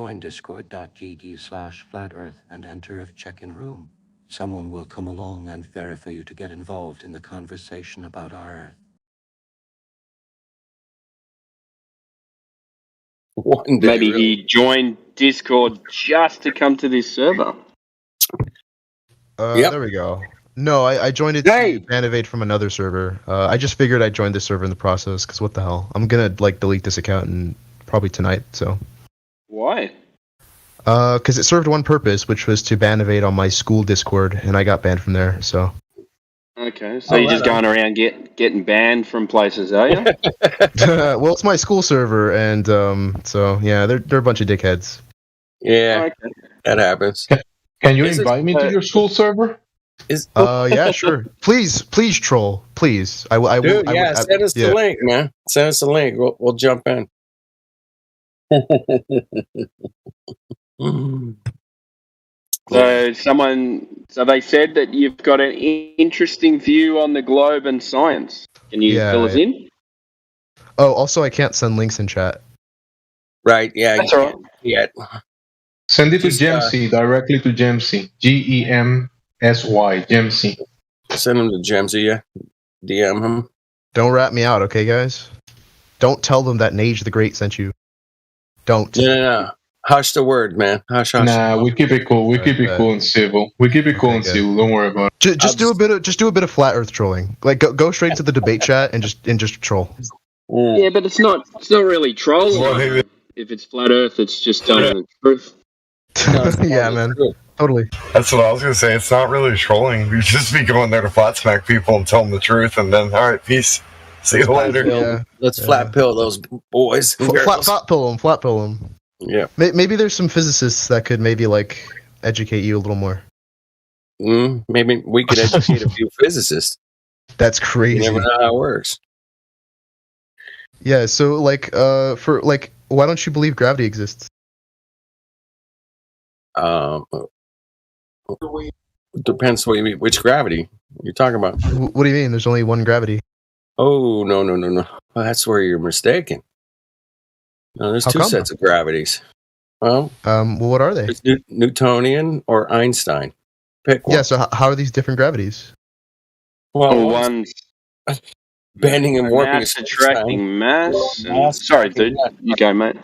join discord.gg/flatearth and enter a check-in room. Someone will come along and verify you to get involved in the conversation about our Earth. One day, Maybe really. he joined Discord just to come to this server. Yep. There we go. No, I joined it Hey! to Banivate from another server. I just figured I'd join this server in the process, because what the hell? I'm gonna, delete this account and probably tonight, so. Why? Because it served one purpose, which was to Banivate on my school Discord, and I got banned from there, so. Okay, so you're just going around getting banned from places, are you? Well, it's my school server, and, so, yeah, they're a bunch of dickheads. Yeah, Okay. that happens. Can you Is it- invite me to your school server? Yeah, sure. Please, troll. Please. I will. Dude, send us the link, man. Send us the link. We'll jump in. So they said that you've got an interesting view on the globe and science. Can you fill us in? Oh, also, I can't send links in chat. Right, yeah. That's you all right. can't yet. Send it to Just, Gemsy, directly to Gemsy. Gemsy. Gemsy. Send him to Gemsy, yeah. DM him. Don't rat me out, okay, guys? Don't tell them that Nage the Great sent you. Don't. No. Hush the word, man. Hush. Nah, we keep it cool. We keep it cool and civil. We keep it cool and good. civil. Don't worry about it. Just do a bit of flat Earth trolling. Like go straight to the debate chat and just troll. Yeah, but it's not really trolling. Well, If it's flat Earth, it's just telling the truth. Yeah, man. Totally. That's what I was gonna say. It's not really trolling. We just be going there to flat smack people and tell them the truth, and then all right, peace. See you later. Yeah. Let's flat pill those boys. and girls. Flat pill them. Yeah. Maybe there's some physicists that could maybe educate you a little more. Maybe we could educate a few physicists. That's You crazy. never know how it works. Yeah. So why don't you believe gravity exists? Depends what you mean. Which gravity you're talking about? What do you mean? There's only one gravity. Oh, no. Well, that's where you're mistaken. No, there's How two come? sets of gravities. Well, what are they? it's Newtonian or Einstein. Pick one. Yeah. So how are these different gravities? Well, One's bending and warping. mass attracting mass. Mass Sorry, attracting dude. You go, mate.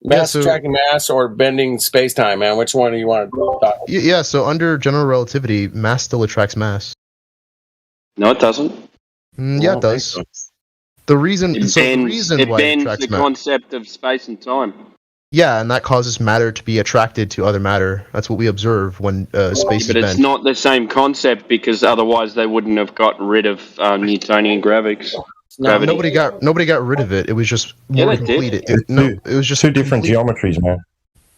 Mass Yeah, so- attracting mass or bending space time, man. Which one do you want to talk about? Yeah. So under general relativity, mass still attracts mass. No, it doesn't. Yeah, it does. So. The reason It why it bends attracts the matter. concept of space and time. Yeah, and that causes matter to be attracted to other matter. That's what we observe when space But is it's bent. not the same concept because otherwise they wouldn't have got rid of Newtonian gravity. Nobody got rid of it. It was just Yeah, more they complete. did. It was just two different complete. geometries, man.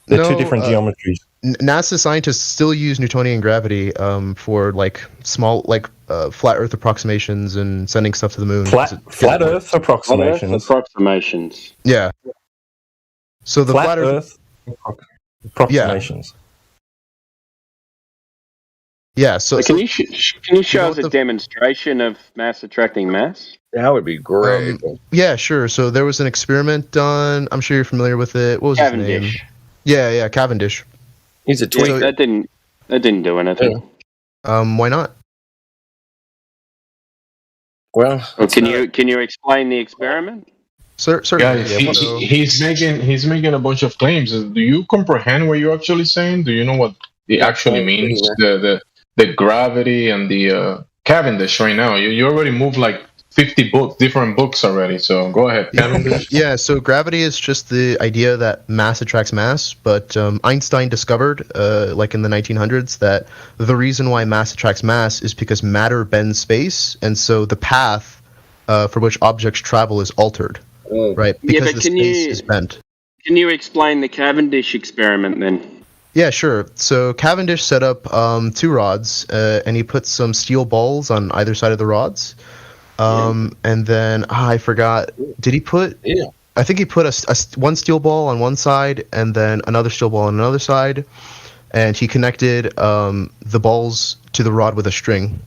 They're two different geometries. NASA scientists still use Newtonian gravity for small flat Earth approximations and sending stuff to the moon. Flat Earth approximations. Approximations. Yeah. So the Flat Earth approximations. Yeah. So Can you show us what a demonstration of mass attracting mass? That would be great. yeah, sure. So there was an experiment done. I'm sure you're familiar with it. What was his name? Cavendish. Yeah, Cavendish. He's a Yeah, twink. that didn't do anything. Why not? Well, Well, can you explain the experiment? Certainly. Guys, he's making a bunch of claims. Do you comprehend what you're actually saying? Do you know what it actually means? The gravity and the Cavendish right now. You already moved 50 different books already. So go ahead, Cavendish. Yeah, so gravity is just the idea that mass attracts mass, but Einstein discovered, in the 1900s, that the reason why mass attracts mass is because matter bends space, and so the path for which objects travel is altered, right? Because but the space is bent. Can you explain the Cavendish experiment then? Yeah, sure. So Cavendish set up two rods, and he put some steel balls on either side of the rods. And then I forgot. Did he put? Yeah. I think he put one steel ball on one side and then another steel ball on another side, and he connected the balls to the rod with a string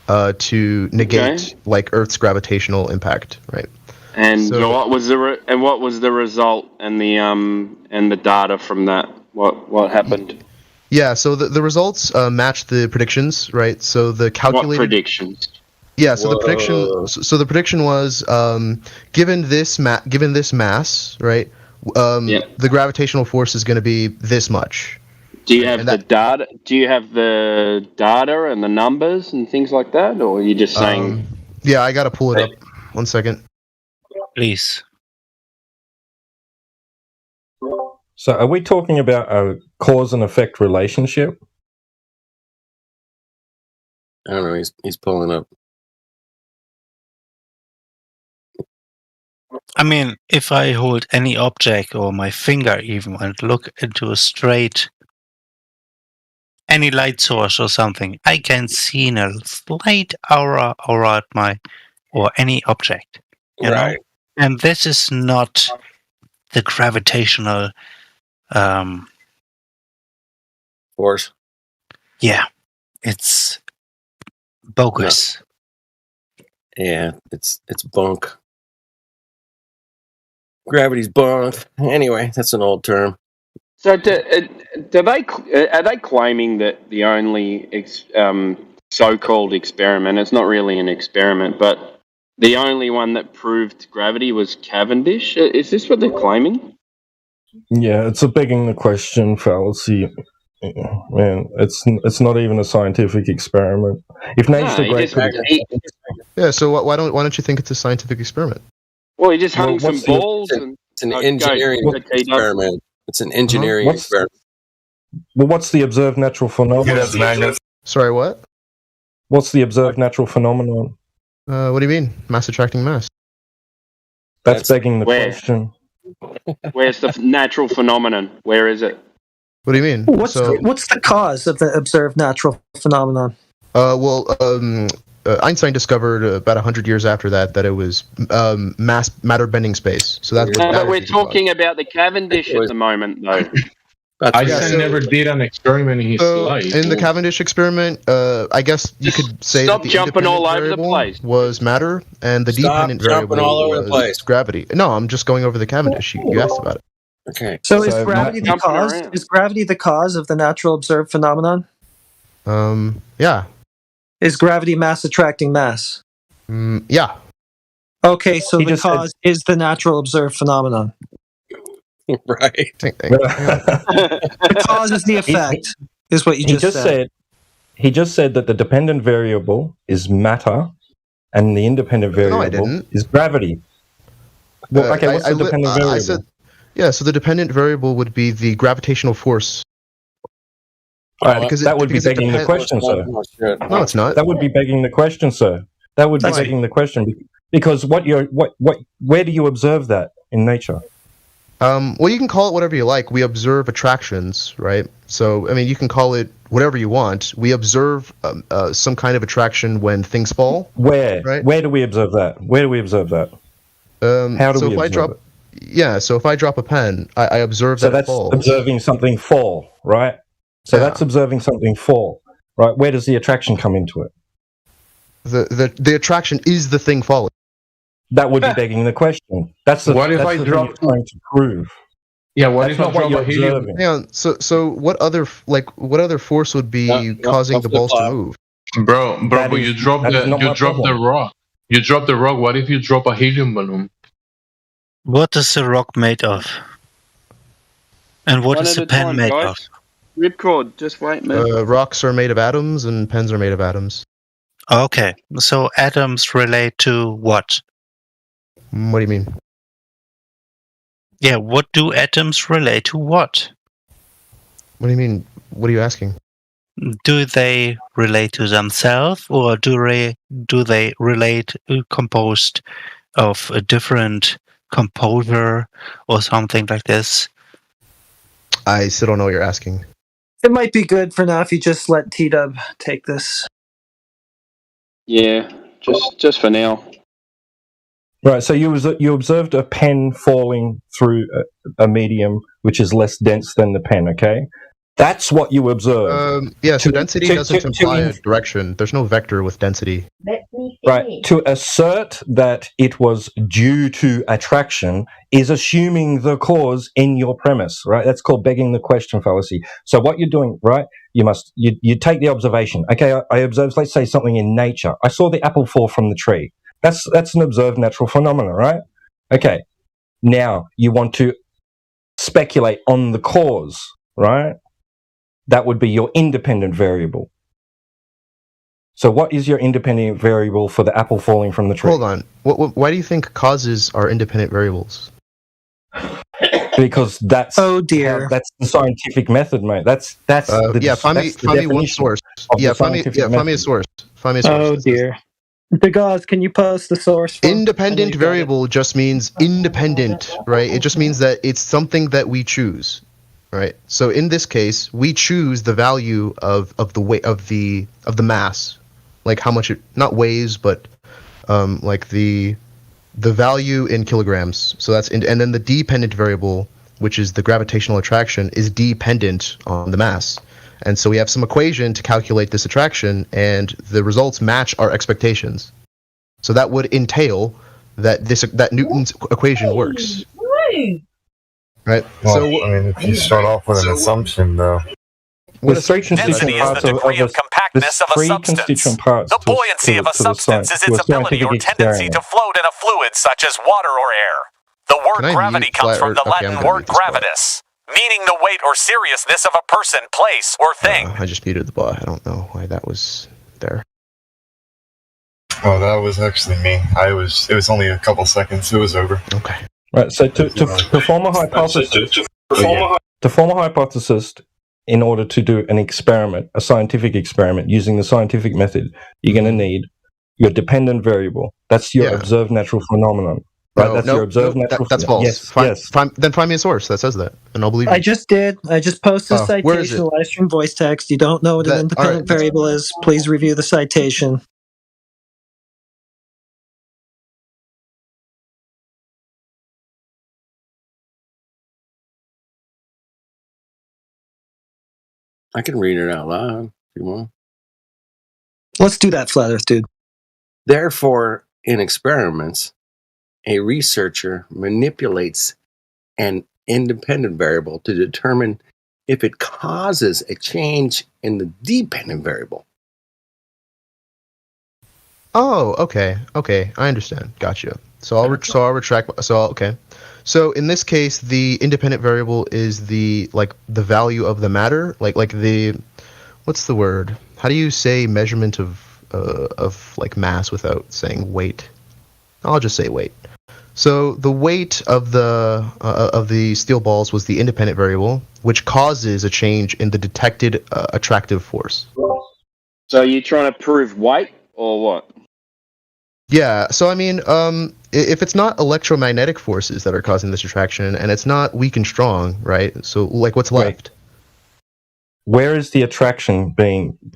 to negate Earth's gravitational impact, right? And So- what was the result and the data from that? What happened? Yeah, so the results matched the predictions, right? So the What calculated predictions? Yeah, so the Whoa. prediction. So the prediction was, given this mass, right? Yeah. The gravitational force is going to be this much. Do you have And the that- data? Do you have the data and the numbers and things like that, or are you just saying? Yeah, I got to pull it up. 1 second. Please. So, are we talking about a cause and effect relationship? I don't know. He's pulling up. I mean, if I hold any object or my finger even and look into a straight, any light source or something, I can see in a slight aura at or any object, you know? And this is not the gravitational, Force. yeah, it's bogus. Yeah, it's bunk. Gravity's bunk. Anyway, that's an old term. So, are they claiming that the only so-called experiment? It's not really an experiment, but the only one that proved gravity was Cavendish. Is this what they're claiming? Yeah, it's a begging the question fallacy. Man, it's not even a scientific experiment. If Nage the he Great just- Yeah, so why don't you think it's a scientific experiment? Well, he just hung Well, some what's the- balls and It's an go, engineering go, T-Dub. experiment. It's an engineering What's- experiment. well, what's the observed natural He phenomenon? has magnets. Sorry, what? What's the observed natural phenomenon? What do you mean? Mass attracting mass. That's begging the where? question. Where's the natural phenomenon? Where is it? What do you mean? What's the cause of the observed natural phenomenon? Einstein discovered about 100 years after that it was matter bending space. So that's what No, but we're gravity was. talking about the Cavendish at the moment, though. Einstein never did an experiment in his life. In the Cavendish experiment, I guess you could say stop that the jumping all independent over the variable place. was matter, and the Stop dependent jumping variable all over the was place. gravity. No, I'm just going over the Cavendish. You asked about it. Okay. So is So gravity the jumping cause? around. Is gravity the cause of the natural observed phenomenon? Yeah. Is gravity mass attracting mass? Yeah. Okay, so He the just said- cause is the natural observed phenomenon. Right. The cause is the effect, is what you he just said. He just said that the dependent variable is matter, and the independent No, I variable didn't. is gravity. Well, okay, what's the dependent variable? I said, yeah. So the dependent variable would be the gravitational force. because that would be because it begging the depends- question, sir. No, it's not. That would be begging the question, sir. That would be Right. begging the question because where do you observe that in nature? Well, you can call it whatever you like. We observe attractions, right? So, I mean, you can call it whatever you want. We observe some kind of attraction when things fall. Where? Right. Where do we observe that? Where do we observe that? How do so we if I observe drop, it? Yeah, so if I drop a pen, I observe So that it that's falls. observing something fall, right? So Yeah. that's observing something fall, right? Where does the attraction come into it? The attraction is the thing falling. That would be begging the question. That's the, What if that's I the drop- thing you're trying to prove. Yeah, what That's if I not what drop you're a helium? observing. Hang on. So what other force would be No, causing the balls to flip-flop. move? Bro, That but is- you drop that is the not my problem. rock. You drop the rock. What if you drop a helium balloon? What is the rock made of? And what One is at the a pen time, made guys. of? Ripcord, just wait, man. Rocks are made of atoms, and pens are made of atoms. Okay, so atoms relate to what? What do you mean? Yeah, what do atoms relate to what? What do you mean? What are you asking? Do they relate to themselves, or do they relate composed of a different composer or something like this? I still don't know what you're asking. It might be good for now if you just let T-Dub take this. Yeah, just for now. Right, so you observed a pen falling through a medium which is less dense than the pen, okay? That's what you observe. Yeah, so To- density to- doesn't to imply a inf- direction. There's no vector with density. Right. To assert that it was due to attraction is assuming the cause in your premise, right? That's called begging the question fallacy. So what you're doing, right? You take the observation. Okay, I observed, let's say, something in nature. I saw the apple fall from the tree. That's an observed natural phenomenon, right? Okay. Now you want to speculate on the cause, right? That would be your independent variable. So what is your independent variable for the apple falling from the tree? Hold on. Why do you think causes are independent variables? Because that's Oh dear. that's the scientific method, mate. That's the Yeah, find me one definition source. of Yeah, the find me scientific a method. source. Find me a source. Oh dear. The gods, can you post the source? For Independent variable just means independent, right? It just means that it's something that we choose, right? So in this case, we choose the value of the weight of the mass, like how much it not weighs, but like the value in kilograms. So that's and then the dependent variable, which is the gravitational attraction, is dependent on the mass. And so we have some equation to calculate this attraction, and the results match our expectations. So that would entail that that Newton's equation works. Right? Well, So I mean, if you start off with an assumption, though. There's three constituent Density is parts the degree of compactness there's of a three substance. constituent parts The to- buoyancy to- of a to the substance is to a its ability or scientific tendency to experiment. float in a fluid such as water or air. The Can word I gravity mute comes flat- from the okay, I'm Latin gonna word mute this bot. gravitas, meaning the weight or seriousness of a person, place, or thing. I just muted the bot. I don't know why that was there. Oh, that was actually me. It was only a couple seconds. It was over. Okay. Right. So to form a hypothesis, to form a hypothesis in order to do an experiment, a scientific experiment using the scientific method, you're going to need your dependent variable. That's your observed natural phenomenon. Right? That's your observed natural that's false. Yes. Then find me a source that says that, and I'll believe you. I just did. I just posted a Oh, where is citation, it? live stream voice text. You don't know what an That- independent alright, that's- variable is. Please review the citation. I can read it out loud if you want. Let's do that, Flat Earth dude. Therefore, in experiments, a researcher manipulates an independent variable to determine if it causes a change in the dependent variable. Oh, okay, I understand. Gotcha. So I'll retract. Okay. So in this case, the independent variable is the value of the matter, like the, what's the word? How do you say measurement of like mass without saying weight? I'll just say weight. So the weight of the steel balls was the independent variable, which causes a change in the detected attractive force. So you're trying to prove weight or what? Yeah, so I mean, if it's not electromagnetic forces that are causing this attraction, and it's not weak and strong, right? So, like, what's left? Where is the attraction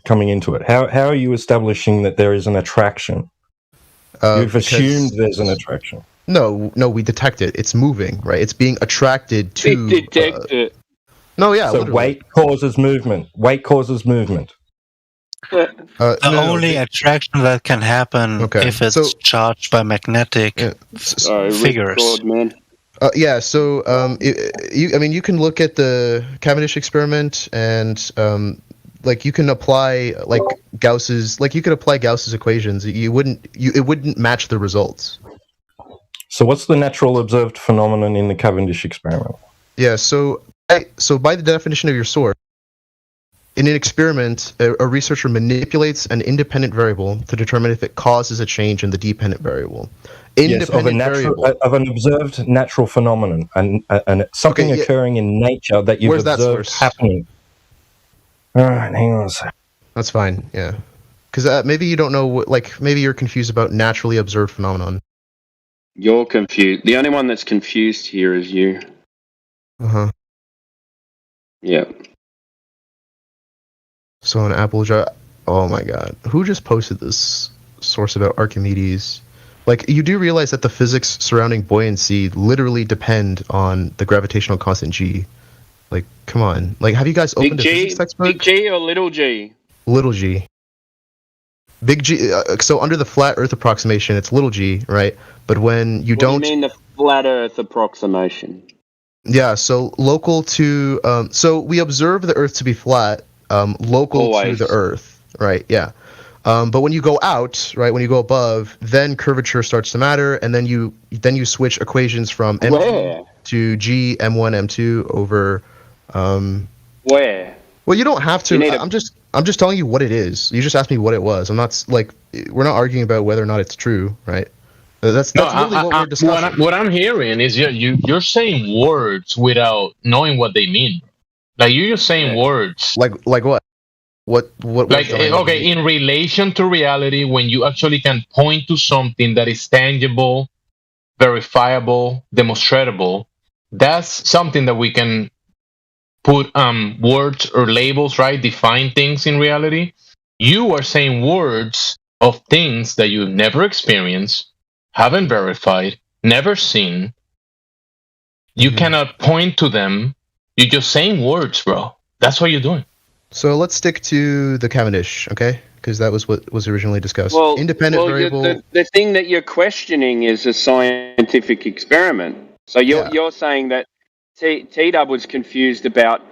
coming into it? How are you establishing that there is an attraction? You've assumed there's an attraction. No, we detect it. It's moving, right? It's being attracted to. We detect it. No, yeah. So literally. weight causes movement. Weight causes movement. The only attraction that can happen if it's charged by magnetic figures. Man. Yeah, so you can look at the Cavendish experiment and like you can apply like Gauss's equations. It wouldn't match the results. So what's the natural observed phenomenon in the Cavendish experiment? Yeah, so by the definition of your source, in an experiment, a researcher manipulates an independent variable to determine if it causes a change in the dependent variable. Of an observed natural phenomenon, and something occurring in nature that you've observed happening. All right, hang on a second. That's fine, yeah. Because maybe you don't know, maybe you're confused about naturally observed phenomenon. You're confused. The only one that's confused here is you. Uh-huh. Yeah. So an apple jar. Oh my god. Who just posted this source about Archimedes? Like, you do realize that the physics surrounding buoyancy literally depend on the gravitational constant G. Like, come on. Like, have you guys opened a physics textbook? Big G or little G? Little g. Big G. So under the flat Earth approximation, it's little g, right? But when you What don't. do you mean the flat Earth approximation? Yeah. So local to. So we observe the Earth to be flat, local Always. to the Earth, right? Yeah. But when you go out, right, when you go above, then curvature starts to matter, and then you switch equations from m to g m1 m2 over. Where? Well, you don't have to. I'm just telling you what it is. You just asked me what it was. I'm not like we're not arguing about whether or not it's true, right? That's really what we're discussing. What I'm hearing is you're saying words without knowing what they mean. Like you're just saying words. Like what? What like okay, in relation to reality, when you actually can point to something that is tangible, verifiable, demonstrable, that's something that we can put words or labels, right? Define things in reality. You are saying words of things that you've never experienced, haven't verified, never seen. You cannot point to them. You're just saying words, bro. That's what you're doing. So let's stick to the Cavendish, okay? Because that was what was originally discussed. Well, Independent variable. The thing that you're questioning is a scientific experiment. So you're saying that T-Dub was confused about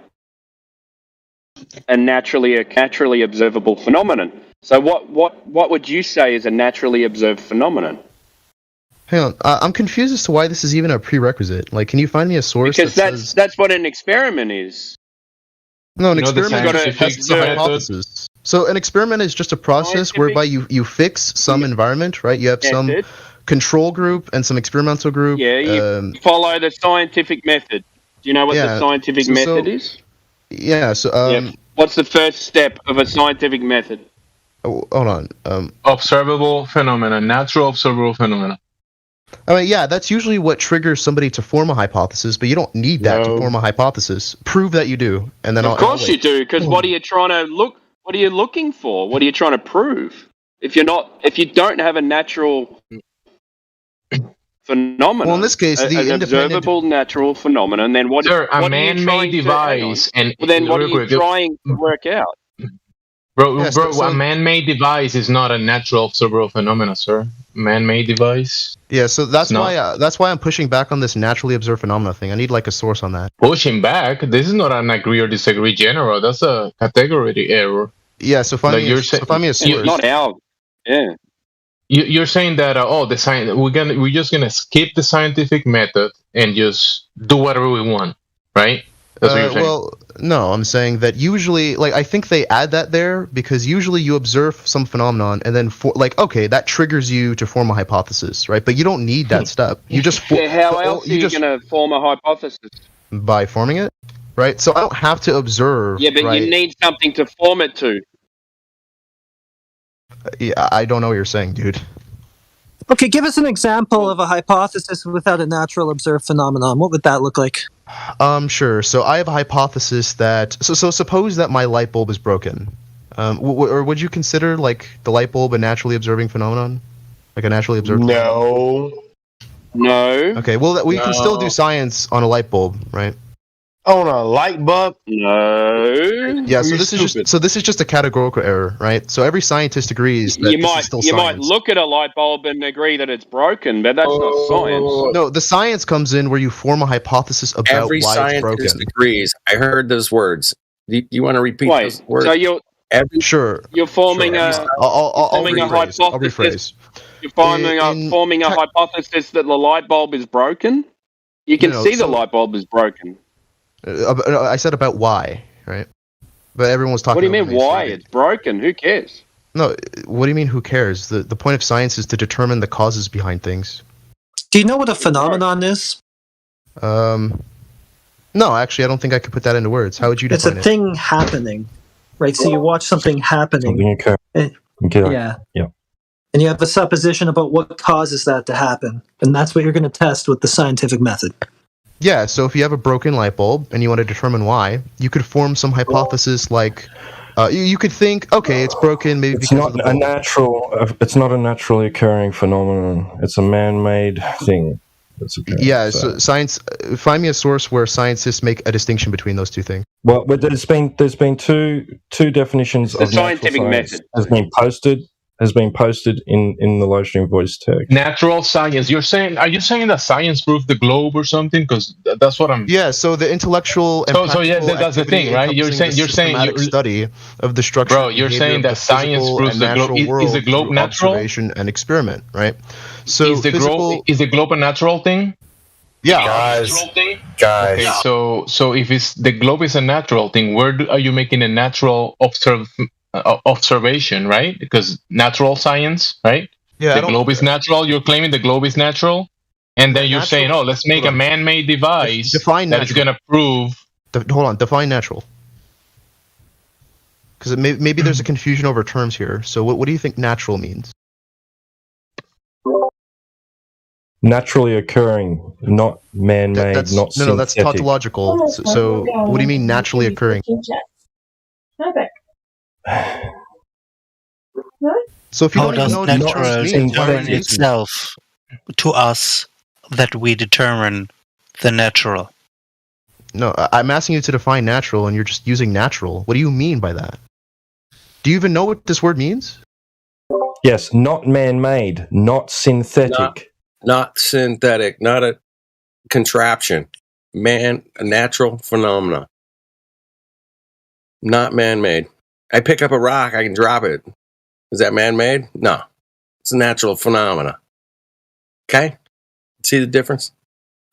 a naturally observable phenomenon. So what would you say is a naturally observed phenomenon? Hang on, I'm confused as to why this is even a prerequisite. Like, can you find me a source? Because that's what an experiment is. No, an experiment is a hypothesis. So an experiment is just a process whereby you fix some environment, right? You have some control group and some experimental group. Yeah, you follow the scientific method. Do you know what the scientific method is? Yeah. So what's the first step of a scientific method? Oh, hold on. Observable phenomena, natural observable phenomena. I mean, yeah, that's usually what triggers somebody to form a hypothesis, but you don't need that to form a hypothesis. Prove that you do, and then of course you do. Because what are you trying to look? What are you looking for? What are you trying to prove? If you don't have a natural phenomenon, well, in this case, an observable natural phenomenon, then what? Sir, what a man-made device, and then what are you trying to work out? Bro, a man-made device is not a natural observable phenomena, sir. Man-made device. Yeah, so that's why I'm pushing back on this naturally observed phenomena thing. I need like a source on that. Pushing back? This is not an agree or disagree general. That's a category error. Yeah, so find me a source. Not our. Yeah. You're saying that we're just gonna skip the scientific method and just do whatever we want, right? That's what you're saying. Well, no, I'm saying that usually, like, I think they add that there because usually you observe some phenomenon and then, okay, that triggers you to form a hypothesis, right? But you don't need that step. You just how else are you going to form a hypothesis? By forming it, right? So I don't have to observe. Yeah, but you need something to form it to. Yeah, I don't know what you're saying, dude. Okay, give us an example of a hypothesis without a natural observed phenomenon. What would that look like? Sure. So I have a hypothesis that so suppose that my light bulb is broken, or would you consider like the light bulb a naturally observing phenomenon, like a naturally observed? No. Okay. Well, we can still do science on a light bulb, right? On a light bulb? No. Yeah. So this is just a categorical error, right? So every scientist agrees that you might look at a light bulb and agree that it's broken, but that's not science. No, the science comes in where you form a hypothesis about why it's broken. Every scientist agrees. I heard those words. Do you want to repeat those words? So you're forming a hypothesis. I'll rephrase. You're forming a hypothesis that the light bulb is broken. You can see the light bulb is broken. I said about why, right? But everyone was talking. What do you mean why? It's broken. Who cares? No, what do you mean who cares? The point of science is to determine the causes behind things. Do you know what a phenomenon is? No, actually, I don't think I could put that into words. How would you define it? It's a thing happening, right? So you watch something happening. Yeah. And you have a supposition about what causes that to happen, and that's what you're going to test with the scientific method. Yeah, so if you have a broken light bulb and you want to determine why, you could form some hypothesis like you could think, okay, it's broken maybe it's because not a natural. It's not a naturally occurring phenomenon. It's a man-made thing. That's okay. Yeah, so science. Find me a source where scientists make a distinction between those two things. Well, there's been two definitions It's a of natural scientific science method. has been posted in the live stream voice text. Natural science. Are you saying that science proved the globe or something? Because that's what I'm. Yeah. So the intellectual and So yeah, that's the thing, right? You're saying study of the structure. Bro, you're saying that science proves the globe. Is the globe natural? Observation and experiment, right? So is the globe a natural thing? Yeah, guys. Okay, so if the globe is a natural thing, where are you making a natural observation, right? Because natural science, right? Yeah, the globe is natural. You're claiming the globe is natural, and then you're saying, "Oh, let's make a man-made device that is going to prove." Hold on, define natural. Because maybe there's a confusion over terms here. So what do you think natural means? Naturally occurring, not man-made, not synthetic. No, that's tautological. So what do you mean naturally occurring? So if you don't know natural determine itself to us that we determine the natural? No, I'm asking you to define natural, and you're just using natural. What do you mean by that? Do you even know what this word means? Yes, not man-made, not synthetic. Not synthetic, not a contraption. A natural phenomena. Not man-made. I pick up a rock, I can drop it. Is that man-made? No. It's a natural phenomena. Okay? See the difference?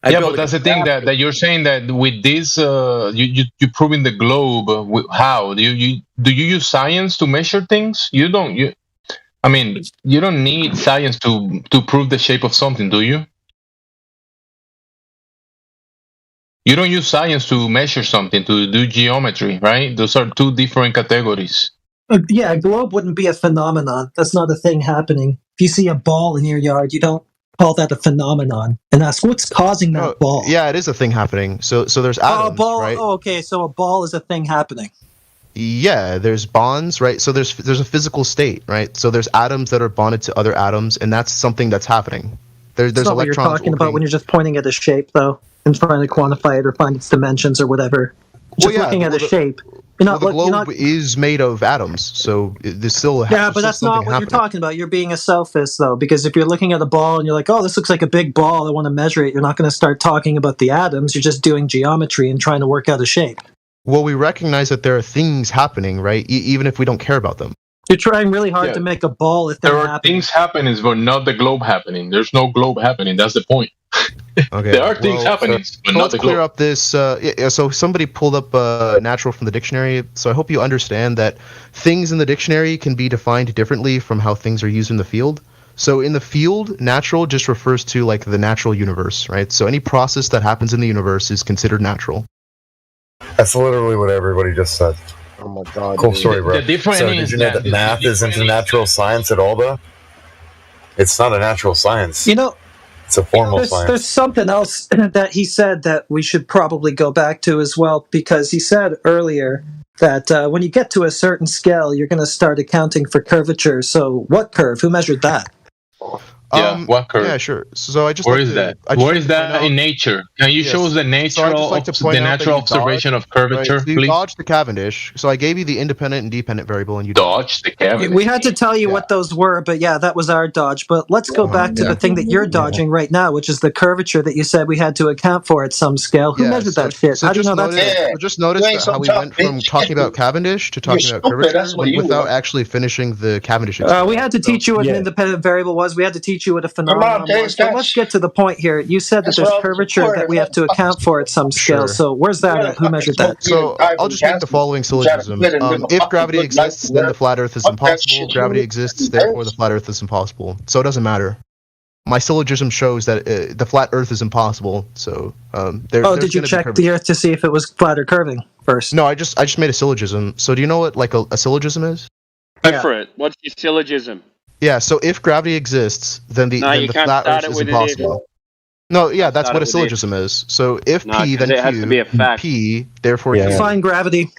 But that's the thing that you're saying that with this, you're proving the globe. How do you use science to measure things? You don't. You don't need science to prove the shape of something, do you? You don't use science to measure something, to do geometry, right? Those are two different categories. Yeah, a globe wouldn't be a phenomenon. That's not a thing happening. If you see a ball in your yard, you don't call that a phenomenon and ask what's causing that ball. Yeah, it is a thing happening. So there's atoms, right? Oh, okay. So a ball is a thing happening. Yeah, there's bonds, right? So there's a physical state, right? So there's atoms that are bonded to other atoms, and that's something that's happening. There's not what you're talking about when you're just pointing at a shape, though, and trying to quantify it or find its dimensions or whatever. Just looking at a shape. The globe is made of atoms, so there's still but that's not what you're talking about. You're being a sophist, though, because if you're looking at a ball and you're like, "Oh, this looks like a big ball. I want to measure it," you're not going to start talking about the atoms. You're just doing geometry and trying to work out a shape. Well, we recognize that there are things happening, right? Even if we don't care about them. You're trying really hard to make a ball. If there are things happening, but not the globe happening. There's no globe happening. That's the point. Okay. There are things happening, but not let's the globe. clear up this. So somebody pulled up natural from the dictionary. So I hope you understand that things in the dictionary can be defined differently from how things are used in the field. So in the field, natural just refers to like the natural universe, right? So any process that happens in the universe is considered natural. That's literally what everybody just said. Oh my god! Cool story, bro. The difference so did you know that math isn't a natural science at all, though? It's not a natural science. You know, it's a formal science. There's something else that he said that we should probably go back to as well, because he said earlier that when you get to a certain scale, you're going to start accounting for curvature. So what curve? Who measured that? What curve? Yeah, sure. So I just Where is that? Where is that in nature? Can you show us the natural observation of curvature, right, so you please? dodged the Cavendish. So I gave you the independent and dependent variable, and you dodged the Cavendish. We had to tell you what those were, but yeah, that was our dodge. But let's go back to the thing that you're dodging right now, which is the curvature that you said we had to account for at some scale. Who measured that shit? How do you know that's just notice how we went from talking about Cavendish to talking about curvature without actually finishing the Cavendish. We had to teach you what an independent variable was. We had to teach you what a phenomenon was. But let's get to the point here. You said that there's curvature that we have to account for at some scale. So where's that at? Who measured that? So I'll just make the following syllogism. If gravity exists, then the flat Earth is impossible. Gravity exists, therefore the flat Earth is impossible. So it doesn't matter. My syllogism shows that the flat Earth is impossible. So did you check the Earth to see if it was flat or curving first? No, I just made a syllogism. So do you know what like a syllogism is? Go for it. What's your syllogism? Yeah, so if gravity exists, then the flat Earth is impossible. No, yeah, that's what a syllogism is. So if P, then Q, P, therefore Q. Define gravity.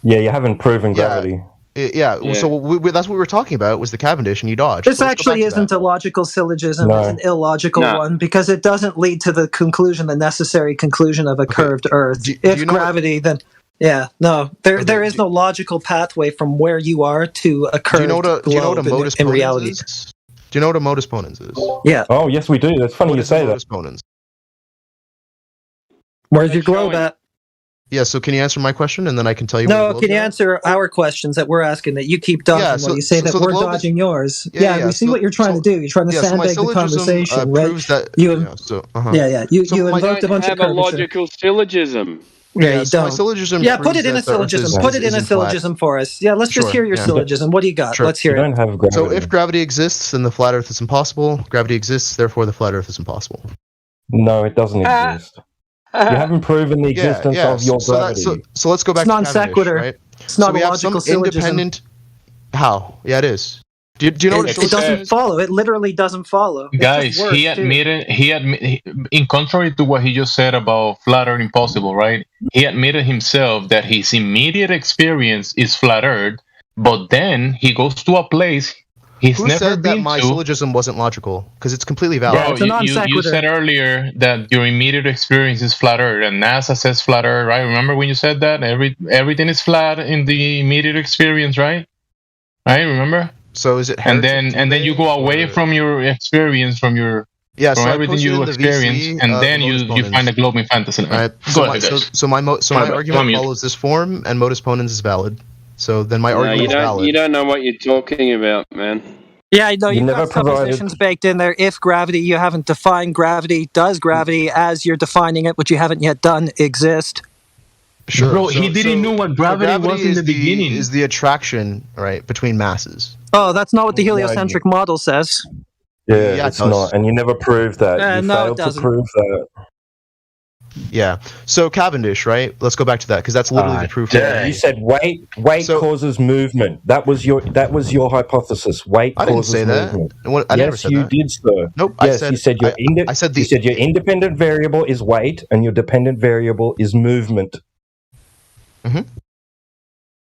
Yeah, you haven't proven gravity. Yeah. Yeah. So that's what we were talking about was the Cavendish, and you dodged. This So let's go actually back to isn't that. a logical syllogism; No. it's an illogical No. one because it doesn't lead to the conclusion, the necessary conclusion of a curved Earth. do If you know what- gravity, then yeah, no, there Okay, is no logical pathway from where you are to a curved Do you know what a globe modus in ponens reality. is? Do you know what a modus ponens is? Yeah, Oh, yes, we do. That's funny What you is a say that. modus ponens? where's your globe showing- at? Yeah. So can you answer my question, and then I can tell you. where the No, globe's can you at? answer our questions that we're asking that you keep dodging Yeah, while you say that so the we're globe is- dodging yours? Yeah, yeah, we see so- what you're trying to do. You're trying to Yeah. So my sandbag the syllogism conversation, right? proves that. You- yeah. So. Yeah. You So you my- You invoked a don't bunch of have a curvature. logical syllogism. Yeah, you so my don't. syllogism. Yeah, put proves it in a that the Earth syllogism. is- Put is- it in is a flat. syllogism for us. Yeah, let's just Sure, hear your yeah. syllogism. What do you got? Sure. Let's You hear it. don't have gravity. So if gravity exists, then the flat Earth is impossible. Gravity exists, therefore the flat Earth is impossible. No, it doesn't exist. You haven't proven the existence of your so gravity. So let's go back It's non to Cavendish, sequitur. right? It's not so we a have some logical syllogism. independent. How? Yeah, it is. Do you know what a It syllogism doesn't is? follow. It literally doesn't follow. It's Guys, just words, he too. admitted in contrary to what he just said about flat Earth impossible, right? He admitted himself that his immediate experience is flat Earth, but then he goes to a place he's Who never said that been my to. syllogism wasn't logical? Because it's completely valid. Yeah, Bro, it's a non you sequitur. said earlier that your immediate experience is flat Earth, and NASA says flat Earth, right? Remember when you said that everything is flat in the immediate experience, right? Right? Remember? So is it And heretic then you go away or- from your experience, from yeah, from so I everything posted you in the experience, VC, and the then modus you ponens. find a globe in Fantasyland. Right. Go So ahead, guys. my My bad. argument I'm mute. follows this form, and modus ponens is valid. So then my No, argument you is don't. valid. You don't know what you're talking about, man. Yeah, I know. You You've never got suppositions baked in there. If gravity, you haven't defined gravity. Does gravity, as you're defining it, which you haven't yet done, exist? Sure. Bro, he didn't know what gravity was in is the beginning. Is the attraction, right, between masses? Oh, that's not what the No, heliocentric model says. Yeah, Yeah, it it's does. not. And you never proved that. You No, it failed to doesn't. prove that. Yeah. So Cavendish, right? Let's go back to that because that's literally the proof. You said weight So- causes movement. That was your hypothesis. Weight I didn't causes say that. movement. I never Yes, said you that. did, sir. Nope. Yes, you said your I said the. you said your independent variable is weight and your dependent variable is movement.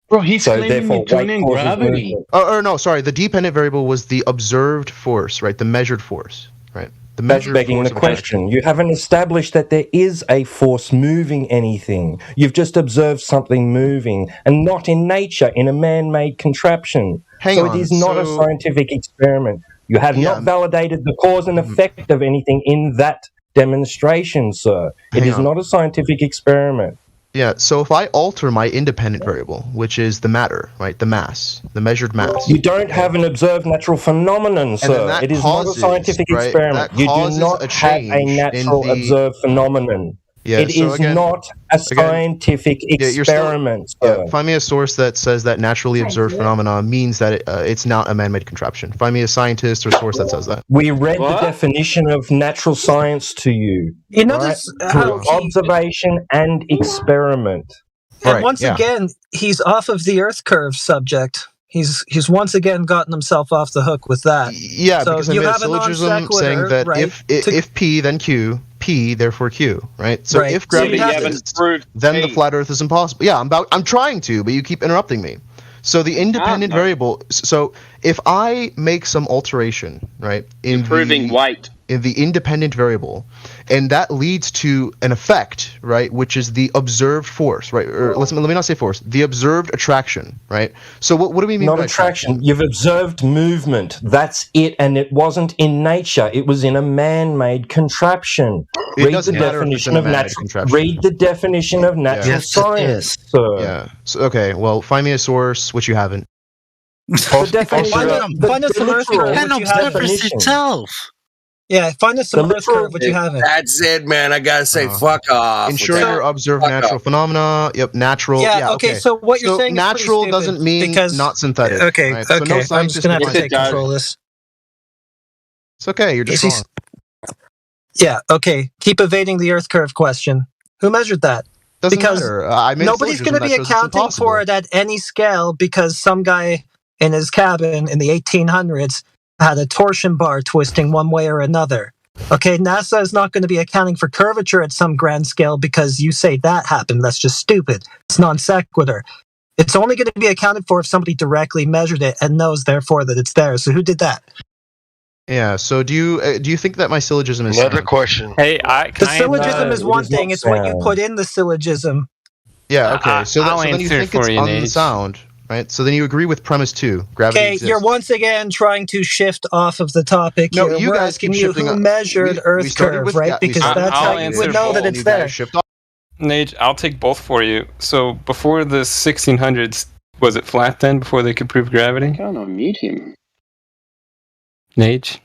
Bro, he's So claiming therefore, Newtonian weight causes gravity. movement. Or no, sorry. The dependent variable was the observed force, right? The measured force, right? The That's measured begging force the of attraction. question. You haven't established that there is a force moving anything. You've just observed something moving, and not in nature, in a man-made contraption. Hang so on, it is not a so- scientific experiment. You have Yeah. not validated the cause and effect of anything in that demonstration, sir. It Hang is on. not a scientific experiment. Yeah. So if I alter my independent variable, which is the matter, right? The mass, the measured mass. You don't have an observed natural phenomenon, then sir. that It is causes, not a scientific right, experiment. that You do causes not a have a change in natural the- observed phenomenon. Yeah. It so is again, not a scientific you're still- experiment, sir. Yeah, find me a source that says that naturally observed phenomena means that it's not a man-made contraption. Find me a scientist or source that says that. We read What? the definition of natural science to you. You right? notice Through how he, observation and experiment. and Right, once yeah. again, he's off of the Earth curve subject. He's once again gotten himself off the hook with that. Yeah, So because I you made a have a non syllogism sequitur, saying that right, if P then Q, P therefore Q, right? So Right. if So you gravity have you haven't exists, proved then the P. flat Earth is impossible. Yeah, I'm trying to, but you keep interrupting me. So the independent no. variable. So if I make some alteration, right, in Proving weight. in the independent variable, and that leads to an effect, right, which is the observed force, right? Or let me not say force, the observed attraction, right? So what do we mean Not by attraction. You've observed movement. That's it. And it wasn't in nature. It was in a man-made contraption. It Read doesn't the matter if it's definition in a of man-made natural. contraption. Read the definition of natural Yes, it science, sir. Yeah. So, okay. Well, find me a source, which you haven't. The definition. Find the us some Earth literal curve, Can which you haven't. observe definition. itself. Yeah, find us some The Earth literal- curve, which you haven't. That's it, man. I gotta say, fuck off. with Ensure that. your observed Fuck natural off. phenomena. Yep, natural. Yeah, okay, so what you're saying is pretty natural stupid doesn't mean because- not synthetic. Okay, right? So okay. no I'm scientist just gonna have to can Yes, take it does. control of this. It's okay. You're just He's- wrong. Yeah, okay. Keep evading the Earth curve question. Who measured that? Doesn't because matter. I made a Nobody's syllogism going to that be shows it's accounting impossible. for it at any scale because some guy in his cabin in the 1800s had a torsion bar twisting one way or another. Okay, NASA is not going to be accounting for curvature at some grand scale because you say that happened. That's just stupid. It's non sequitur. It's only going to be accounted for if somebody directly measured it and knows, therefore, that it's there. So who did that? Yeah. So do you think that my syllogism is Another sound? question. Hey, The syllogism No, is it one is not thing. It's what you sound. put in the syllogism. Yeah. Okay. I'll So then you answer think for it's you, Nage. unsound, right? So then you agree with premise 2. Gravity Okay, exists. you're once again trying to shift off of the topic No, here. you We're guys asking keep you shifting who on- measured we Earth started curve, with right? ga- we Because started that's I'll how with you answer would know that and it's you guys there. shift off. Nage, I'll take both for you. So before the 1600s, was it flat then? Before they could prove gravity? Can't unmute him. Nage,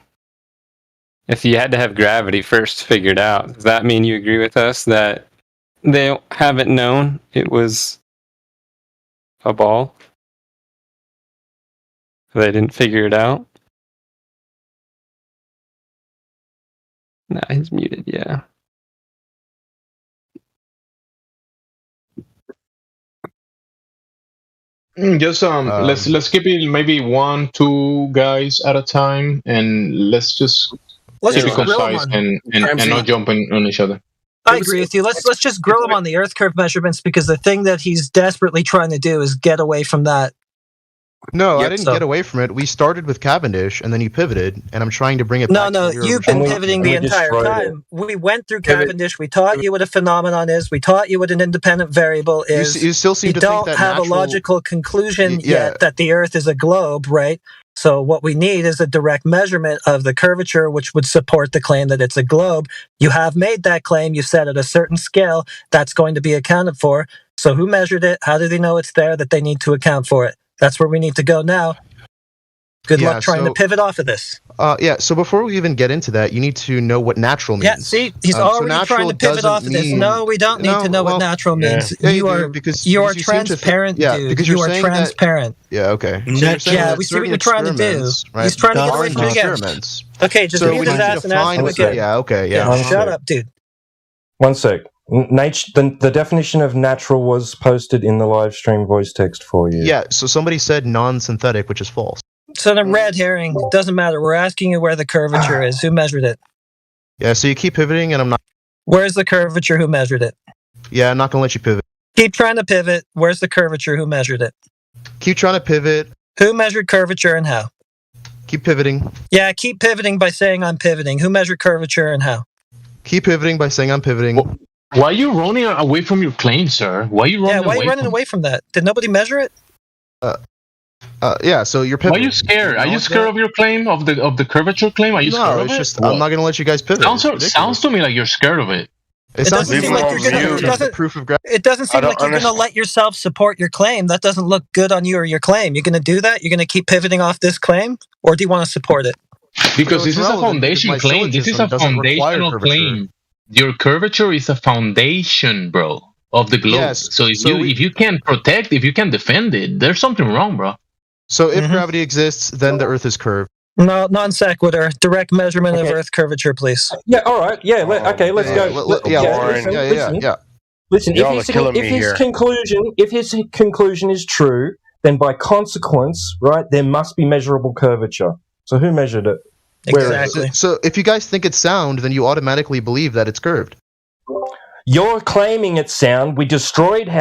if you had to have gravity first figured out, does that mean you agree with us that they haven't known it was a ball? They didn't figure it out? Nah, he's muted, yeah. Just let's keep it maybe 1-2 guys at a time, and let's just Let's keep it just grill them concise on. and not jump on each other. I agree with you. Let's just grill him on the Earth curve measurements, because the thing that he's desperately trying to do is get away from that. No, I Yep, didn't so- get away from it. We started with Cavendish, and then you pivoted, and I'm trying to bring it No, back. no, to your you've been original pivoting topic. the entire destroyed it. time. We went through Cavendish. We taught you what a phenomenon is. We taught you what an independent variable is. You still seem You to think don't that have a natural- logical conclusion Yeah. yet that the Earth is a globe, right? So what we need is a direct measurement of the curvature, which would support the claim that it's a globe. You have made that claim. You said at a certain scale that's going to be accounted for. So who measured it? How do they know it's there that they need to account for it? That's where we need to go now. Good Yeah, luck trying to so- pivot off of this. Yeah, so before we even get into that, you need to know what natural means. Yeah, see, he's So already trying natural to pivot doesn't off of this. mean- No, we don't need to know well, what natural means. Yeah, you do, are because you are you seem to transparent, yeah, dude. because You you're are saying that- transparent. Yeah, okay. So you're saying Yeah, that we see what certain you're trying to do. experiments, right, He's trying to get away aren't from it again. experiments. Okay, just So mute we his need to ass and ask him define- again. Yeah, okay, yeah. One Shut sec. up, dude. One sec. The definition of natural was posted in the live stream voice text for you. Yeah, so somebody said non-synthetic, which is false. So the red herring, doesn't matter. We're asking you where the curvature is. Who measured it? Yeah, so you keep pivoting, and I'm not. Where's the curvature? Who measured it? Yeah, I'm not gonna let you pivot. Keep trying to pivot. Where's the curvature? Who measured it? Keep trying to pivot. Who measured curvature and how? Keep pivoting. Yeah, keep pivoting by saying I'm pivoting. Who measured curvature and how? Keep pivoting by saying I'm pivoting. Why are you running away from your claim, sir? Why are you running Yeah, why are away you running from away from that? Did nobody measure it? Yeah, so you're Why are pivoting. you scared? Are you Acknowledge scared that? of your claim of the curvature claim? Are you scared No, of it's it? just I'm not gonna let you guys pivot. It's ridiculous. Sounds to me like you're scared of it. It doesn't seem like you're gonna. It doesn't. proof of gravity. It doesn't I seem don't like you're going to understand. let yourself support your claim. That doesn't look good on you or your claim. You're going to do that? You're going to keep pivoting off this claim? Or do you want to support it? Because So this it's is a relevant foundation because my claim. This is a syllogism doesn't require foundational curvature. claim. Your curvature is a foundation, bro, of the globe. Yes, So if so you can't protect, if you can't defend it, there's something wrong, bro. So if Mhm. gravity exists, then the Earth is curved. No, non sequitur. Direct measurement of Okay. Earth curvature, please. Yeah, all right. Yeah, okay, let's Yeah, go. yeah, boring. yeah. Listen, Y'all are killing me if his here. conclusion is true, then by consequence, right, there must be measurable curvature. So who measured it? Where is it? Exactly. So if you guys think it's sound, then you automatically believe that it's curved. You're claiming it's sound. We destroyed and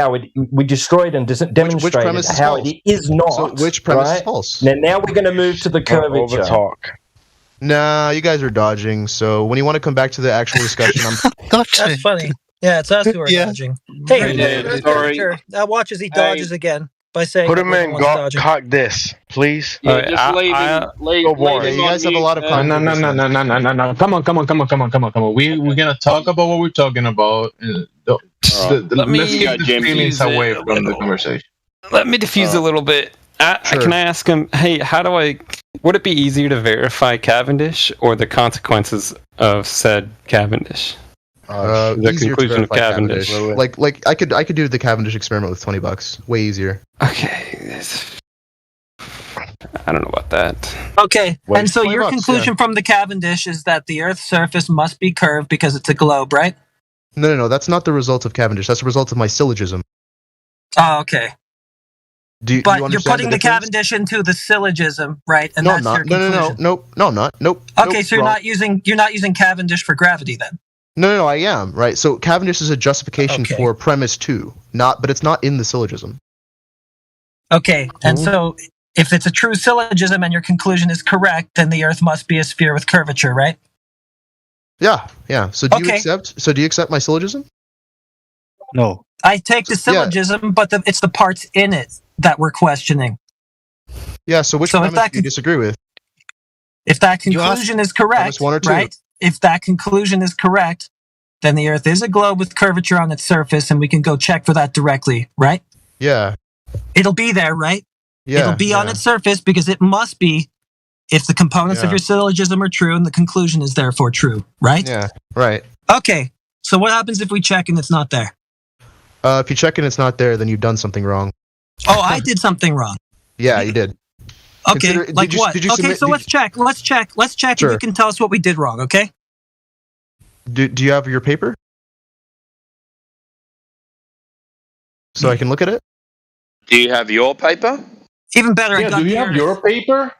demonstrated premise is how false? it is not. So which premise is right? false? Now we're going to move to the Don't curvature. overtalk. Nah, you guys are dodging. So when you want to come back to the actual discussion, I'm That's funny. Yeah, it's us who are Yeah. dodging. Hey, Right, who yeah, measured Earth sorry. curvature? Now watch as he dodges again by saying Put that him we're the in. ones dodging. Cock this, please. Yeah, Alright, just leave him. Leave, Go leave boring. him Yeah, you on guys have a mute, lot of man. No. Come on. We're gonna talk about what we're talking about. Let me Let's keep the Jim, feelings use it away a from the little. conversation. Let me diffuse a little bit. Sure. Can I ask him, hey, would it be easier to verify Cavendish or the consequences of said Cavendish? The easier to conclusion of verify Cavendish. Like I could do the Cavendish experiment with $20. Way easier. Okay. I don't know about that. Okay, Wait, and so your $20, conclusion from the Cavendish is that the Earth's surface must be curved because it's a globe, right? No. That's not the result of Cavendish. That's the result of my syllogism. Oh, okay. Do you But you're understand putting the difference? Cavendish into the syllogism, right? And No, I'm that's not. your No. conclusion. No, I'm not. Nope. Okay, Nope, so you're wrong. not using Cavendish for gravity then. No, I am right. So Cavendish is a justification Okay. for premise 2, but it's not in the syllogism. Okay, and so if it's a true syllogism and your conclusion is correct, then the Earth must be a sphere with curvature, right? Yeah. So do you Okay. accept my syllogism? No. I take the syllogism, but it's the parts in it that we're questioning. Yeah. So which premise do you disagree with? If that conclusion is correct, one or two. right? If that conclusion is correct, then the Earth is a globe with curvature on its surface, and we can go check for that directly, right? Yeah. It'll be there, right? Yeah. It'll be on its surface because it must be if the components of your syllogism are true and the conclusion is therefore true, right? Yeah. Right. Okay. So what happens if we check and it's not there? If you check and it's not there, then you've done something wrong. Oh, I did something wrong. Yeah, you did. Okay, like what? Okay, so let's check. Let's check, and you can tell us what we did wrong, okay? Do you have your paper? So I can look at it? Do you have your paper? Even better, I got do you have your paper?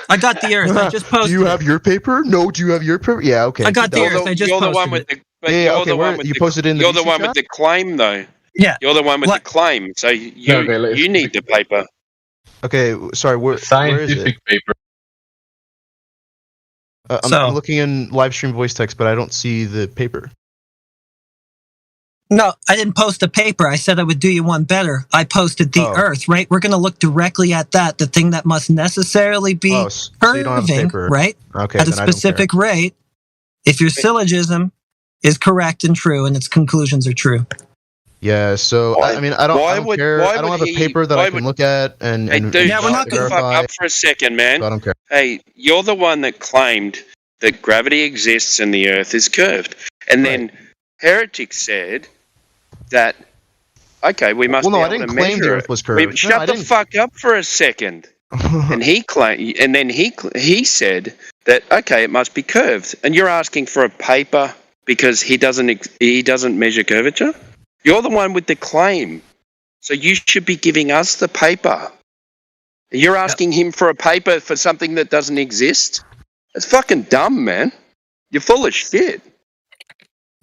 I got the Earth. I just posted. Do you have your paper? No. Do you have your paper? Yeah. Okay. I got the Earth. I just you're posted the one with it. the. Yeah. Okay. You posted it in the. You're the VC one chat? with the claim, though. Yeah. You're the one with the claim, so you need the paper. Okay. Sorry. Where is it? Scientific paper. I'm looking in live stream voice text, but I don't see the paper. No, I didn't post a paper. I said I would do you one better. I posted the Earth, right? We're going to look directly at that, the thing that must necessarily be curving, right? Okay, at a then I don't specific rate. If your syllogism is correct and true, and its conclusions are true. Yeah. So I mean, I don't care. I don't have a paper that I can look at and. Hey, dude, we're not going to fuck up for a second, man. I don't care. Hey, you're the one that claimed that gravity exists and the Earth is curved, and then Heretic said that. Okay, we must. Well, no, be I able didn't to claim measure the Earth it. was curved. Shut the fuck up for a second. And he claimed, and then he said that okay, it must be curved, and you're asking for a paper because he doesn't measure curvature. You're the one with the claim, so you should be giving us the paper. You're asking him for a paper for something that doesn't exist. That's fucking dumb, man. You're full of shit.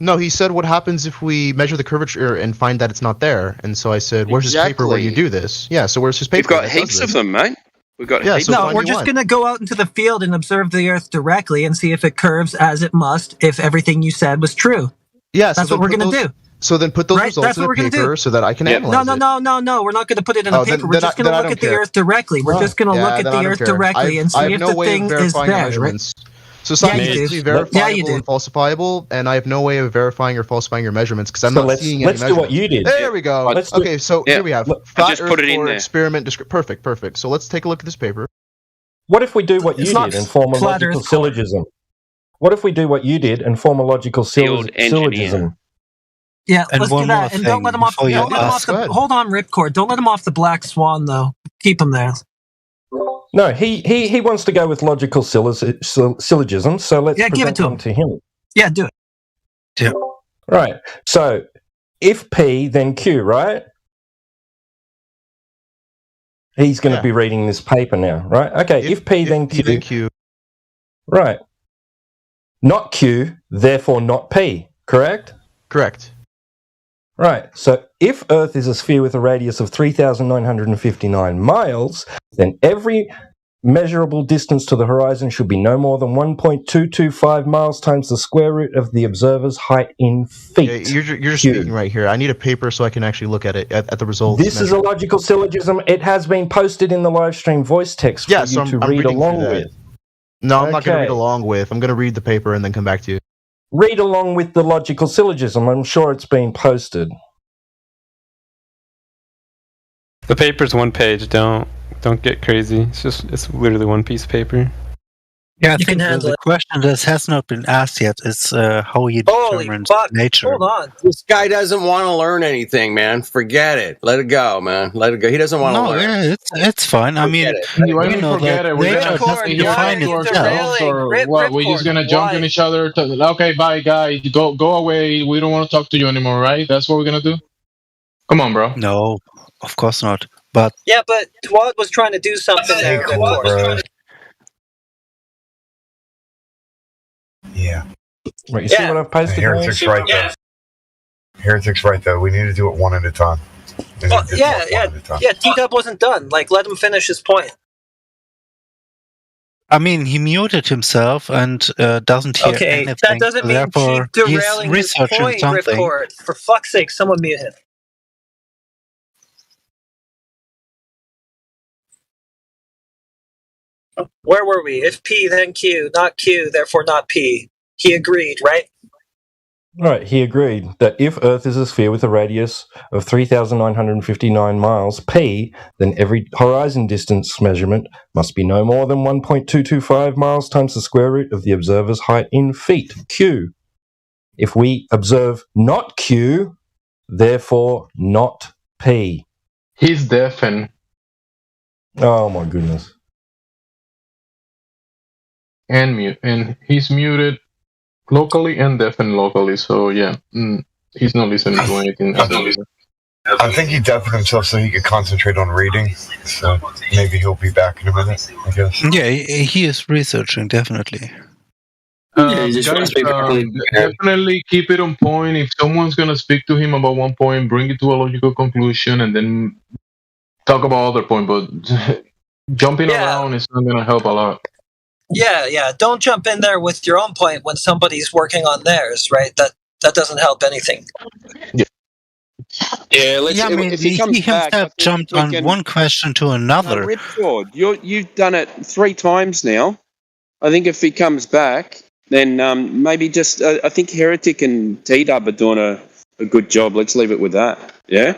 No, he said, what happens if we measure the curvature and find that it's not there? And so I said, where's his paper where you do this? Yeah, so where's his paper? We've got heaps of them, mate. We've got heaps. No, we're just going to go out into the field and observe the Earth directly and see if it curves as it must if everything you said was true. Yeah, that's what we're going to do. So then put those results in a paper so that I can analyze it. No. We're not going to put it in a paper. We're just going to look at the Earth directly. We're just going to look at the Earth directly and see if the thing is there. Right? So science is verifiable and falsifiable, and I have no way of verifying or falsifying your measurements because I'm not seeing any measurements. Let's do what you did. There we go. Okay, so here we have flat Earth for experiment. Perfect. So let's take a look at this paper. What if we do what you did and form a logical syllogism? What if we do what you did and form a logical syllogism? Yeah, let's do that. And don't let him off. Hold on, Ripcord. Don't let him off the Black Swan, though. Keep him there. No, he wants to go with logical syllogism, so let's present them to him. Yeah, do it. Yeah. Right. So, if P, then Q, right? He's going to be reading this paper now, right? Okay, if P, then Q. Right. Not Q, therefore not P, correct? Correct. Right, so if Earth is a sphere with a radius of 3,959 miles, then every measurable distance to the horizon should be no more than 1.225 miles times the square root of the observer's height in feet. Yeah, you're just speaking right here. I need a paper so I can actually look at it, at the results. This is a logical syllogism. It has been posted in the live stream voice text for you to read along with. No, I'm not going to read along with. I'm going to read the paper and then come back to you. Read along with the logical syllogism. I'm sure it's been posted. The paper's one page. Don't get crazy. It's literally one piece of paper. Yeah, I think the question that has not been asked yet is how you determine nature. Hold on. This guy doesn't want to learn anything, man. Forget it. Let it go, man. Let it go. He doesn't want to learn. Yeah, it's fine. I mean, forget it. We're nature doesn't define itself. Or what? We're just gonna jump on each other. Okay, bye, guy. Go away. We don't want to talk to you anymore, right? That's what we're gonna do. Come on, bro. No, of course not. But Twad was trying to do something there. Bro. Yeah. Right, you see what I've posted? Heretic's right, though. Heretic's right, though. We need to do it one at a time. And Well, he did yeah, mark yeah, one at a time. yeah. T-Dub wasn't done. Like, let him finish his point. I mean, he muted himself and doesn't hear Okay, anything. that doesn't mean Therefore, keep he's derailing his researching point, something. Ripcord. For fuck's sake, someone mute him. Where were we? If P, then Q, not Q, therefore not P. He agreed, right? Right, he agreed that if Earth is a sphere with a radius of 3,959 miles, P, then every horizon distance measurement must be no more than 1.225 miles times the square root of the observer's height in feet, Q. If we observe not Q, therefore not P. He's deaf and Oh my goodness. mute, and he's muted locally and deaf and locally. So yeah, he's not listening to anything. I think he deafened himself so he could concentrate on reading. So maybe he'll be back in a minute, I guess. Yeah, he is researching, definitely. Guys, definitely keep it on point. If someone's gonna speak to him about one point, bring it to a logical conclusion, and then talk about other point. But jumping around is not gonna help a lot. Yeah. Don't jump in there with your own point when somebody's working on theirs, right? That doesn't help anything. Yeah, let's. Yeah, I mean, if he comes back, I himself think jumped we on can, one question to another. Ripcord, you've done it 3 times now. I think if he comes back, then maybe just I think Heretic and T-Dub are doing a good job. Let's leave it with that. Yeah.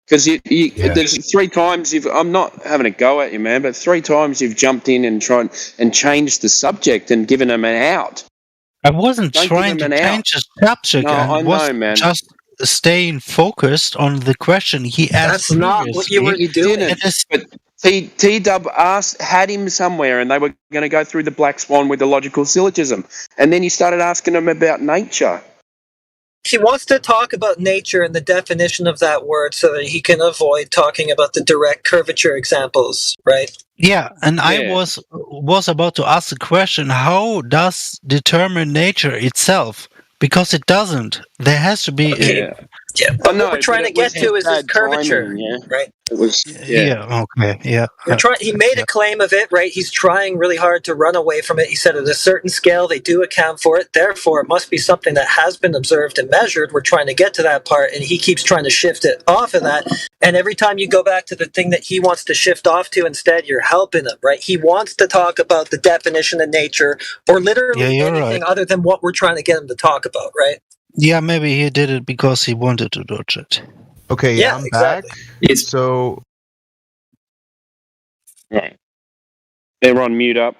Because there's 3 times I'm not having a go at you, man, but 3 times you've jumped in and tried and changed the subject and given them an out. I wasn't Don't trying give to him an change the subject. No, I I was know, man. just staying focused on the question he asked. That's not what you were doing. But T-Dub had him somewhere, and they were going to go through the black swan with the logical syllogism, and then he started asking him about nature. He wants to talk about nature and the definition of that word so that he can avoid talking about the direct curvature examples, right? Yeah, and I was about to ask the question: how does determine nature itself? Because it doesn't. There has to be. Yeah, but what we're trying to get to is this curvature, timing, right? It was Okay. He made a claim of it, right? He's trying really hard to run away from it. He said at a certain scale they do account for it, therefore it must be something that has been observed and measured. We're trying to get to that part, and he keeps trying to shift it off of that. And every time you go back to the thing that he wants to shift off to instead, you're helping him, right? He wants to talk about the definition of nature or literally anything other than what we're trying to get him to talk about, right? Yeah, maybe he did it because he wanted to dodge it. Okay, Yeah, I'm exactly. back. So Right. They're on mute up.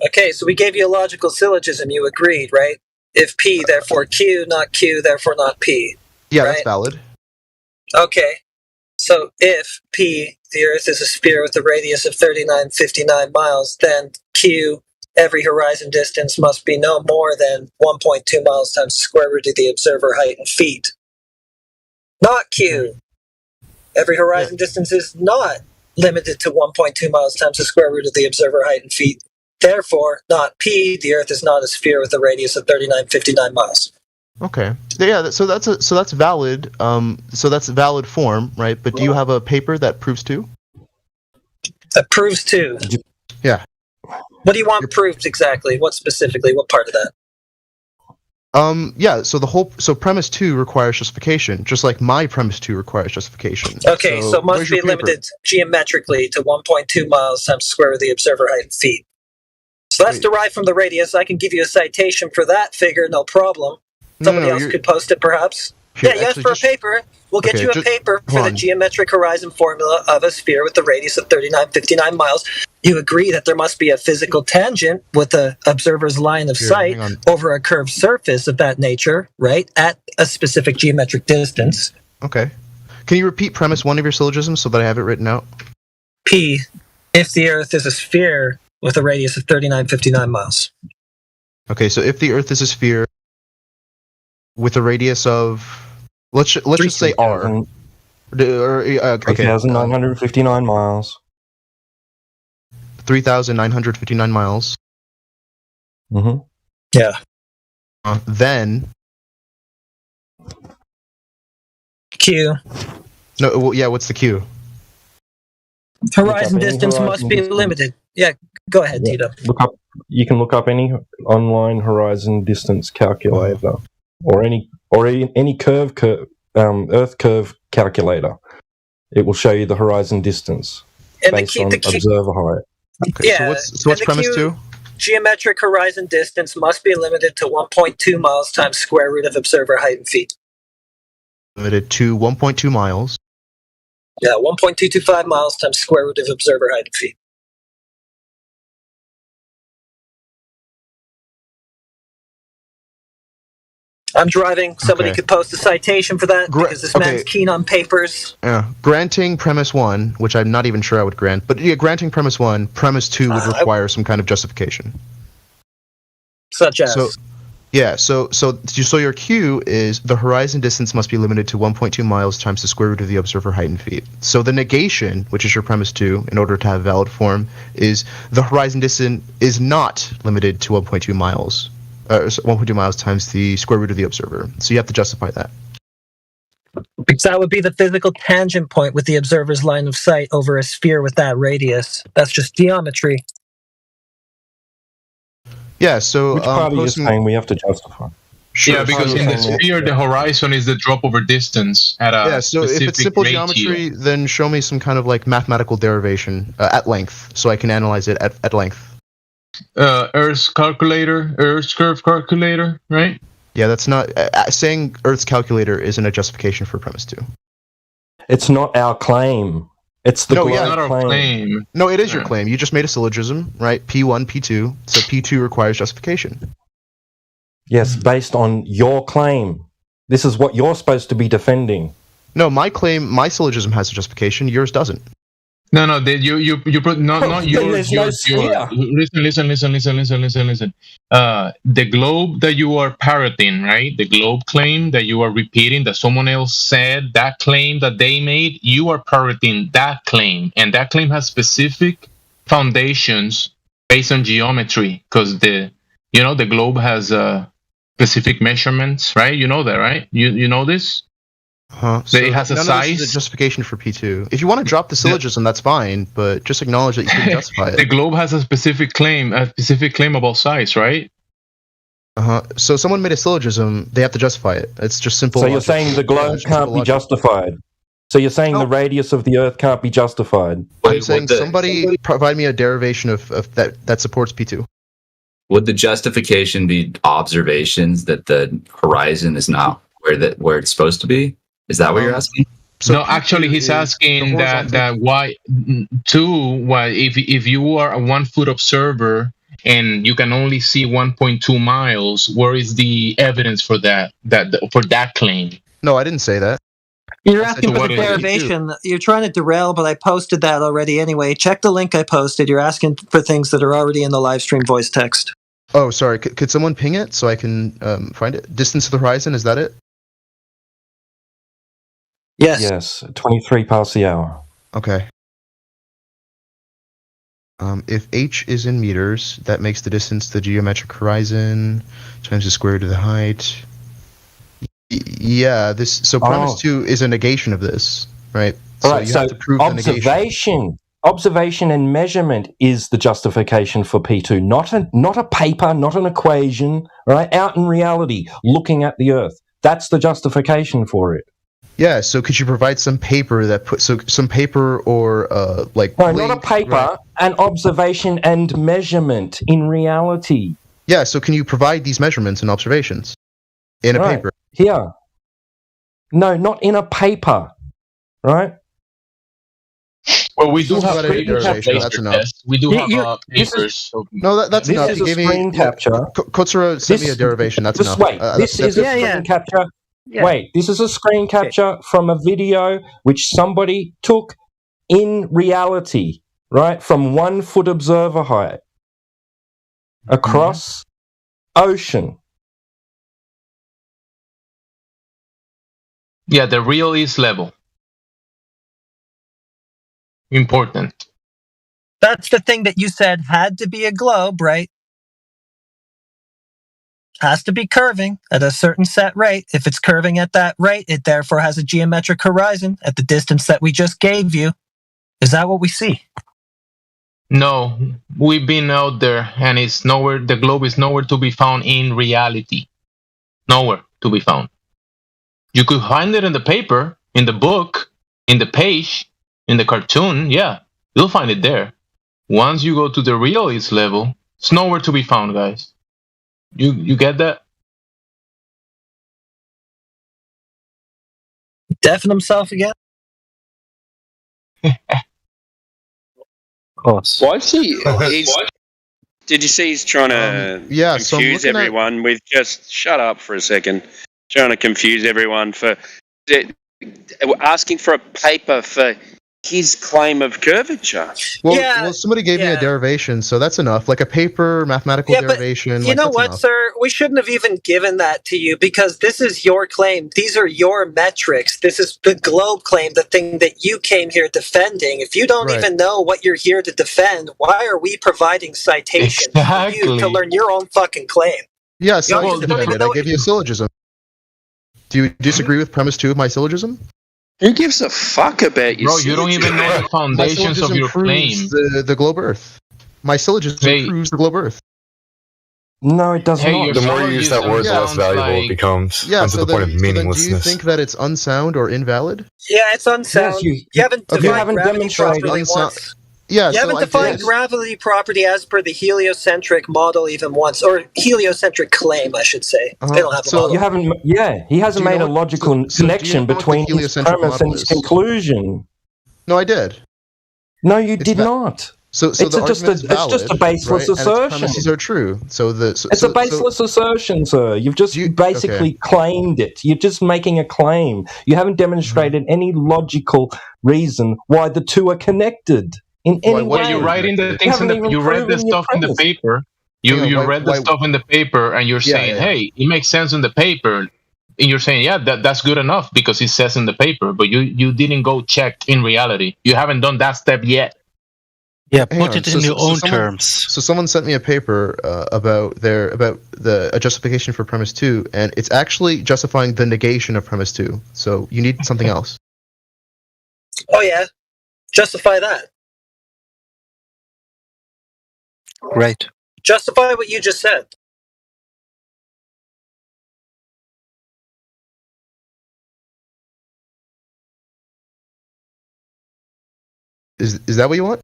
Okay, so we gave you a logical syllogism. You agreed, right? If P, therefore Q, not Q, therefore not P. yeah, right? that's valid. Okay. So if P, the Earth is a sphere with a radius of 3959 miles, then Q, every horizon distance must be no more than 1.2 miles times the square root of the observer height in feet. Not Q. Every horizon distance is not limited to 1.2 miles times the square root of the observer height in feet. Therefore, not P, the Earth is not a sphere with a radius of 3959 miles. Okay. Yeah, so that's valid. So that's valid form, right? But do you have a paper that proves two? That proves two. Yeah. What do you want proved exactly? What specifically? What part of that? Yeah. So premise 2 requires justification, just like my premise 2 requires justification. Okay, so it must be limited geometrically to 1.2 miles times the square root of the observer height in feet. So that's derived from the radius. I can give you a citation for that figure, no problem. Somebody else could post it, perhaps. Here, yeah, you asked for a paper. We'll get you a paper for the geometric horizon formula of a sphere with a radius of 3959 miles. You agree that there must be a physical tangent with the observer's line of sight over a curved surface of that nature, right, at a specific geometric distance. Okay. Can you repeat premise 1 of your syllogism so that I have it written out? P, if the Earth is a sphere with a radius of 3959 miles. Okay, so if the Earth is a sphere with a radius of, let's just say R. 3,959 miles. 3,959 miles. Mm-hmm. Yeah. Then Q. No, well, yeah. What's the Q? Horizon any distance horizon must be distance. limited. Yeah, go ahead, Yeah. Tito. You can look up any online horizon distance calculator, or any Earth curve calculator. It will show you the horizon distance And based on observer height. Okay, yeah. so what's premise two? Geometric horizon distance must be limited to 1.2 miles times square root of observer height in feet. Limited to 1.2 miles. Yeah, 1.225 miles times square root of observer height in feet. I'm driving. Somebody Okay. could post a citation for that because this man's keen on papers. Yeah. Granting premise one, which I'm not even sure I would grant, but yeah, granting premise one, premise two would require some kind of justification. Such as? So your Q is the horizon distance must be limited to 1.2 miles times the square root of the observer height in feet. So the negation, which is your premise two, in order to have valid form, is the horizon distance is not limited to 1.2 miles. 1.2 miles times the square root of the observer. So you have to justify that. Because that would be the physical tangent point with the observer's line of sight over a sphere with that radius. That's just geometry. Yeah, so which part are you saying we have to justify? Sure, yeah, because in the sphere, the horizon is the drop over distance at a so specific if it's simple ratio. geometry, then show me some kind of like mathematical derivation at length, so I can analyze it at length. Earth's curve calculator, right? Yeah, that's not saying Earth's calculator isn't a justification for premise two. It's not our claim. It's the not our claim. No, it is your claim. You just made a syllogism, right? P1, P2. So P2 requires justification. Yes, based on your claim. This is what you're supposed to be defending. No, my claim, my syllogism has a justification. Yours doesn't. No, you put not yours. Listen. The globe that you are parroting, right? The globe claim that you are repeating that someone else said, that claim that they made, you are parroting that claim, and that claim has specific foundations based on geometry, because the globe has specific measurements, right? You know that, right? You know this. So it has a none size. Of this is a justification for P2. If you want to drop the syllogism, that's fine, but just acknowledge that you can justify it. The globe has a specific claim about size, right? So someone made a syllogism, they have to justify it. It's just simple. So you're saying the globe can't be justified. So you're saying the radius of the Earth can't be justified. I'm saying somebody provide me a derivation of that supports P2. Would the justification be observations that the horizon is not where it's supposed to be? Is that what you're asking? So no, actually, he's asking that why if you are a 1 foot observer and you can only see 1.2 miles, where is the evidence for that claim? No, I didn't say that. You're asking for the derivation. You're trying to derail, but I posted that already anyway. Check the link I posted. You're asking for things that are already in the live stream voice text. Oh, sorry. Could someone ping it so I can find it? Distance to the horizon, is that it? Yes, 23 past the hour. Okay. If h is in meters, that makes the distance to the geometric horizon times the square root of the height. Yeah, premise 2 is a negation of this, right? So you have to prove observation and measurement is the justification for P2, not a paper, not an equation, right? Out in reality, looking at the Earth. That's the justification for it. Yeah, so could you provide some paper some paper or No, link, not a paper, right? An observation and measurement in reality. Yeah, so can you provide these measurements and observations in a paper? Here. No, not in a paper, right? Well, we do have that's enough. We do have papers. No, that's enough. This is a screen capture. Kotsura sent me a derivation. That's enough. Wait, this is a screen capture. Yeah. Wait, this is a screen capture from a video which somebody took in reality, right? From 1 foot observer height across ocean. Yeah, the real east level. Important. That's the thing that you said had to be a globe, right? Has to be curving at a certain set rate. If it's curving at that rate, it therefore has a geometric horizon at the distance that we just gave you. Is that what we see? No, we've been out there, and it's nowhere. The globe is nowhere to be found in reality. Nowhere to be found. You could find it in the paper, in the book, in the page, in the cartoon. Yeah, you'll find it there. Once you go to the realist level, it's nowhere to be found, guys. You get that? Deafen himself again? Of course. Why's he? Did you see he's trying to yeah, so I'm confuse looking at- everyone with just shut up for a second? Trying to confuse everyone for asking for a paper for his claim of curvature. Well, somebody gave me a derivation, so that's enough. Like a paper, mathematical derivation. You know that's what, enough. sir? We shouldn't have even given that to you because this is your claim. These are your metrics. This is the globe claim, the thing that you came here defending. If you don't even know what you're here to defend, why are we providing citations for you to learn your own fucking claim? Yeah, so You I don't even know I gave you a syllogism. Do you disagree with premise 2 of my syllogism? Who gives a fuck about your Bro, you don't even know the foundations of your claim. The globe Earth. My syllogism proves the globe Earth. No, it does not. The more you use that word, the less valuable it becomes. Yeah, to the point of do you meaninglessness. think that it's unsound or invalid? Yeah, it's unsound. Yes, you haven't defined gravity demonstrated properly once. Yeah, you haven't defined gravity property as per the heliocentric model even once, or heliocentric claim, I should say. They don't have a model. You haven't. Yeah, he hasn't made a logical connection between his premise and his conclusion. No, I did. No, you did not. So it's the just argument's valid, a baseless right? And its assertion. premises are true. It's a baseless assertion, sir. You've just basically claimed it. You're just making a claim. You haven't demonstrated any logical reason why the two are connected in any way. Well, you're writing the things you read the stuff in the paper. You read the stuff in the paper, and you're saying, "Hey, it makes sense in the paper." And you're saying, "Yeah, that's good enough because it says in the paper." But you didn't go check in reality. You haven't done that step yet. Yeah, put it in your own terms. So someone sent me a paper about a justification for premise 2, and it's actually justifying the negation of premise 2. So you need something else. Oh yeah, justify that. Great. Justify what you just said. Is that what you want?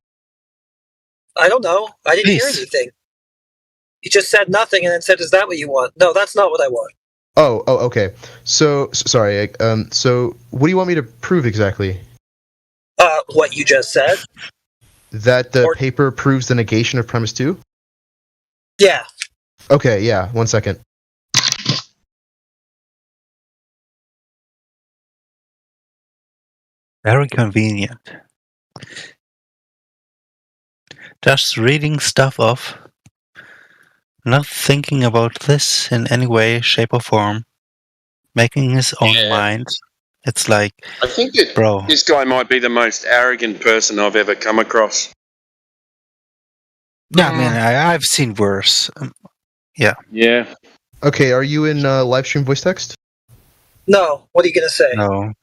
I don't know. I didn't hear anything. You just said nothing and then said, "Is that what you want?" No, that's not what I want. Oh, okay. So sorry. So what do you want me to prove exactly? What you just said. That the paper proves the negation of premise 2? Yeah. Okay. Yeah. 1 second. Very convenient. Just reading stuff off, not thinking about this in any way, shape, or form, making his own mind. It's like, I think that this guy might be the most arrogant person I've ever come across. Yeah, man, I've seen worse. Yeah. Yeah. Okay. Are you in live stream voice text? No. What are you gonna say? No.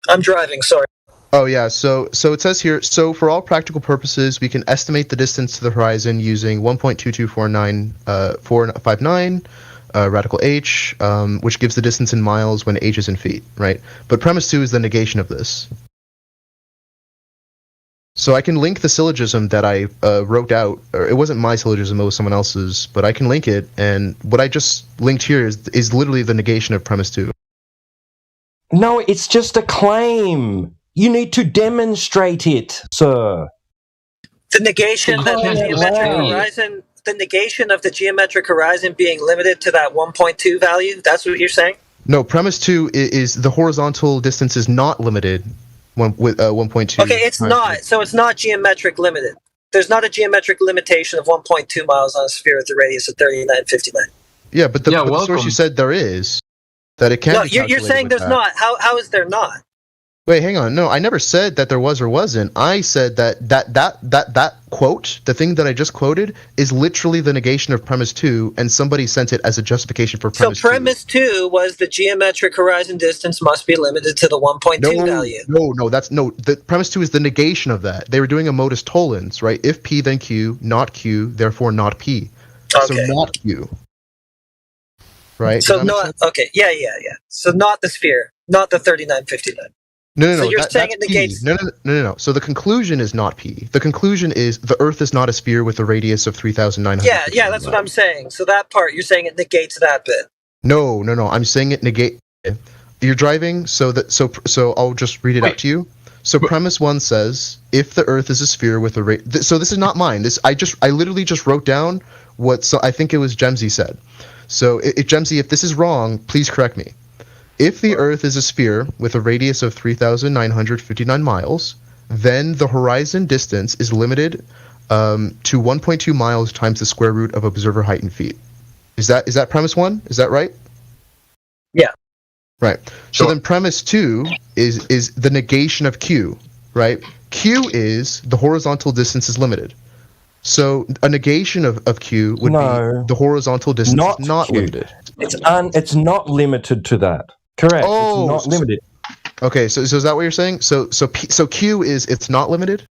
I'm driving. Sorry. Oh yeah, so it says here, so for all practical purposes, we can estimate the distance to the horizon using 1.2249459 radical h, which gives the distance in miles when h is in feet, right? But premise 2 is the negation of this. So I can link the syllogism that I wrote out, or it wasn't my syllogism, it was someone else's, but I can link it, and what I just linked here is literally the negation of premise 2. No, it's just a claim. You need to demonstrate it, sir. The negation that the geometric horizon, the negation of the geometric horizon being limited to that 1.2 value. That's what you're saying. No, premise 2 is the horizontal distance is not limited with 1.2. Okay, it's not. So it's not geometric limited. There's not a geometric limitation of 1.2 miles on a sphere with a radius of 3959. Yeah, but the source you said there is that it can. No, be you're calculated saying with there's that. not. How is there not? Wait, hang on. No, I never said that there was or wasn't. I said that quote, the thing that I just quoted, is literally the negation of premise 2, and somebody sent it as a justification for premise 2. So premise 2 was the geometric horizon distance must be limited to the 1.2 value. The premise 2 is the negation of that. They were doing a modus tollens, right? If P, then Q, not Q, therefore not P. Okay. So not Q. Right? So not, okay, yeah. So not the sphere, not the 3959. No. So you're saying it negates... No. So the conclusion is not P. The conclusion is the Earth is not a sphere with a radius of 3,900. Yeah, that's what I'm saying. So that part, you're saying it negates that bit. No. I'm saying it negates... You're driving, so I'll just read it out to you. So premise 1 says, if the Earth is a sphere with a so this is not mine. I literally just wrote down what I think it was Gemsy said. So Gemsy, if this is wrong, please correct me. If the Earth is a sphere with a radius of 3,959 miles, then the horizon distance is limited to 1.2 miles times the square root of observer height in feet. Is that premise 1? Is that right? Yeah. Right. So then premise 2 is the negation of Q, right? Q is the horizontal distance is limited. So a negation of Q would be the horizontal distance is not limited. It's not limited to that. Correct. Oh, it's not limited. Okay, so is that what you're saying? So Q is it's not limited?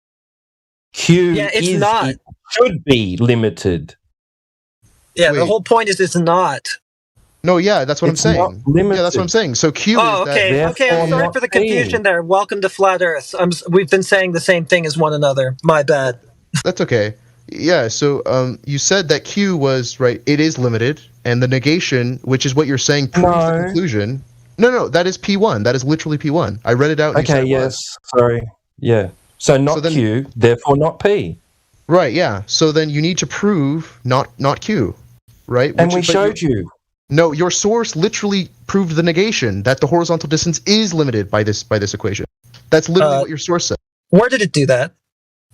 Q it's not. It should be limited. Yeah, the whole point is it's not. No, yeah, that's what It's I'm not saying. limited. Yeah, that's what I'm saying. So Q is that... Okay, I'm sorry for the confusion there. Welcome to Flat Earth. We've been saying the same thing as one another. My bad. That's okay. Yeah, so you said that Q was, right, it is limited, and the negation, which is what you're saying, proves the conclusion. No, that is P1. That is literally P1. I read it out. And okay, yes. Sorry. Yeah. So not Q, therefore not P. Right, yeah. So then you need to prove not Q, right? And we showed you. No, your source literally proved the negation, that the horizontal distance is limited by this equation. That's literally what your source said. Where did it do that?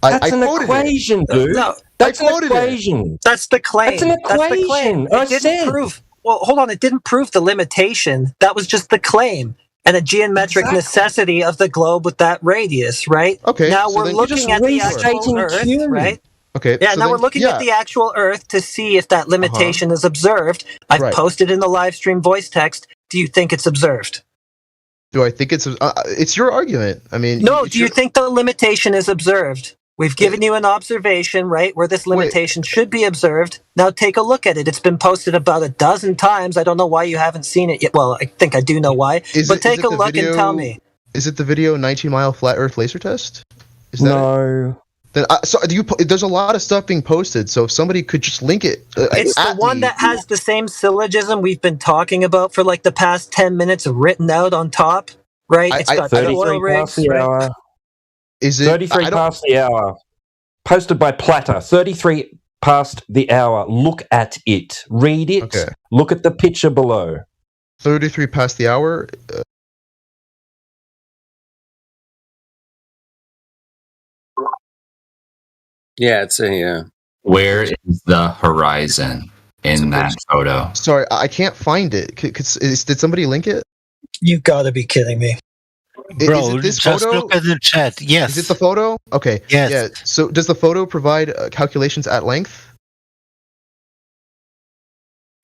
That's an equation, dude. No, that's an equation. That's the claim. That's an equation. It didn't prove. Well, hold on. It didn't prove the limitation. That was just the claim and a geometric necessity of the globe with that radius, right? Okay. Now we're looking at the actual Earth, right? Okay. Yeah. Now we're looking at the actual Earth to see if that limitation is observed. I've posted in the live stream voice text. Do you think it's observed? Do I think it's your argument? I mean, no. Do you think the limitation is observed? We've given you an observation, right, where this limitation should be observed. Now take a look at it. It's been posted about a dozen times. I don't know why you haven't seen it yet. Well, I think I do know why. But take a look and tell me. Is it the video 19-mile flat Earth laser test? Is that no. Then there's a lot of stuff being posted, so if somebody could just link it. It's the one that has the same syllogism we've been talking about for like the past 10 minutes written out on top, right? It's got 33 oil rigs, past the hour. Is it 33 past the hour? Posted by Platter. 33 past the hour. Look at it. Read it. Okay. Look at the picture below. 33 past the hour. Yeah, it's a. Where is the horizon in that photo? Sorry, I can't find it. Did somebody link it? You gotta be kidding me. Bro, is it this just photo? look at the chat. Yes. Is it the photo? Okay. Yes. Yeah. So does the photo provide calculations at length?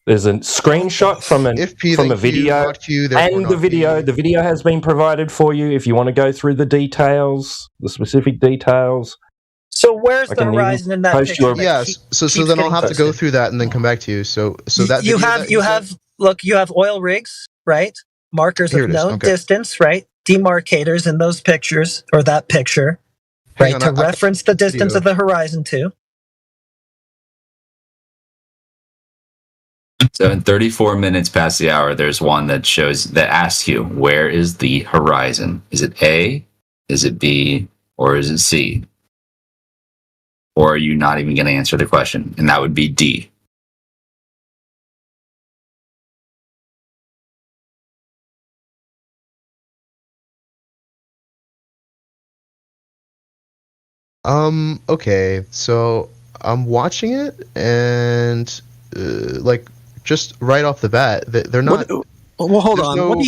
There's a screenshot from a video, and the video has been provided for you if you want to go through the details, the specific details. So where's the horizon in that picture? Yes. So then I'll have to go through that and then come back to you. So that you have oil rigs, right? Markers of known distance, right? Demarcators in those pictures or that picture, right? To reference the distance of the horizon to. So in 34 minutes past the hour, there's one that asks you, where is the horizon? Is it A? Is it B? Or is it C? Or are you not even going to answer the question? And that would be D. Okay, so I'm watching it, and like just right off the bat, they're not. Well, hold There's on. no- What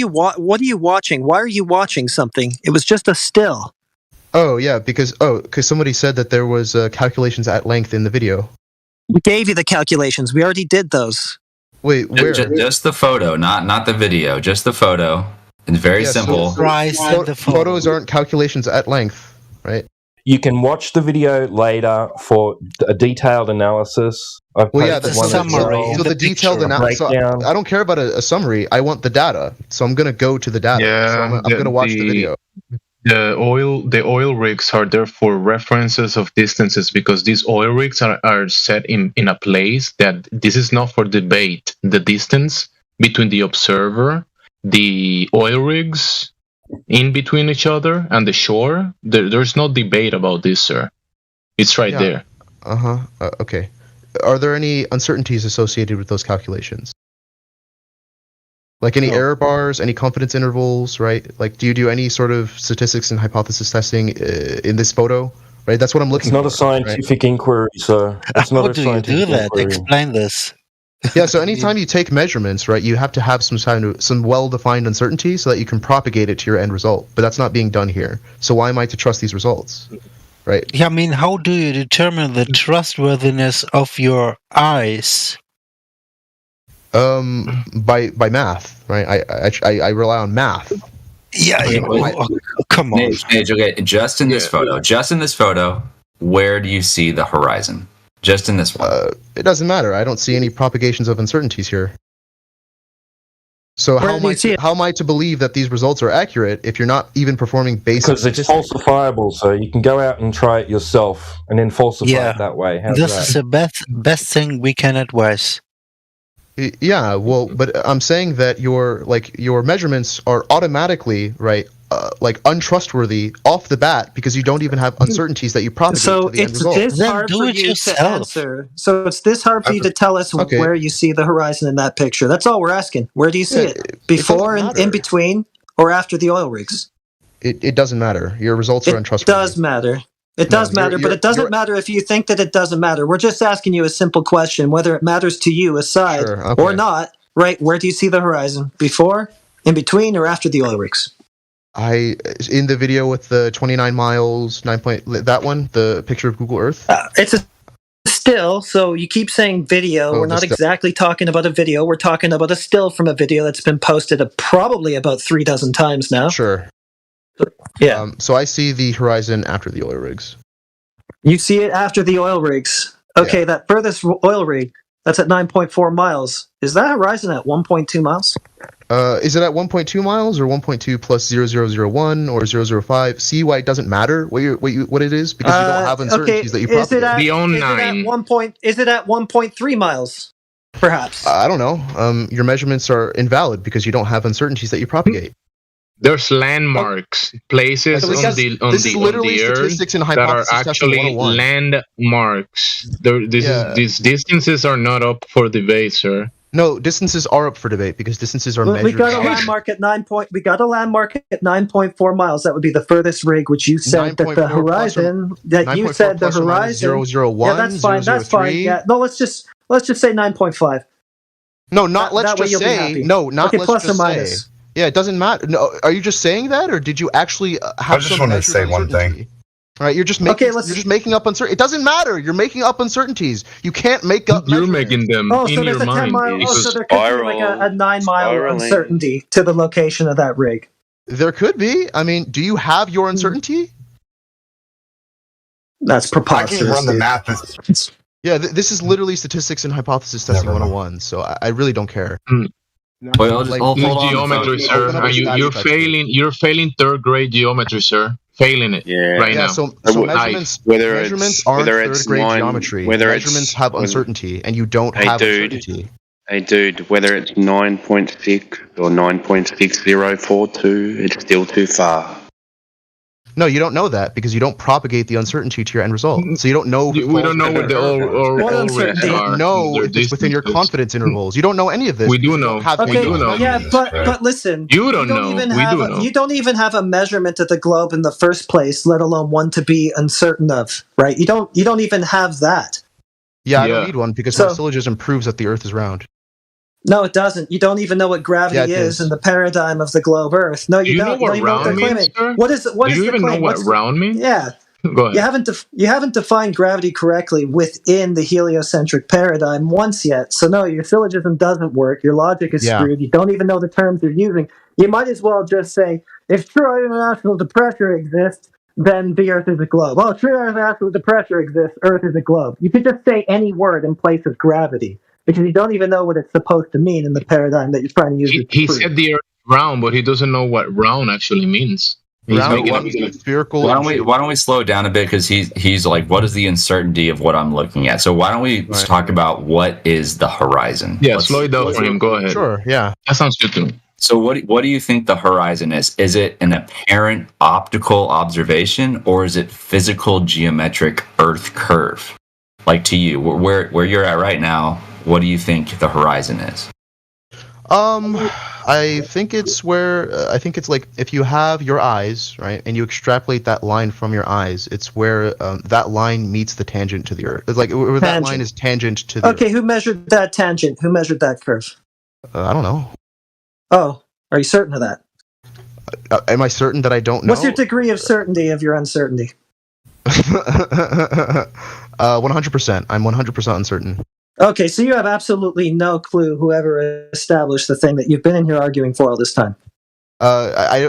are you watching? Why are you watching something? It was just a still. Oh yeah, because somebody said that there was calculations at length in the video. We gave you the calculations. We already did those. Wait, where? Just the photo, not the video. Just the photo. It's very simple. Photos aren't calculations at length, right? You can watch the video later for a detailed analysis. I've posted one as well. So the detailed analysis. So I don't care about a summary. I want the data. So I'm gonna go to the data. Yeah, so I'm gonna watch the video. The oil rigs are there for references of distances because these oil rigs are set in a place that this is not for debate. The distance between the observer, the oil rigs in between each other, and the shore, there's no debate about this, sir. It's right there. Okay. Are there any uncertainties associated with those calculations? Like any error bars, any confidence intervals, right? Like, do you do any sort of statistics and hypothesis testing in this photo? Right, that's what I'm looking for. It's not a scientific inquiry, so it's not a scientific inquiry. Explain this. Yeah, so anytime you take measurements, right, you have to have some well-defined uncertainty so that you can propagate it to your end result. But that's not being done here. So why am I to trust these results? Right? Yeah, I mean, how do you determine the trustworthiness of your eyes? By math, right? I rely on math. Yeah, come on. Nage, okay, just in this photo, where do you see the horizon? Just in this one. It doesn't matter. I don't see any propagations of uncertainties here. So how am I to believe that these results are accurate if you're not even performing basic Because it's falsifiable, so you can go out and try it yourself and then falsify it that way. How's this that? is the best thing we can advise. Yeah, well, but I'm saying that your measurements are automatically untrustworthy off the bat because you don't even have uncertainties that you propagate to the end result. So it's this hard for you to answer. So it's this hard for you to tell us where you see the horizon in that picture. That's all we're asking. Where do you see it? Before and in between, or after the oil rigs? It doesn't matter. Your results are untrustworthy. It does matter. It does matter, but it doesn't matter if you think that it doesn't matter. We're just asking you a simple question, whether it matters to you aside or not, right? Where do you see the horizon? Before, in between, or after the oil rigs? In the video with the 29 miles, that one, the picture of Google Earth? It's a still, so you keep saying video. We're not exactly talking about a video. We're talking about a still from a video that's been posted probably about 3 dozen times now. Sure. Yeah. So I see the horizon after the oil rigs. You see it after the oil rigs. Okay, that furthest oil rig, that's at 9.4 miles. Is that horizon at 1.2 miles? Is it at 1.2 miles or 1.2 plus 0001 or 005? See why it doesn't matter what it is? Because you don't have uncertainties that you propagate. Is it at 1.3 miles? Perhaps. I don't know. Your measurements are invalid because you don't have uncertainties that you propagate. There's landmarks, places on the earth that are actually landmarks. These distances are not up for debate, sir. No, distances are up for debate because distances are measured. We got a landmark at 9.4 miles. That would be the furthest rig, which you said that the horizon. That you said the horizon. 001. Yeah, that's fine. That's fine. Yeah. No, let's just say 9.5. No, not let's just say. No, not let's plus just or minus. Say. Yeah, it doesn't matter. No, are you just saying that, or did you actually have? I just want to say one thing. All right, you're just making. You're just making up uncertainty. It doesn't matter. You're making up uncertainties. You can't make up. You're making them in your mind. So there could be like a 9-mile uncertainty to the location of that rig. There could be. I mean, do you have your uncertainty? That's preposterous. I can run the math. Yeah, this is literally statistics and hypothesis testing 101. So I really don't care. Wait, hold on. Geometry, sir. You're failing third grade geometry, sir. Failing it right now. So measurements aren't third grade geometry. Measurements have uncertainty, and you don't have uncertainty. Hey, dude, whether it's 9.6 or 9.6042, it's still too far. No, you don't know that because you don't propagate the uncertainty to your end result. So you don't know. We don't know what the all rigs are. No, it's within your confidence intervals. You don't know any of this. We do know. Okay, we do know. Yeah, but listen. You don't know. We do know. You don't even have a measurement of the globe in the first place, let alone one to be uncertain of. Right? You don't even have that. Yeah, I don't need one because my syllogism proves that the Earth is round. No, it doesn't. You don't even know what gravity is in the paradigm of the globe Earth. No, you Do you don't. know what You don't even know what they're round means, claiming. sir? What is Do you the even know claim? what round means? Yeah. Go ahead. You haven't defined gravity correctly within the heliocentric paradigm once yet. So no, your syllogism doesn't work. Your logic is screwed. You don't even know the terms you're using. You might as well just say, if true international pressure exists, then the Earth is a globe. Oh, true international pressure exists, Earth is a globe. You could just say any word in place of gravity, because you don't even know what it's supposed to mean in the paradigm that you're trying to use it to He prove. said the Earth is round, but he doesn't know what round actually means. Why don't we slow down a bit, because he's like, what is the uncertainty of what I'm looking at? So why don't we talk about what is the horizon? Yeah, slow it down for him. Go ahead. Sure. Yeah, that sounds good to me. So what do you think the horizon is? Is it an apparent optical observation, or is it physical geometric Earth curve? Like, to you, where you're at right now, what do you think the horizon is? I think it's like if you have your eyes, right, and you extrapolate that line from your eyes, it's where that line meets the tangent to the Earth. It's like where that line is tangent to the Okay, who measured that tangent? Who measured that curve? I don't know. Oh, are you certain of that? Am I certain that I don't know? What's your degree of certainty of your uncertainty? 100%. I'm 100% uncertain. Okay, so you have absolutely no clue whoever established the thing that you've been in here arguing for all this time.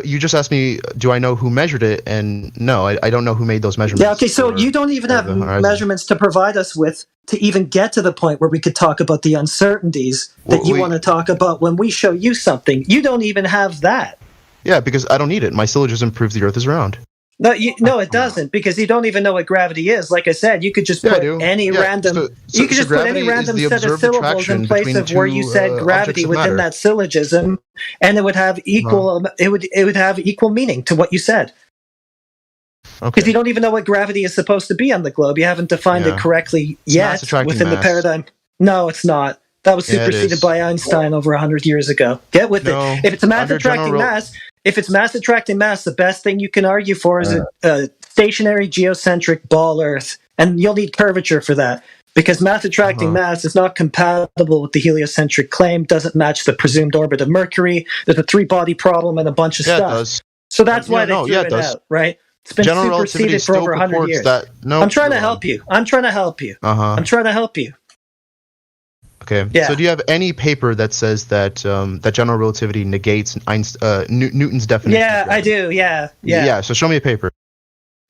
You just asked me, do I know who measured it? And no, I don't know who made those measurements. Yeah, okay, so you don't even have measurements to provide us with to even get to the point where we could talk about the uncertainties that you want to talk about when we show you something. You don't even have that. Yeah, because I don't need it. My syllogism proves the Earth is round. No, it doesn't, because you don't even know what gravity is. Like I said, you could just put any random. You could just put any random set of syllables in place of where you said gravity within that syllogism, and it would have equal. It would have equal meaning to what you said. Because you don't even know what gravity is supposed to be on the globe. You haven't defined it correctly yet within the paradigm. No, it's not. That was superseded by Einstein over 100 years ago. Get with it. If it's a mass attracting mass, the best thing you can argue for is a stationary geocentric ball Earth, and you'll need curvature for that, because mass attracting mass is not compatible with the heliocentric claim. Doesn't match the presumed orbit of Mercury. There's a 3-body problem and a bunch of stuff. It does. So that's why they threw it out, right? It's been superseded for over 100 years. I'm trying to help you. I'm trying to help you. Okay. Yeah. So do you have any paper that says that that general relativity negates Newton's definition? Yeah, I do. Yeah. So show me a paper.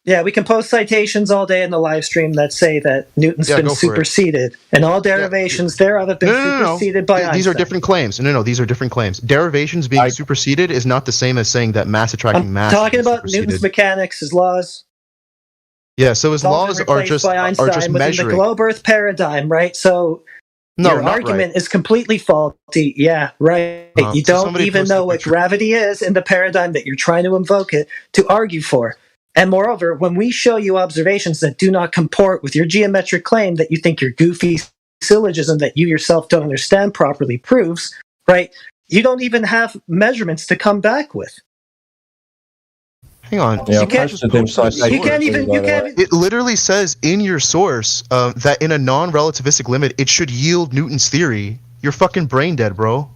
Yeah, we can post citations all day in the live stream that say that Newton's been superseded, and all derivations thereof have been superseded by Einstein. These are different claims. No, these are different claims. Derivations being superseded is not the same as saying that mass attracting mass. Talking about Newton's mechanics, his laws. Yeah, so his laws are just measuring within the globe Earth paradigm, right? So your argument is completely faulty. Yeah, right. You don't even know what gravity is in the paradigm that you're trying to invoke it to argue for. And moreover, when we show you observations that do not comport with your geometric claim that you think your goofy syllogism that you yourself don't understand properly proves, right? You don't even have measurements to come back with. Hang on. Yeah, you can't even. It literally says in your source that in a non-relativistic limit, it should yield Newton's theory. You're fucking brain dead, bro.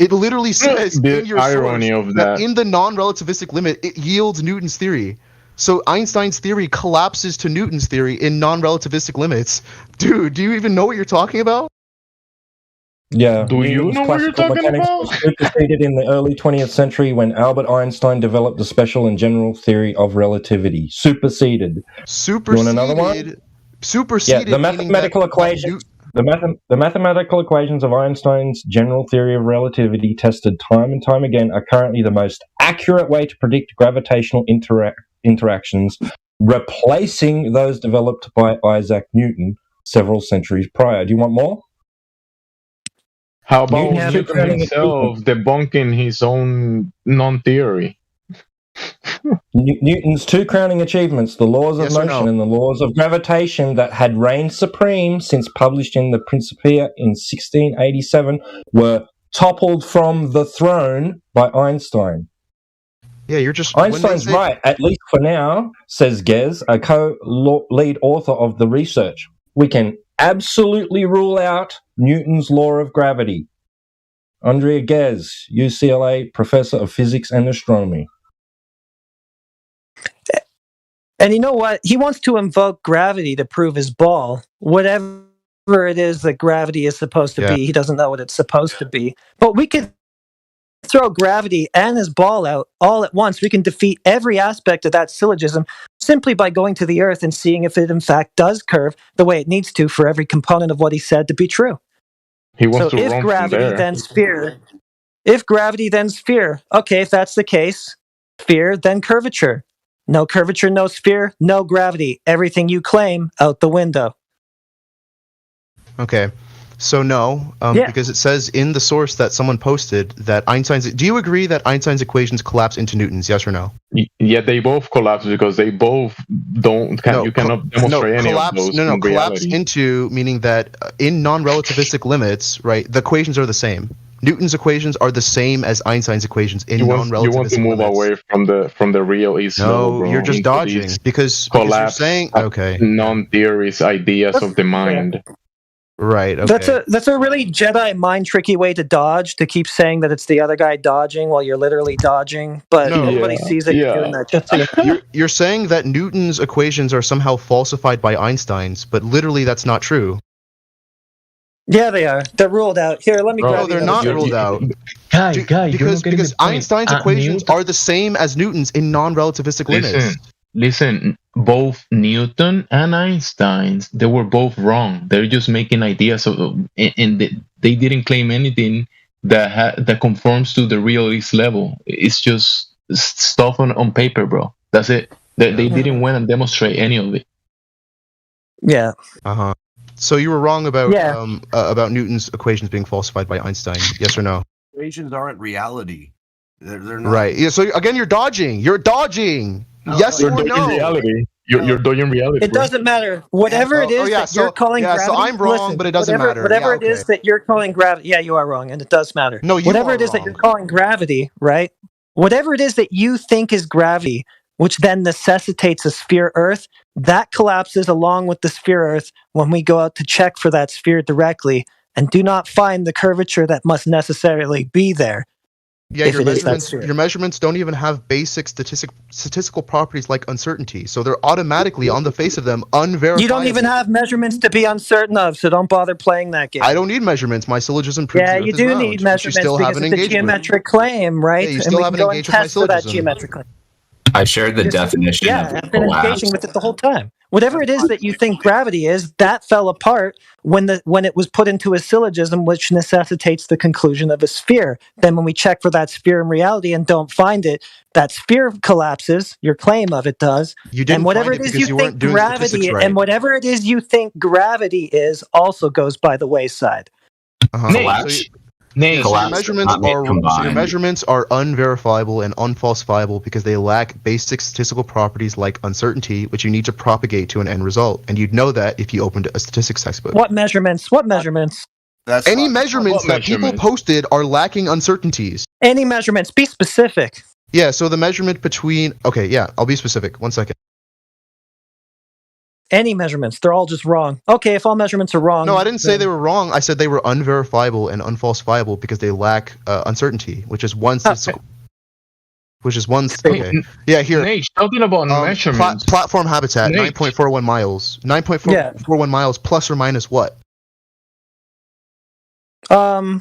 It literally says in your source that in the non-relativistic limit, it yields Newton's theory. So Einstein's theory collapses to Newton's theory in non-relativistic limits. Dude, do you even know what you're talking about? Yeah. Do you know what you're talking about? Was superseded in the early 20th century when Albert Einstein developed the special and general theory of relativity. Superseded. You want another one? Superseded. Yeah, the mathematical equations. The mathematical equations of Einstein's general theory of relativity, tested time and time again, are currently the most accurate way to predict gravitational interactions, replacing those developed by Isaac Newton several centuries prior. Do you want more? How about Newton himself debunking his own non-theory? Newton's two crowning achievements, the laws of motion and the laws of gravitation that had reigned supreme since published in the Principia in 1687, were toppled from the throne by Einstein. Yeah, you're just... Einstein's right, at least for now, says Gez, a co-lead author of the research. We can absolutely rule out Newton's law of gravity. Andrea Ghez, UCLA Professor of Physics and Astronomy. And you know what? He wants to invoke gravity to prove his ball. Whatever it is that gravity is supposed to be, he doesn't know what it's supposed to be. But we could throw gravity and his ball out all at once. We can defeat every aspect of that syllogism simply by going to the Earth and seeing if it in fact does curve the way it needs to for every component of what he said to be true. He wants So to if run from gravity there. then sphere, okay, if that's the case, sphere then curvature. No curvature, no sphere, no gravity. Everything you claim, out the window. Okay. So no, because it says in the source that someone posted that Einstein's... Do you agree that Einstein's equations collapse into Newton's, yes or no? Yeah, they both collapse because they both you cannot demonstrate any of those in collapse reality. into, meaning that in non-relativistic limits, right, the equations are the same. Newton's equations are the same as Einstein's equations in non-relativistic You want to move limits. away from the real East level, bro. You're just into dodging these because you're saying non-theories, ideas of the mind. Right. Okay. That's a really Jedi mind tricky way to dodge, to keep saying that it's the other guy dodging while you're literally dodging. But everybody sees that you're doing that. Just so you're saying that Newton's equations are somehow falsified by Einstein's, but literally that's not true. Yeah, they are. They're ruled out. Here, let me grab. No, they're not ruled out. Because Einstein's equations are the same as Newton's in non-relativistic limits. Listen, both Newton and Einstein's, they were both wrong. They're just making ideas and they didn't claim anything that conforms to the real East level. It's just stuff on paper, bro. That's it. They didn't went and demonstrate any of it. Yeah. So you were wrong about Newton's equations being falsified by Einstein. Yes or no? Equations aren't reality. They're not. Right. Yeah. So again, you're dodging. You're dodging. Yes or no? Reality. You're dodging reality. It doesn't matter. Whatever it is that you're calling gravity. So I'm wrong, but it doesn't matter. Whatever it is that you're calling gravity. Yeah, you are wrong, and it does matter. No, you whatever are it is wrong. that you're calling gravity, right? Whatever it is that you think is gravity, which then necessitates a sphere Earth, that collapses along with the sphere Earth when we go out to check for that sphere directly and do not find the curvature that must necessarily be there. Yeah, your measurements don't even have basic statistical properties like uncertainty, so they're automatically on the face of them unverifiable. You don't even have measurements to be uncertain of, so don't bother playing that game. I don't need measurements. My syllogism proves yeah, you do need measurements because it's a geometric claim, right? Yeah, you still have an engagement with my for that geometric claim. I shared the definition of I've been collapse. engaging with it the whole time. Whatever it is that you think gravity is, that fell apart when it was put into a syllogism, which necessitates the conclusion of a sphere. Then when we check for that sphere in reality and don't find it, that sphere collapses. Your claim of it does. You didn't and whatever find it it is because you you weren't think doing gravity statistics right. and whatever it is you think gravity is also goes by the wayside. Collapse. Your measurements are unverifiable and unfalsifiable because they lack basic statistical properties like uncertainty, which you need to propagate to an end result. And you'd know that if you opened a statistics textbook. What measurements? Any measurements that people posted are lacking uncertainties. Any measurements. Be specific. Yeah, so the measurement between... Okay, yeah, I'll be specific. 1 second. Any measurements. They're all just wrong. Okay, if all measurements are wrong... No, I didn't say they were wrong. I said they were unverifiable and unfalsifiable because they lack uncertainty, which is one statistical... Okay. Yeah, here. Nage, talking about measurements. Platform habitat, 9.41 miles. 9.41 miles plus or minus what? Not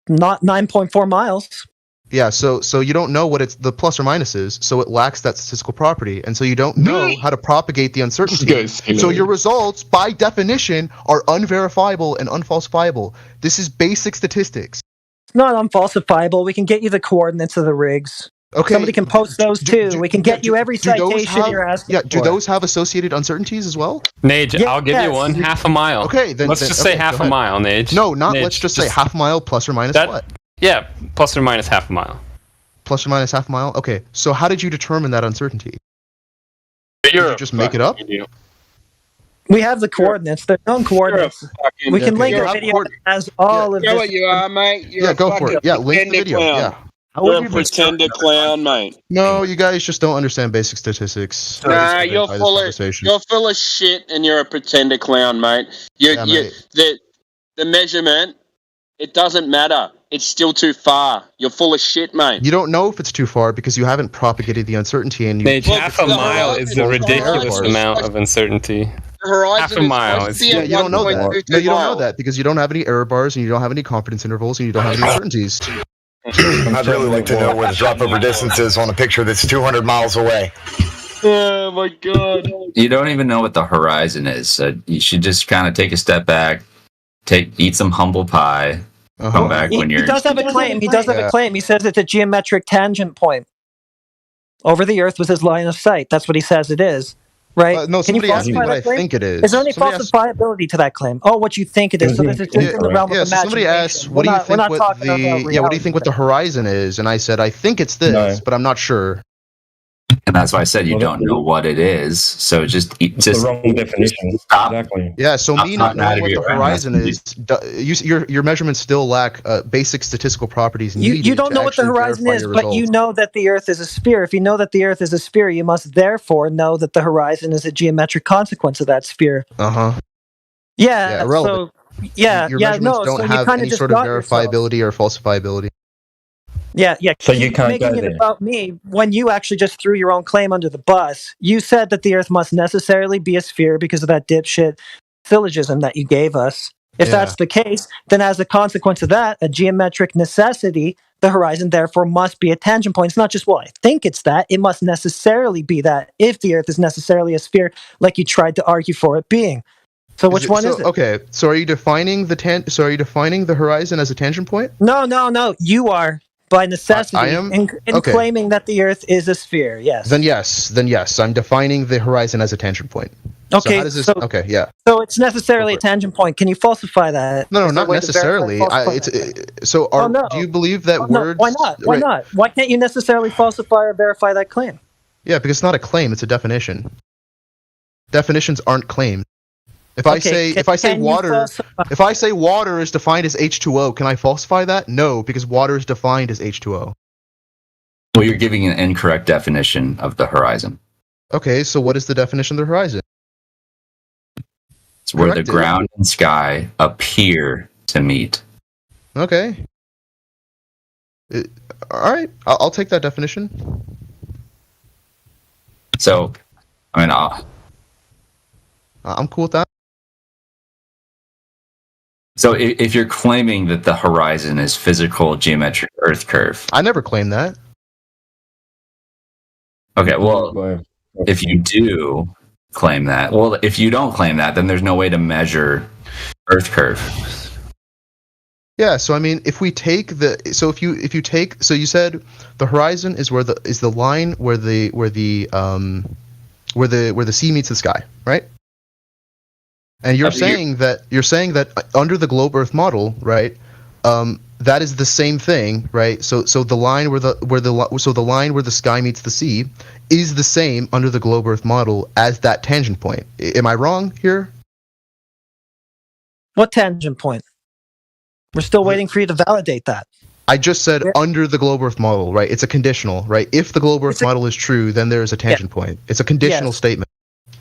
9.4 miles. Yeah, so you don't know what the plus or minus is, so it lacks that statistical property, and so you don't know how to propagate the uncertainty. So your results, by definition, are unverifiable and unfalsifiable. This is basic statistics. It's not unfalsifiable. We can get you the coordinates of the rigs. Okay. Somebody can post those too. We can get you every citation you're asking for. Do those have associated uncertainties as well? Nage, I'll give you one. Half a mile. Okay, then let's just say half a mile, Nage. No, not Nage, let's just say half a mile plus or minus what? Yeah, plus or minus half a mile. Plus or minus half a mile? Okay, so how did you determine that uncertainty? Did you just make it up? We have the coordinates. They're known coordinates. We can link a video that has all of this. You know what you are, mate? Yeah, go for it. Yeah, link the video. Yeah. You're a pretender clown, mate. No, you guys just don't understand basic statistics. Nah, you're full of shit, and you're a pretender clown, mate. The measurement, it doesn't matter. it's still too far. You're full of shit, mate. You don't know if it's too far because you haven't propagated the uncertainty, and you. Nage, half a mile is a ridiculous amount of uncertainty. The horizon half a mile is supposed is to be at you don't know that. 1.22 No, you don't know miles. that because you don't have any error bars, and you don't have any confidence intervals, and you don't have any uncertainties. I'd really like to know where the drop over distance is on a picture that's 200 miles away. Oh my god. You don't even know what the horizon is, so you should just kind of take a step back, eat some humble pie, come back when you're. He does have a claim. He does have a claim. He says it's a geometric tangent point over the Earth with his line of sight. That's what he says it is, right? No, Can you somebody asked me falsify what that I claim? think it is. Is there any Somebody asked- falsifiability to that claim? Oh, what you think it is. So this is just in the realm of so imagination. somebody asked, "What do you think? What the what do you think what the horizon is?" And I said, "I think it's this, but I'm not sure." And that's why I said you don't know what it is. So just the wrong definition. Stop. Exactly. Yeah, so me not knowing what the horizon is, your measurements still lack basic statistical properties. You don't know what the horizon is, but you know that the Earth is a sphere. If you know that the Earth is a sphere, you must therefore know that the horizon is a geometric consequence of that sphere. Yeah. Irrelevant. So yeah, your yeah, measurements no. don't So you have kind of any just sort of got yourself. verifiability or falsifiability. Yeah. So you can't making go it there. about me when you actually just threw your own claim under the bus. You said that the Earth must necessarily be a sphere because of that dipshit syllogism that you gave us. If that's the case, then as a consequence of that, a geometric necessity, the horizon therefore must be a tangent point. It's not just, well, I think it's that. It must necessarily be that if the Earth is necessarily a sphere, like you tried to argue for it being. So which one is it? Okay, so are you defining the horizon as a tangent point? No. You are. By necessity, I am in okay. claiming that the Earth is a sphere, yes. Then yes, I'm defining the horizon as a tangent point. Okay, So how does this? Okay, yeah. So it's necessarily a tangent point. Can you falsify that? No, Is there a not way to verify necessarily. falsify that? Do you believe that words? Why not? Why not? Why can't you necessarily falsify or verify that claim? Yeah, because it's not a claim; it's a definition. Definitions aren't claimed. If I say water is defined as H2O, can I falsify that? No, because water is defined as H2O. Well, you're giving an incorrect definition of the horizon. Okay, so what is the definition of the horizon? It's where the ground and sky appear to meet. Okay. All right, I'll take that definition. So, I mean, I'm cool with that. So if you're claiming that the horizon is physical geometric Earth curve. I never claimed that. Okay, well, if you do claim that, if you don't claim that, then there's no way to measure Earth curve. Yeah, so I mean, if you said the horizon is where the line where the sea meets the sky, right? And you're saying that under the globe Earth model, right? That is the same thing, right? So the line where the sky meets the sea is the same under the globe Earth model as that tangent point. Am I wrong here? What tangent point? We're still waiting for you to validate that. I just said under the globe Earth model, right? It's a conditional, right? If the globe Earth model is true, then there is a tangent point. It's a conditional statement.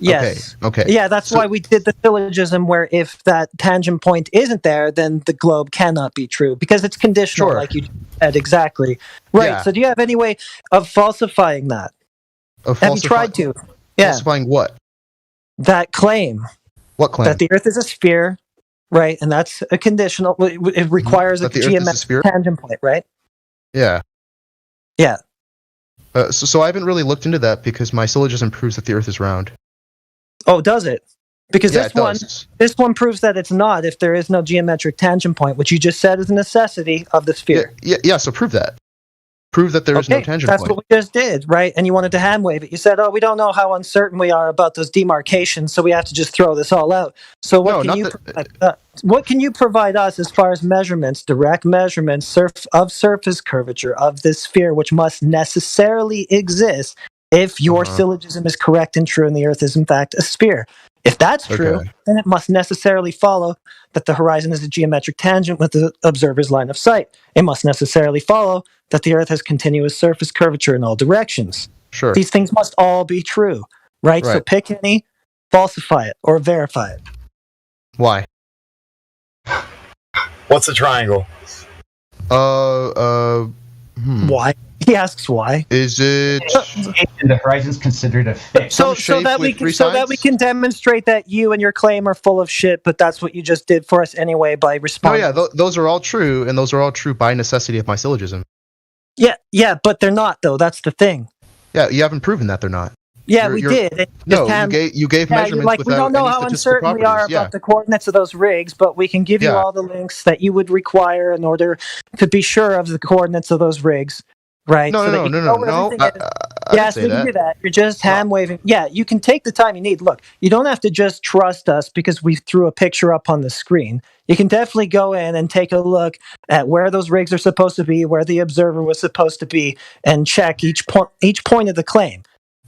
Yes. Okay. Yeah, that's why we did the syllogism where if that tangent point isn't there, then the globe cannot be true because it's conditional, like you said exactly. Right. Yeah. So do you have any way of falsifying that? Have you tried to? Yeah. Falsifying what? That claim. What claim? That the Earth is a sphere, right? And that's a conditional. It requires a geometric tangent point, right? Yeah. Yeah. So I haven't really looked into that because my syllogism proves that the Earth is round. Oh, does it? Because Yeah, this one proves that it's not if there is no geometric tangent point, which you just said is a necessity of the sphere. Yeah. So prove that. Prove that there is no tangent that's point. That's what we just did, right? And you wanted to hand wave it. You said, "Oh, we don't know how uncertain we are about those demarcations, so we have to just throw this all out." So what can you provide us as far as measurements, direct measurements of surface curvature of this sphere, which must necessarily exist if your syllogism is correct and true, and the Earth is in fact a sphere? If that's true, then it must necessarily follow that the horizon is a geometric tangent with the observer's line of sight. It must necessarily follow that the Earth has continuous surface curvature in all directions. Sure. These things must all be true, right? So pick any, falsify it, or verify it. Why? What's a triangle? Why? He asks why. Is it? And the horizon's considered a fix. So that we can demonstrate that you and your claim are full of shit, but that's what you just did for us anyway by No, responding. yeah, those are all true, and those are all true by necessity of my syllogism. Yeah, but they're not though. That's the thing. Yeah, you haven't proven that they're not. Yeah, we did. You gave measurements we don't without know any how statistical uncertain we are properties. about the coordinates of those rigs, but we can give you all the links that you would require in order to be sure of the coordinates of those rigs, right? No. Yes, we can do that. You're just hand waving. Yeah, you can take the time you need. Look, you don't have to just trust us because we threw a picture up on the screen. You can definitely go in and take a look at where those rigs are supposed to be, where the observer was supposed to be, and check each point of the claim.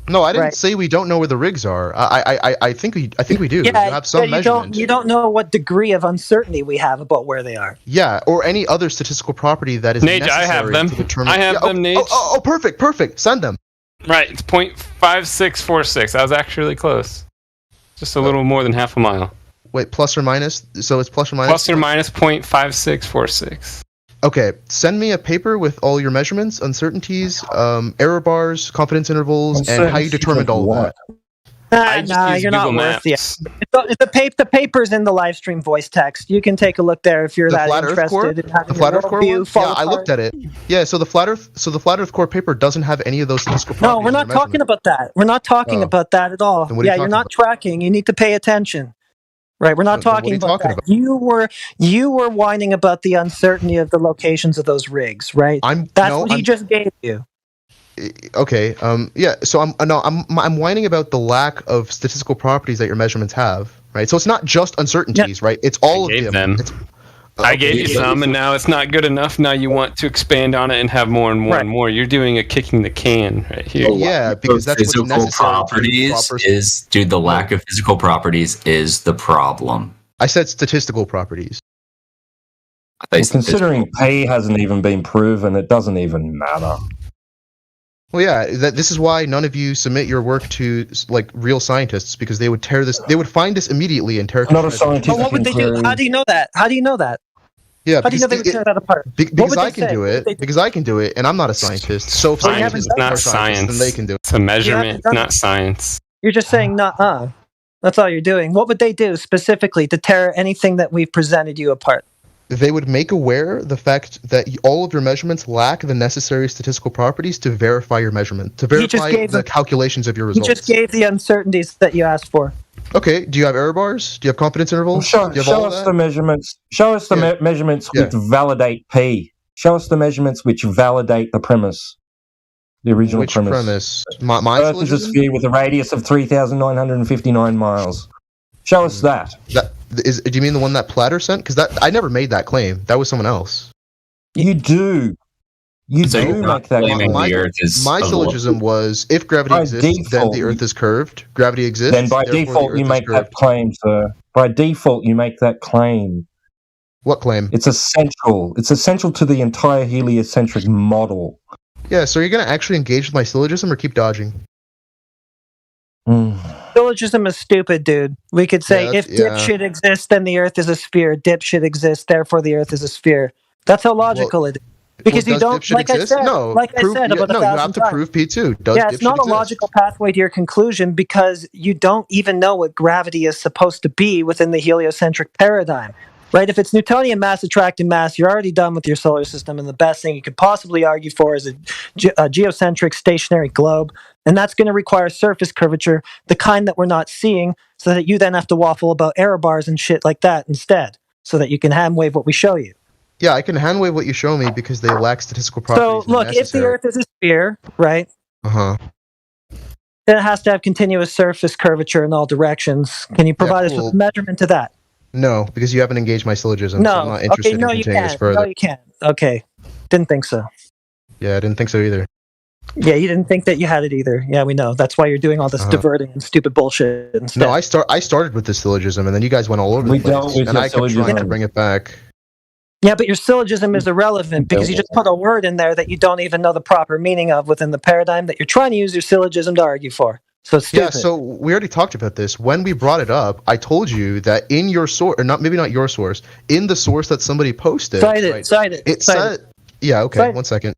No, I didn't say we don't know where the rigs are. I think we do. Yeah, you have some measurement. You don't know what degree of uncertainty we have about where they are. Yeah, or any other statistical property that is Nage, necessary I have them. to determine. I have them, Nage. Oh, perfect. Send them. Right, it's 0.5646. I was actually close. Just a little more than half a mile. Wait, plus or minus? So it's plus or minus? Plus or minus 0.5646. Okay, send me a paper with all your measurements, uncertainties, error bars, confidence intervals, and how you determined all of that. You're not worth it. The paper's in the live stream voice text. You can take a look there if you're that interested in having the flat Earth core one? Yeah, I looked at it. Yeah, so the flat Earth core paper doesn't have any of those statistical properties. No, we're not talking about that. We're not talking about that at all. Yeah, you're not tracking. You need to pay attention. Right, we're not talking about that. You were whining about the uncertainty of the locations of those rigs, right? That's what he just gave you. Okay. Yeah. So I'm whining about the lack of statistical properties that your measurements have, right? So it's not just uncertainties, right? It's all of them. I gave you some, and now it's not good enough. Now you want to expand on it and have more and more and more. You're doing a kicking the can right here. Yeah, because that's what's physical necessary. properties is, dude. The lack of physical properties is the problem. I said statistical properties. Well, considering P hasn't even been proven, it doesn't even matter. Well, yeah, this is why none of you submit your work to like real scientists, because they would tear this. They would find this immediately and tear it. Not a scientist. What would they do? How do you know that? How do you know that? Yeah, how do you know they would tear that apart? Because I can do it. Because I can do it, and I'm not a scientist. So if science is not science, then they can do it. It's a measurement, not science. You're just saying nuh-uh. That's all you're doing. What would they do specifically to tear anything that we've presented you apart? They would make aware the fact that all of your measurements lack the necessary statistical properties to verify your measurement, to verify the calculations of your results. He just gave the uncertainties that you asked for. Okay. Do you have error bars? Do you have confidence intervals? Show us the measurements. Show us the measurements which validate P. Show us the measurements which validate the premise. The original premise. My Earth is a sphere with a radius of 3,959 miles. Show us that. Do you mean the one that Platter sent? Because I never made that claim. That was someone else. You do. You do make that claim. My syllogism was, if gravity exists, then the Earth is curved. Gravity exists. Then by default, you make that claim, sir. By default, you make that claim. What claim? It's essential. It's essential to the entire heliocentric model. Yeah, so are you going to actually engage with my syllogism or keep dodging? Syllogism is stupid, dude. We could say if dipshit exists, then the Earth is a sphere. Dipshit exists, therefore the Earth is a sphere. That's how logical it is. Because you don't, like I said, you have to prove P2. It's not a logical pathway to your conclusion because you don't even know what gravity is supposed to be within the heliocentric paradigm. Right? If it's Newtonian mass attracting mass, you're already done with your solar system, and the best thing you could possibly argue for is a geocentric stationary globe, and that's going to require surface curvature, the kind that we're not seeing, so that you then have to waffle about error bars and shit like that instead, so that you can hand wave what we show you. Yeah, I can hand wave what you show me because they lack statistical properties. So, look, if the Earth is a sphere, right? Uh-huh. Then it has to have continuous surface curvature in all directions. Can you provide us with a measurement to that? No, because you haven't engaged my syllogism. No, so I'm not interested in continuing this further. No, you can't. Okay, didn't think so. Yeah, I didn't think so either. Yeah, you didn't think that you had it either. Yeah, we know. That's why you're doing all this diverting and stupid bullshit instead. No, I started with the syllogism, and then you guys went all over the place, and I kept trying to bring it back. Yeah, but your syllogism is irrelevant because you just put a word in there that you don't even know the proper meaning of within the paradigm that you're trying to use your syllogism to argue for. So it's stupid. Yeah, so we already talked about this. When we brought it up, I told you that in your source, or maybe not your source, in the source that somebody posted, cite it. Yeah, okay, Cite it. 1 second.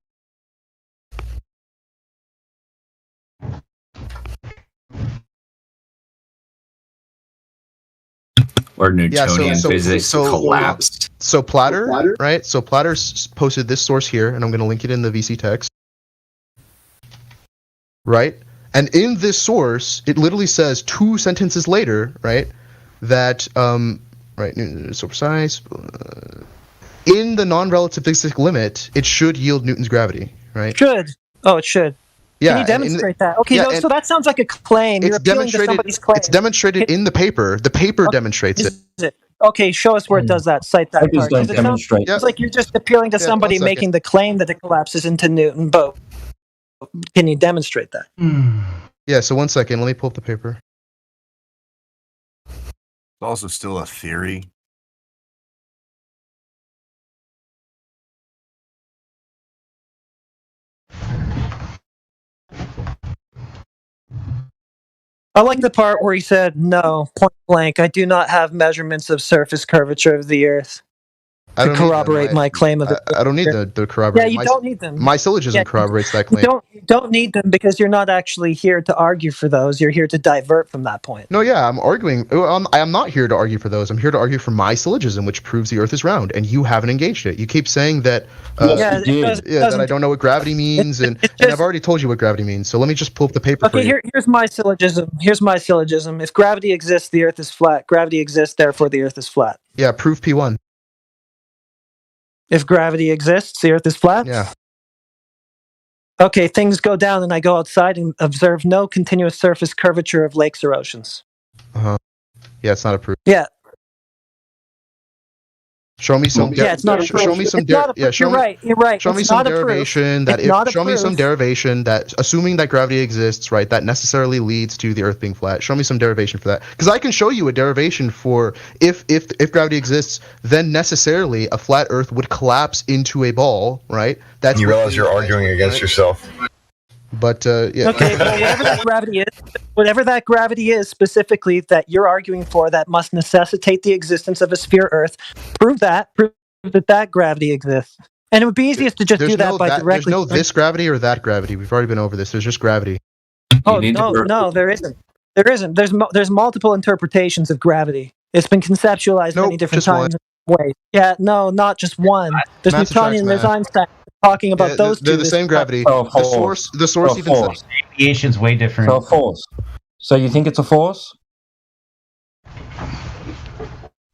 Or Newtonian physics collapsed. So Platter, right? So Platter posted this source here, and I'm going to link it in the VC text. Right? And in this source, it literally says 2 sentences later, right, that, right, so precise, in the non-relativistic limit, it should yield Newton's gravity, right? Should. Oh, it should. Yeah, Can you demonstrate that? Okay, yeah, no, so that sounds like a claim. You're appealing to somebody's claim. It's demonstrated in the paper. The paper demonstrates it. Okay, show us where it does that. Cite that Papers part. 'Cause don't it demonstrate. sounds like you're just appealing to Yeah, somebody 1 second. making the claim that it collapses into Newton, but can you demonstrate that? Yeah, so 1 second. Let me pull up the paper. It's also still a theory. I like the part where he said, no, point blank, I do not have measurements of surface curvature of the Earth I to don't need them. corroborate my claim of it. I don't need the corroborate. Yeah, you don't need them. My syllogism Yeah, corroborates that You claim. don't need them because you're not actually here to argue for those. You're here to divert from that point. No, yeah, I'm arguing. I am not here to argue for those. I'm here to argue for my syllogism, which proves the Earth is round, and you haven't engaged it. You keep saying that, that I don't know what gravity means, and I've already told you what gravity means. So let me just pull up the paper for Okay, you. here's my syllogism. Here's my syllogism. If gravity exists, the Earth is flat. Gravity exists, therefore the Earth is flat. Yeah, proof P1. If gravity exists, the Earth is flat? Yeah. Okay, things go down and I go outside and observe no continuous surface curvature of lakes or oceans. Uh-huh. Yeah, it's not a proof. Yeah. Show me some. Yeah, it's not a proof. Show me some. It's not a proof. You're right. You're right. Show me It's some not a proof. derivation that It's not a show me some proof. derivation that, assuming that gravity exists, right, that necessarily leads to the Earth being flat. Show me some derivation for that, because I can show you a derivation for if gravity exists, then necessarily a flat Earth would collapse into a ball, right? That's You realize you're arguing against yourself. But yeah. Okay, well, whatever that gravity is specifically that you're arguing for, that must necessitate the existence of a sphere Earth. Prove that that gravity exists. And it would be easiest to just do that by directly. There's no this gravity or that gravity. We've already been over this. There's just gravity. Oh no, there isn't. There isn't. There's multiple interpretations of gravity. It's been conceptualized many different times. Ways. Yeah, no, not just one. There's Newtonian, there's Einstein. Talking about those two. They're the same gravity. The source even says radiation's way different. So a force. So you think it's a force?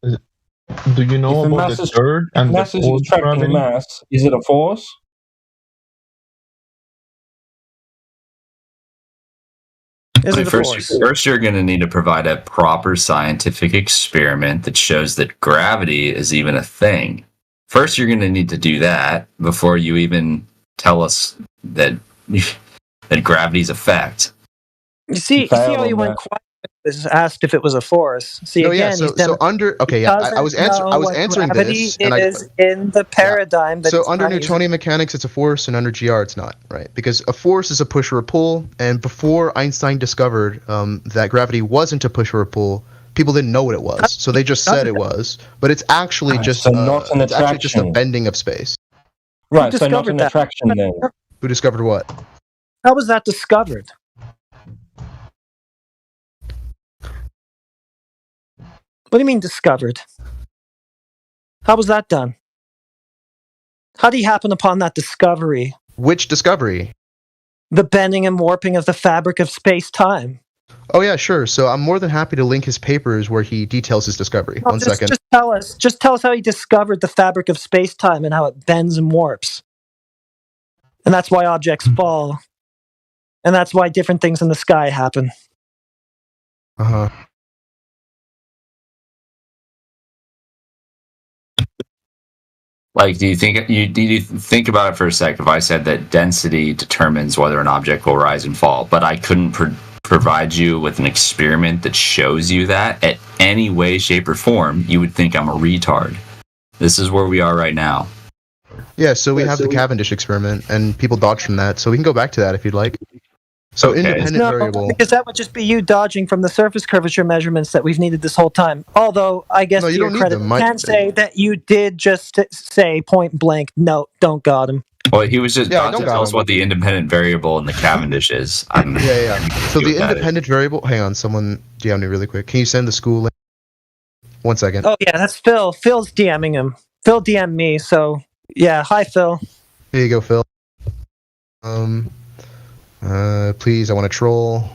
Do you know about the third and the mass is fourth attracting gravity? mass? Is it a force? First, you're going to need to provide a proper scientific experiment that shows that gravity is even a thing. First, you're going to need to do that before you even tell us that gravity's a fact. You see how he went quiet. This is asked if it was a force. See no, again. Yeah, so under I was answering this, and in the paradigm. Yeah. So under Newtonian mechanics, it's a force, and under GR, it's not, right? Because a force is a push or a pull, and before Einstein discovered that gravity wasn't a push or a pull, people didn't know what it was, so they just said it was. But it's actually just not an it's actually just a attraction. bending of space. Right. So not an attraction then. Who discovered what? How was that discovered? What do you mean discovered? How was that done? How do you happen upon that discovery? Which discovery? The bending and warping of the fabric of space-time. Oh yeah, sure. So I'm more than happy to link his papers where he details his discovery. One second. Just tell us how he discovered the fabric of space-time and how it bends and warps. And that's why objects fall. And that's why different things in the sky happen. Uh-huh. Like, do you think about it for a sec? If I said that density determines whether an object will rise and fall, but I couldn't provide you with an experiment that shows you that at any way, shape, or form, you would think I'm a retard. This is where we are right now. Yeah, so we have the Cavendish experiment, and people dodge from that, so we can go back to that if you'd like. So Okay. independent No, variable. because that would just be you dodging from the surface curvature measurements that we've needed this whole time. Although, I guess No, to you your don't need credit, them. I can say that you did just say point blank, no, don't got him. Well, he was just Yeah, I about don't to got tell us him. what the independent variable in the Cavendish is. Yeah. So the what that is. independent variable. Hang on, someone DM me really quick. Can you send the school link? 1 second. Oh yeah, that's Phil. Phil's DMing him. Phil DM'd me, so yeah. Hi, Phil. Here you go, Phil. Please, I want to troll.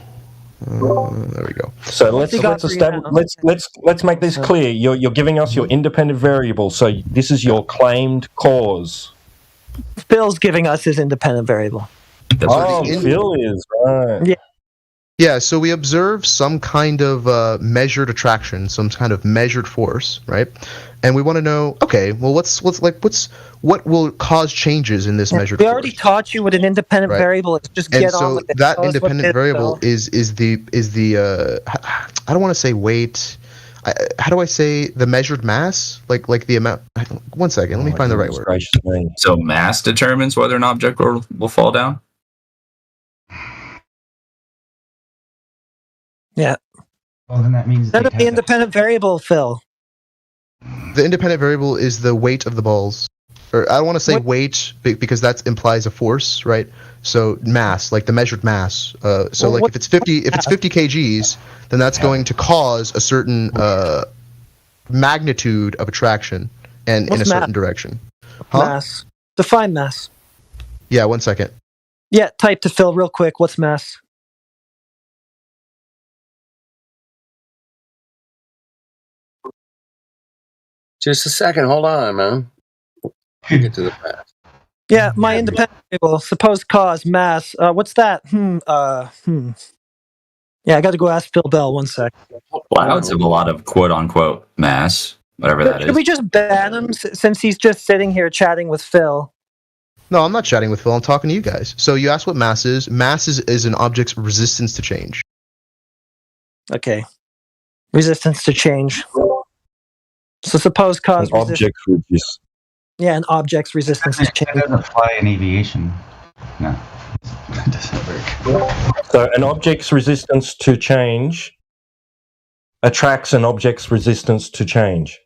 There we go. So What's he got for you now? let's make this clear. You're giving us your independent variable, so this is your claimed cause. Phil's giving us his independent variable. Phil is right. Yeah. Yeah, so we observe some kind of measured attraction, some kind of measured force, right? And we want to know, okay, well, what will cause changes in this measured We force? already taught you what an independent Right. variable is. Just And get so on with it. that Tell us what independent it is, variable Phil. is the I don't want to say weight. How do I say the measured mass? Like the amount. 1 second, let me find the right word. So mass determines whether an object will fall down? Yeah. Well, then that means That would be independent variable, Phil. The independent variable is the weight of the balls. Or I don't want to say weight because that implies a force, right? So mass, like the measured mass. So like if it's 50 kgs, then that's going to cause a certain magnitude of attraction and in a certain direction. Mass. Define mass. Yeah, 1 second. Yeah, type to Phil real quick. What's mass? Just a second, hold on, man. We'll get to the math. Yeah, my independent variable. Supposed cause mass. What's that? Yeah, I got to go ask Phil Bell. 1 sec. Wow, it's a lot of quote unquote mass, whatever that Should is. we just ban him since he's just sitting here chatting with Phil? No, I'm not chatting with Phil. I'm talking to you guys. So you asked what mass is. Mass is an object's resistance to change. Okay. Resistance to change. So suppose cause An object resistance. Yeah, an object's resistance to change. That doesn't fly in aviation. No, it doesn't work. So an object's resistance to change attracts an object's resistance to change.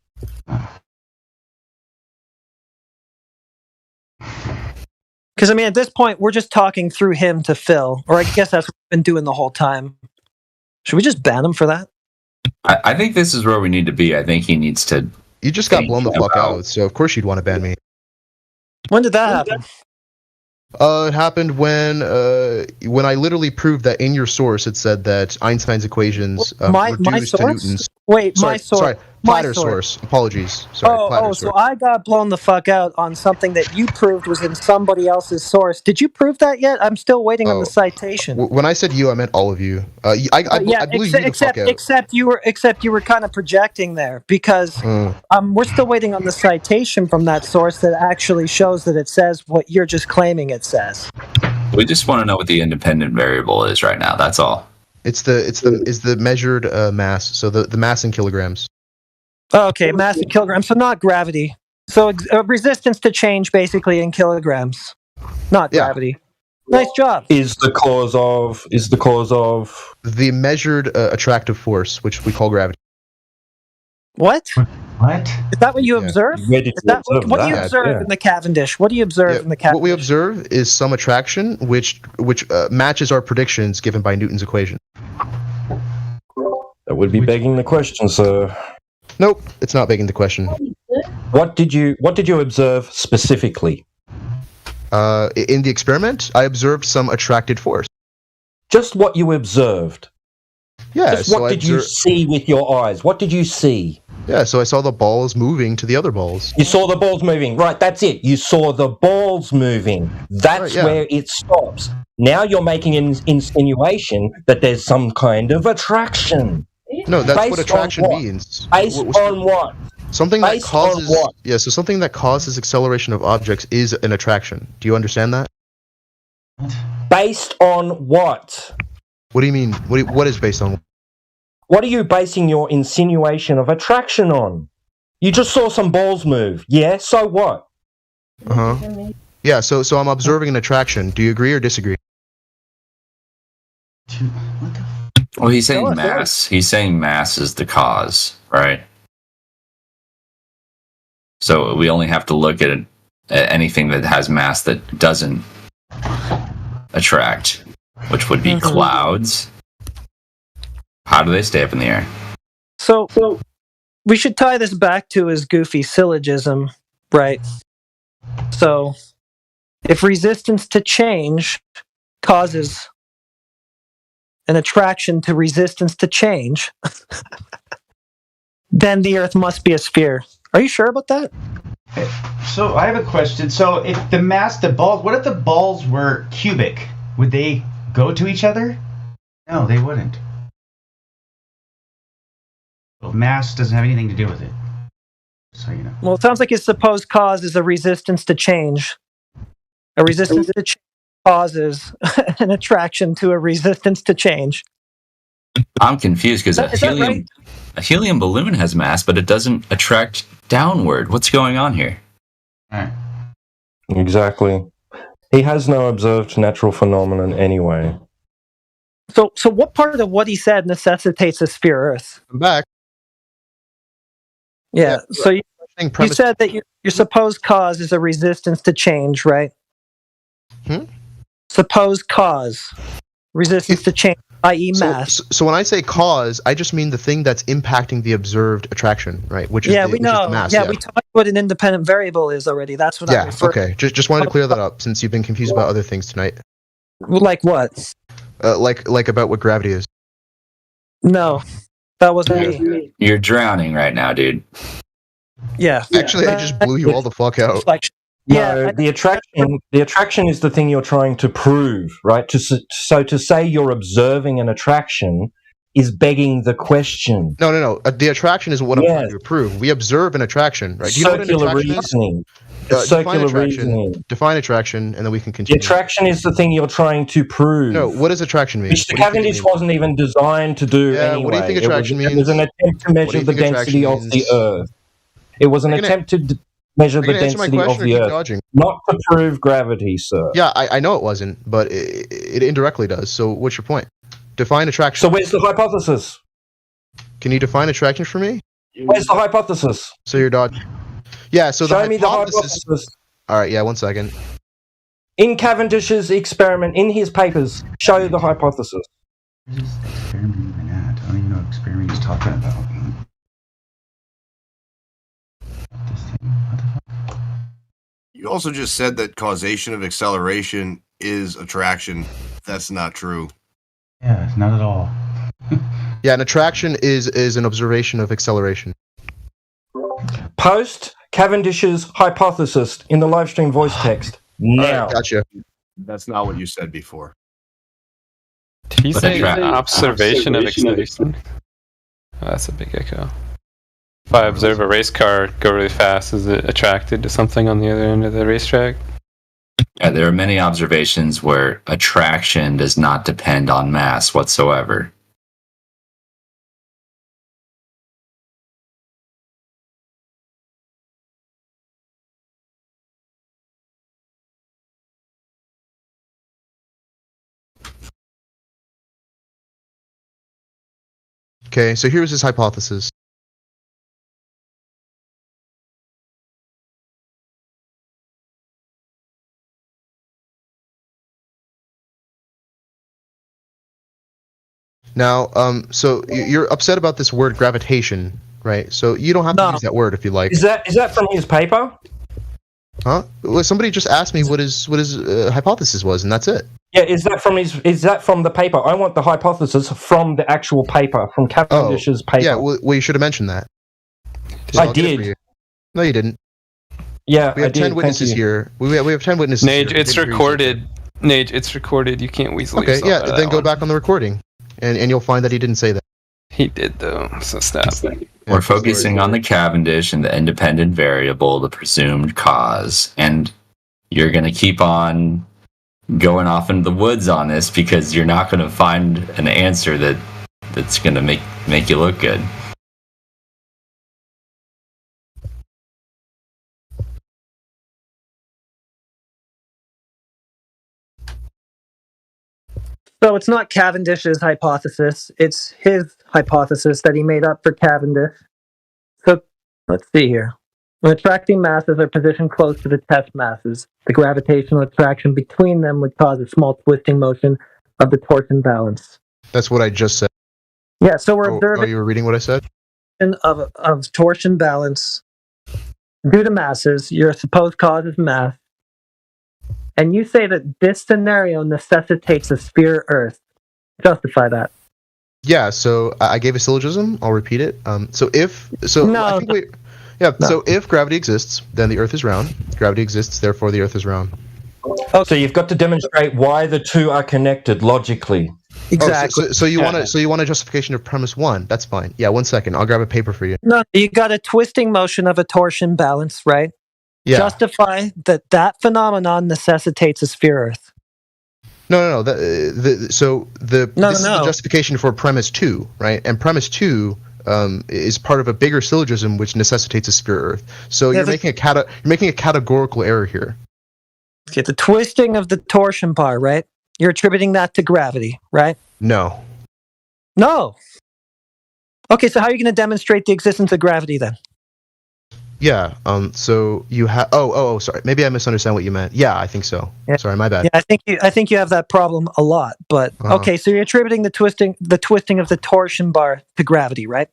Because, I mean, at this point, we're just talking through him to Phil. Or I guess that's what we've been doing the whole time. Should we just ban him for that? I think this is where we need to be. I think he needs to. You just got blown the fuck out, so of course you'd want to ban me. When did that happen? It happened when I literally proved that in your source it said that Einstein's equations My reduced to source? Newton's. Wait, my source. Sorry, My Platter's source. source. Apologies. Sorry, Platter's So source. I got blown the fuck out on something that you proved was in somebody else's source. Did you prove that yet? I'm still waiting on the citation. When I said you, I meant all of you. I blew you the fuck out. Except you were kind of projecting there because we're still waiting on the citation from that source that actually shows that it says what you're just claiming it says. We just want to know what the independent variable is right now. That's all. It's the measured mass. So the mass in kilograms. Okay, mass in kilograms. So not gravity. So resistance to change basically in kilograms, not gravity. Nice job. Is the cause of the measured attractive force, which we call gravity. What? What? Is that what you observe? Where did Is that you observe what do you that? observe Yeah. in the Cavendish? What do you observe in the Cavendish? What we observe is some attraction, which matches our predictions given by Newton's equation. That would be begging the question, sir. Nope, it's not begging the question. What did you observe specifically? In the experiment, I observed some attracted force. Just what you observed. Yeah. Just what did you see with your eyes? What did you see? Yeah, so I saw the balls moving to the other balls. You saw the balls moving. Right, that's it. You saw the balls moving. That's where it stops. Now you're making an insinuation that there's some kind of attraction. No, that's Based what attraction on what? means. Based on what? Something that Based on causes what? so something that causes acceleration of objects is an attraction. Do you understand that? Based on what? What do you mean? What is based on? What are you basing your insinuation of attraction on? You just saw some balls move. Yeah, so what? Yeah, so I'm observing an attraction. Do you agree or disagree? What the? Well, he's saying Tell us. mass. He's saying mass is the cause, right? So we only have to look at anything that has mass that doesn't attract, which would be clouds. How do they stay up in the air? So we should tie this back to his goofy syllogism, right? So if resistance to change causes an attraction to resistance to change, then the Earth must be a sphere. Are you sure about that? So I have a question. So if the balls, what if the balls were cubic? Would they go to each other? No, they wouldn't. Well, mass doesn't have anything to do with it. So you know. Well, it sounds like his supposed cause is a resistance to change. A resistance to change causes an attraction to a resistance to change. I'm confused because Is that right? a helium balloon has mass, but it doesn't attract downward. What's going on here? Exactly. He has no observed natural phenomenon anyway. So what part of what he said necessitates a sphere Earth? I'm back. Yeah. So you said that your supposed cause is a resistance to change, right? Supposed cause, resistance to change, i.e., mass. So when I say cause, I just mean the thing that's impacting the observed attraction, right? Which is we know. the mass. We talked what an independent variable is already. That's what I'm referring. Okay. Just wanted to clear that up since you've been confused about other things tonight. Like what? Like about what gravity is. No, that wasn't me. You're drowning right now, dude. Yeah. Actually, I just blew you all the fuck out. No, the attraction is the thing you're trying to prove, right? So to say you're observing an attraction is begging the question. No. The attraction is what I'm trying to prove. We observe an attraction, right? Do you know what an attraction reasoning. is? Circular reasoning. Define attraction, and then we can continue. The attraction is the thing you're trying to prove. No, what does attraction mean? Which the Cavendish wasn't even designed to do anyway. What do you think attraction means? It was an attempt to measure the density of the Earth. It was an attempt to measure the density of the Earth, not to prove gravity, sir. Yeah, I know it wasn't, but it indirectly does. So what's your point? Define attraction. So where's the hypothesis? Can you define attraction for me? Where's the hypothesis? So you're dodging. Yeah, so Show me the hypothesis. All right, yeah, 1 second. In Cavendish's experiment, in his papers, show the hypothesis. What is this experiment even at? I don't even know what experiment he's talking about. This thing, what the fuck? You also just said that causation of acceleration is attraction. That's not true. Yeah, not at all. Yeah, an attraction is an observation of acceleration. Post Cavendish's hypothesis in the live stream voice text now. Right, gotcha. That's not what you said before. Did he say observation of acceleration? Oh, that's a big echo. If I observe a race car go really fast, is it attracted to something on the other end of the racetrack? Yeah, there are many observations where attraction does not depend on mass whatsoever. Okay, so here's his hypothesis. Now, so you're upset about this word gravitation, right? So you don't have to use that word if you like. Is that from his paper? Huh? Well, somebody just asked me what his hypothesis was, and that's it. Yeah, is that from the paper? I want the hypothesis from the actual paper, from Cavendish's paper. Yeah, well, you should have mentioned that. So I did. No, you didn't. Yeah, we have 10 witnesses here. We have 10 witnesses. Nage, it's recorded. Nage, it's recorded. You can't weasel yourself out of then that go one. back on the recording, and you'll find that he didn't say that. He did though, so stop. We're focusing on the Cavendish and the independent variable, the presumed cause, and you're going to keep on going off into the woods on this because you're not going to find an answer that's going to make you look good. So it's not Cavendish's hypothesis. It's his hypothesis that he made up for Cavendish. So let's see here. When attracting masses are positioned close to the test masses, the gravitational attraction between them would cause a small twisting motion of the torsion balance. That's what I just said. Yeah, so we're observing you were reading what I said? Of torsion balance due to masses. Your supposed cause is mass. And you say that this scenario necessitates a sphere Earth. Justify that. Yeah, so I gave a syllogism. I'll repeat it. I think So if gravity exists, then the Earth is round. Gravity exists, therefore the Earth is round. So you've got to demonstrate why the two are connected logically. Exactly. So you want a justification of premise one? That's fine. Yeah, 1 second. I'll grab a paper for you. No, you got a twisting motion of a torsion balance, right? Yeah. Justify that phenomenon necessitates a sphere Earth. No. This is the justification for premise 2, right? And premise 2 is part of a bigger syllogism which necessitates a sphere Earth. So you're making a categorical error here. Okay, the twisting of the torsion bar, right? You're attributing that to gravity, right? No. Okay, so how are you going to demonstrate the existence of gravity then? Yeah. So you have. Sorry. Maybe I misunderstand what you meant. Yeah, I think so. Yeah. Sorry, my bad. Yeah, I think you have that problem a lot. But okay, so you're attributing the twisting of the torsion bar to gravity, right?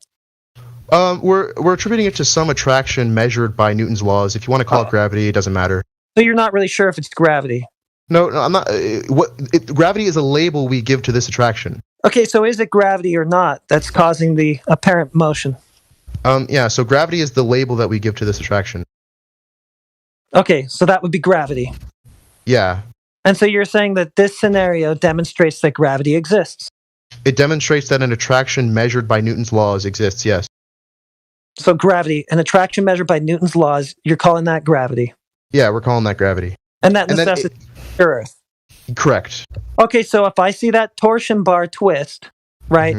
We're attributing it to some attraction measured by Newton's laws. If you want to call it gravity, it doesn't matter. So you're not really sure if it's gravity. No, I'm not. Gravity is a label we give to this attraction. Okay, so is it gravity or not that's causing the apparent motion? Yeah, so gravity is the label that we give to this attraction. Okay, so that would be gravity. Yeah. And so you're saying that this scenario demonstrates that gravity exists. It demonstrates that an attraction measured by Newton's laws exists, yes. So gravity, an attraction measured by Newton's laws, you're calling that gravity. Yeah, we're calling that gravity. And that necessitates Earth. Correct. Okay, so if I see that torsion bar twist, right,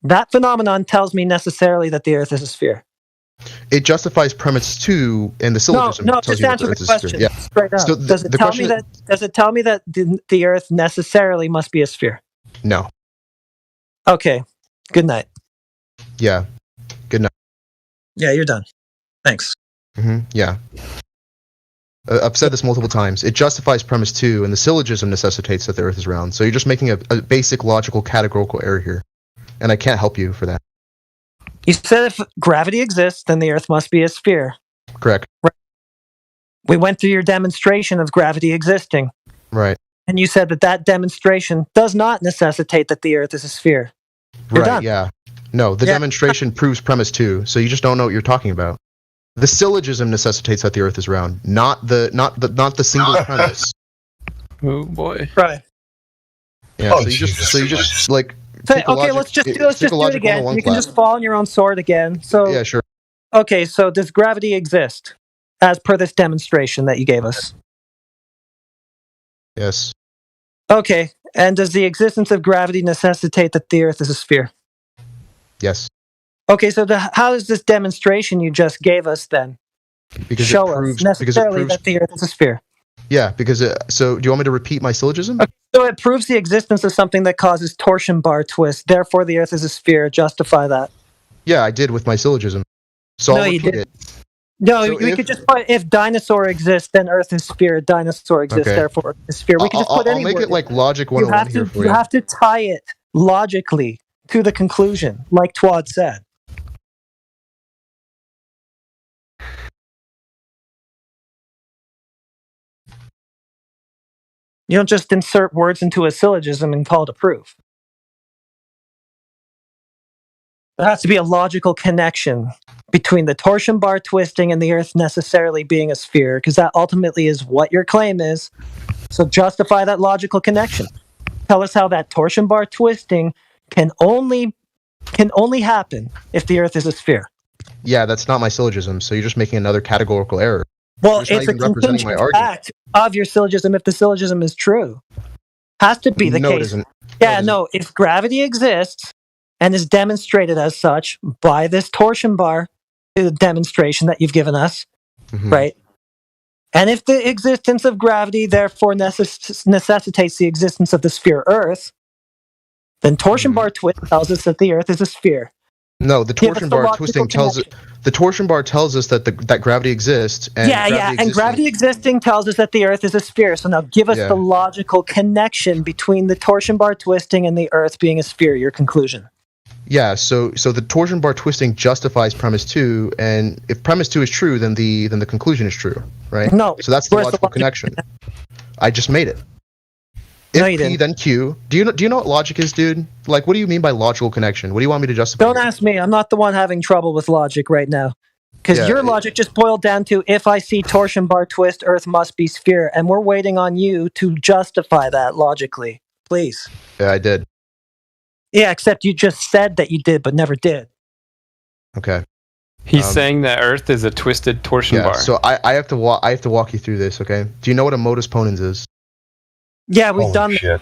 that phenomenon tells me necessarily that the Earth is a sphere. It justifies premise 2 and the syllogism. No, just answer the question straight up. So does it tell me that the Earth necessarily must be a sphere? No. Okay. Good night. Yeah. Good night. Yeah, you're done. Thanks. Yeah. I've said this multiple times. It justifies premise 2, and the syllogism necessitates that the Earth is round. So you're just making a basic logical categorical error here, and I can't help you for that. You said if gravity exists, then the Earth must be a sphere. Correct. Right. We went through your demonstration of gravity existing. Right. And you said that demonstration does not necessitate that the Earth is a sphere. You're done. Yeah. No, the demonstration proves premise 2, so you just don't know what you're talking about. The syllogism necessitates that the Earth is round, not the single premise. Oh boy. Right. Yeah. So you just like. Okay, let's just do it again. You can just fall on your own sword again. So yeah, sure. Okay, so does gravity exist as per this demonstration that you gave us? Yes. Okay, and does the existence of gravity necessitate that the Earth is a sphere? Yes. Okay, so how does this demonstration you just gave us then show us necessarily that the Earth is a sphere? Yeah, because so do you want me to repeat my syllogism? Okay, so it proves the existence of something that causes torsion bar twist. Therefore, the Earth is a sphere. Justify that. Yeah, I did with my syllogism. So I'll repeat it. No, so we could just put if dinosaur exists, then Earth is sphere. Dinosaur exists, therefore Earth is sphere. We could just put any I'll make word it like logic 101 here for you. You have to tie it logically to the conclusion, like Twad said. You don't just insert words into a syllogism and call it a proof. There has to be a logical connection between the torsion bar twisting and the Earth necessarily being a sphere, because that ultimately is what your claim is. So justify that logical connection. Tell us how that torsion bar twisting can only happen if the Earth is a sphere. Yeah, that's not my syllogism, so you're just making another categorical error. Well, it's a contingent fact of your syllogism if the syllogism is true. Has to be the case. It isn't. Yeah, no, if gravity exists and is demonstrated as such by this torsion bar demonstration that you've given us, right? And if the existence of gravity therefore necessitates the existence of the sphere Earth, then torsion bar twist tells us that the Earth is a sphere. No, the Give us torsion the bar logical twisting tells it. The torsion bar tells us that that gravity exists, and And gravity existing tells us that the Earth is a sphere. So now give us the logical connection between the torsion bar twisting and the Earth being a sphere. Your conclusion. Yeah, so the torsion bar twisting justifies premise 2, and if premise 2 is true, then the conclusion is true, right? No. So that's the logical connection. I just made it. If P then Q. Do you know what logic is, dude? Like, what do you mean by logical connection? What do you want me to justify? Don't ask me. I'm not the one having trouble with logic right now. Because your logic just boiled down to, if I see torsion bar twist, Earth must be sphere, and we're waiting on you to justify that logically. Please. Yeah, I did. Yeah, except you just said that you did, but never did. Okay. He's saying that Earth is a twisted torsion bar. So I have to walk you through this, okay? Do you know what a modus ponens is? Yeah, we've done shit.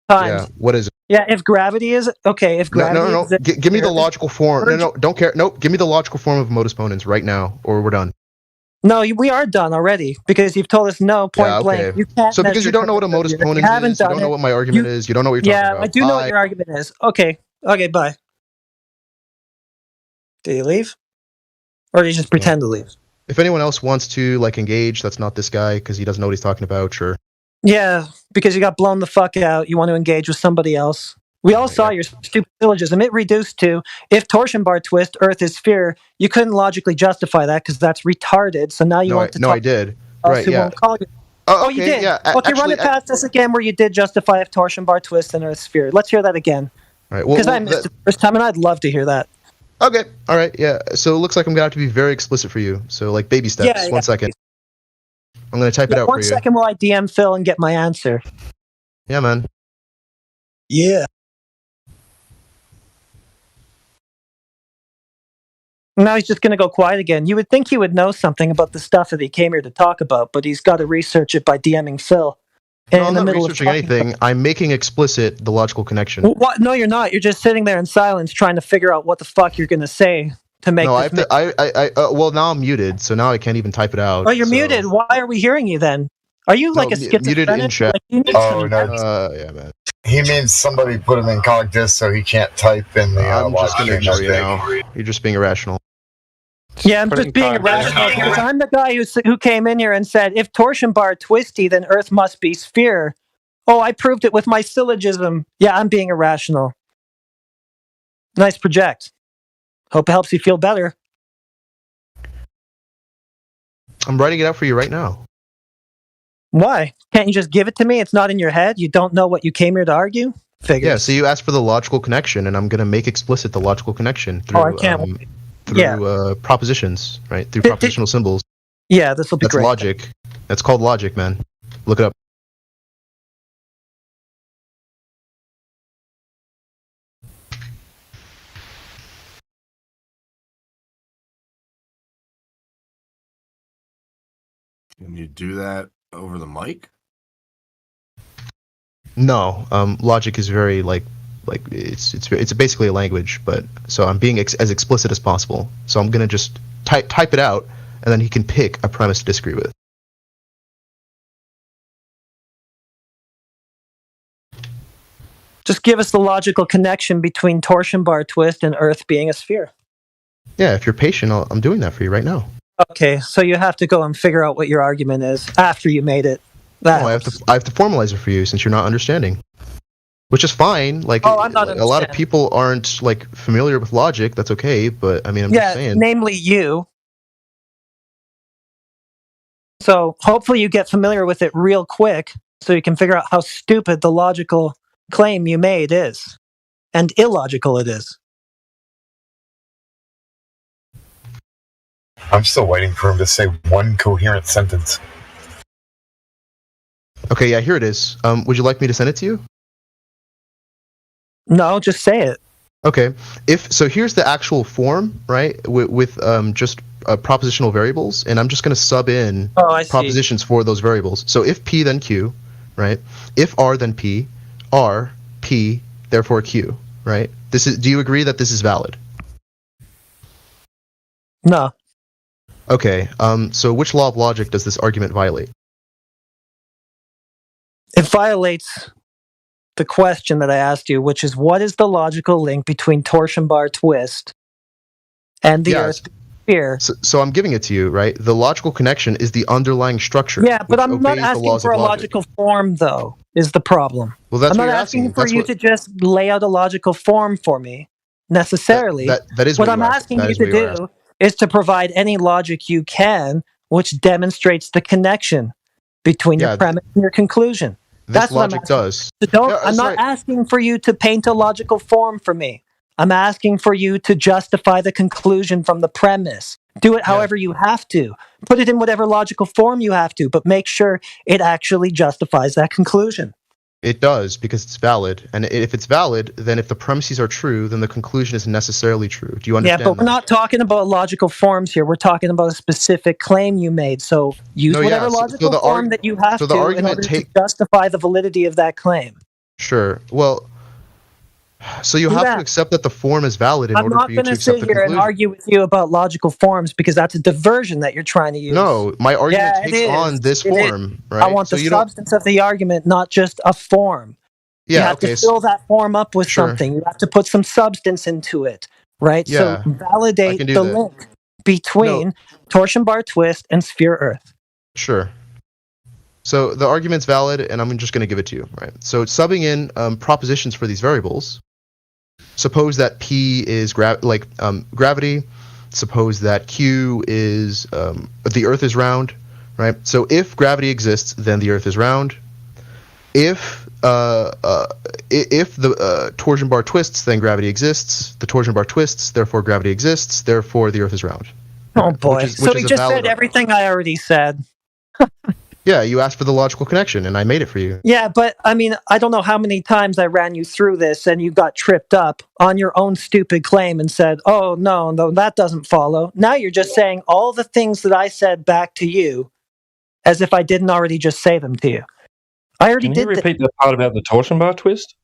times. Yeah, what is it? Yeah, if gravity is okay, if gravity No. exists, Give me the logical form. No, don't care. No, give me the logical form of modus ponens right now, or we're done. No, we are done already because you've told us no point blank. You can't. So because you don't know what a modus ponens is, you don't know what my argument is, you don't know what you're talking about. Yeah, I do know what your argument is. Okay, bye. Did he leave, or did he just pretend to leave? If anyone else wants to engage, that's not this guy because he doesn't know what he's talking about. Sure. Yeah, because you got blown the fuck out. You want to engage with somebody else. We all saw your stupid syllogism. It reduced to, if torsion bar twist, Earth is sphere. You couldn't logically justify that because that's retarded. So now you want to talk. No, I did. Right, yeah. Won't call you. Oh, you did? Yeah, okay, run it past us again where you did justify if torsion bar twist and Earth sphere. Let's hear that again. All right. Because I missed it the first time, and I'd love to hear that. Okay. All right. Yeah. So it looks like I'm going to have to be very explicit for you. So, baby steps. Yeah, 1 second. I'm going to type it out for you. 1 second while I DM Phil and get my answer. Yeah, man. Yeah. Now he's just going to go quiet again. You would think he would know something about the stuff that he came here to talk about, but he's got to research it by DMing Phil. No, I'm not researching anything. I'm making explicit the logical connection. Well, what? No, you're not. You're just sitting there in silence trying to figure out what the fuck you're going to say to make this. Well, now I'm muted, so now I can't even type it out. Oh, you're muted. Why are we hearing you then? Are you like a schizophrenic? Muted in chat. Oh, no. Yeah, man. He means somebody put him in cognizant so he can't type in the I'm just going to ignore you now. You're just being irrational. Yeah, I'm just being irrational because I'm the guy who came in here and said, if torsion bar twisty, then Earth must be sphere. Oh, I proved it with my syllogism. Yeah, I'm being irrational. Nice project. Hope it helps you feel better. I'm writing it out for you right now. Why? Can't you just give it to me? It's not in your head? You don't know what you came here to argue? Figures. Yeah, so you asked for the logical connection, and I'm going to make explicit the logical connection through, I can't wait. Through propositions, right? Through propositional symbols. Yeah, this will be great. That's logic. That's called logic, man. Look it up. Can you do that over the mic? No, logic is very it's basically a language, but so I'm being as explicit as possible. So I'm gonna just type it out, and then he can pick a premise to disagree with. Just give us the logical connection between torsion bar twist and Earth being a sphere. Yeah, if you're patient, I'm doing that for you right now. Okay, so you have to go and figure out what your argument is after you made it. I have to formalize it for you since you're not understanding. Which is fine. I'm not a lot of people aren't familiar with logic. That's okay, but I mean, I'm just saying. Namely you. So hopefully you get familiar with it real quick, so you can figure out how stupid the logical claim you made is, and illogical it is. I'm still waiting for him to say one coherent sentence. Okay, yeah, here it is. Would you like me to send it to you? No, just say it. Okay. Here's the actual form, right? With just propositional variables, and I'm just going to sub in propositions for those variables. So if P, then Q, right? If R, then P, R, P, therefore Q, right? Do you agree that this is valid? No. Okay. So which law of logic does this argument violate? It violates the question that I asked you, which is what is the logical link between torsion bar twist and the Yes. Earth sphere? So I'm giving it to you, right? The logical connection is the underlying structure. Yeah, but which I'm not obeys the asking laws for of a logic. logical form, though, is the problem. Well, that's I'm what not you're asking asking. for That's you what to just lay out a logical form for me, necessarily. that is what what I'm you asked. asking That you is to what you are asking. do is to provide any logic you can which demonstrates the connection between your Yeah, premise and your conclusion. This That's what I'm logic asking. does. So don't. Yeah, I'm that's not right. asking for you to paint a logical form for me. I'm asking for you to justify the conclusion from the premise. Do it however you have to. Put it in whatever logical form you have to, but make sure it actually justifies that conclusion. It does, because it's valid. And if it's valid, then if the premises are true, then the conclusion is necessarily true. Do you Yeah, understand but we're that? not talking about logical forms here. We're talking about a specific claim you made. So use No, whatever yeah, so logical the form that you have so the to in argument order to justify the validity of that claim. Sure. Well, so you Do have to that. accept that the form is valid in I'm order for not you going to to accept sit the here and conclusion. argue with you about logical forms because that's a diversion that you're trying to use. No, my argument Yeah, it takes is. on this It is. form, I right? want So the you don't. substance of the argument, not just a form. You Yeah. have Okay. to fill that form up with Sure. something. You have to put some substance into it, right? Yeah, So validate I can do the that. link between torsion bar twist and sphere Earth. Sure. So the argument's valid, and I'm just going to give it to you, right? So subbing in propositions for these variables. Suppose that P is gravity. Suppose that Q is the Earth is round, right? So if gravity exists, then the Earth is round. If the torsion bar twists, then gravity exists. The torsion bar twists, therefore gravity exists. Therefore, the Earth is round. Oh boy! So he a just valid said everything I already said. Yeah, you asked for the logical connection, and I made it for you. Yeah, but I mean, I don't know how many times I ran you through this and you got tripped up on your own stupid claim and said, oh, no, that doesn't follow. Now you're just saying all the things that I said back to you as if I didn't already just say them to you. I already Can did you repeat the part about the torsion bar twist?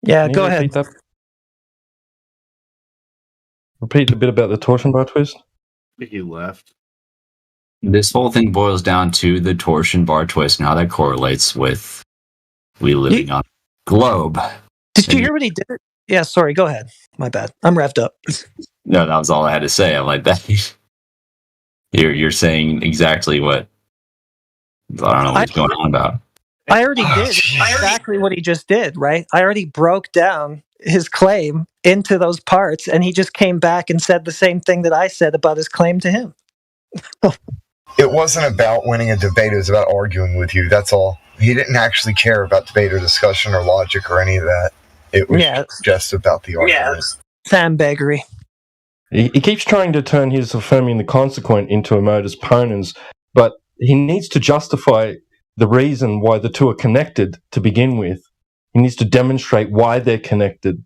Yeah, Can you go repeat ahead. that? Repeat the bit about the torsion bar twist? He left. This whole thing boils down to the torsion bar twist and how that correlates with we living on a globe. Did you hear what he did? Yeah, sorry, go ahead. My bad. I'm revved up. No, that was all I had to say. I'm like that. You're saying exactly what I don't know what he's going on about. I already did exactly what he just did, right? I already broke down his claim into those parts, and he just came back and said the same thing that I said about his claim to him. It wasn't about winning a debate, it was about arguing with you, that's all. He didn't actually care about debate or discussion or logic or any of that. It was just about the argument. Sandbaggery. He keeps trying to turn his affirming the consequent into a modus ponens, but he needs to justify the reason why the two are connected to begin with. He needs to demonstrate why they're connected,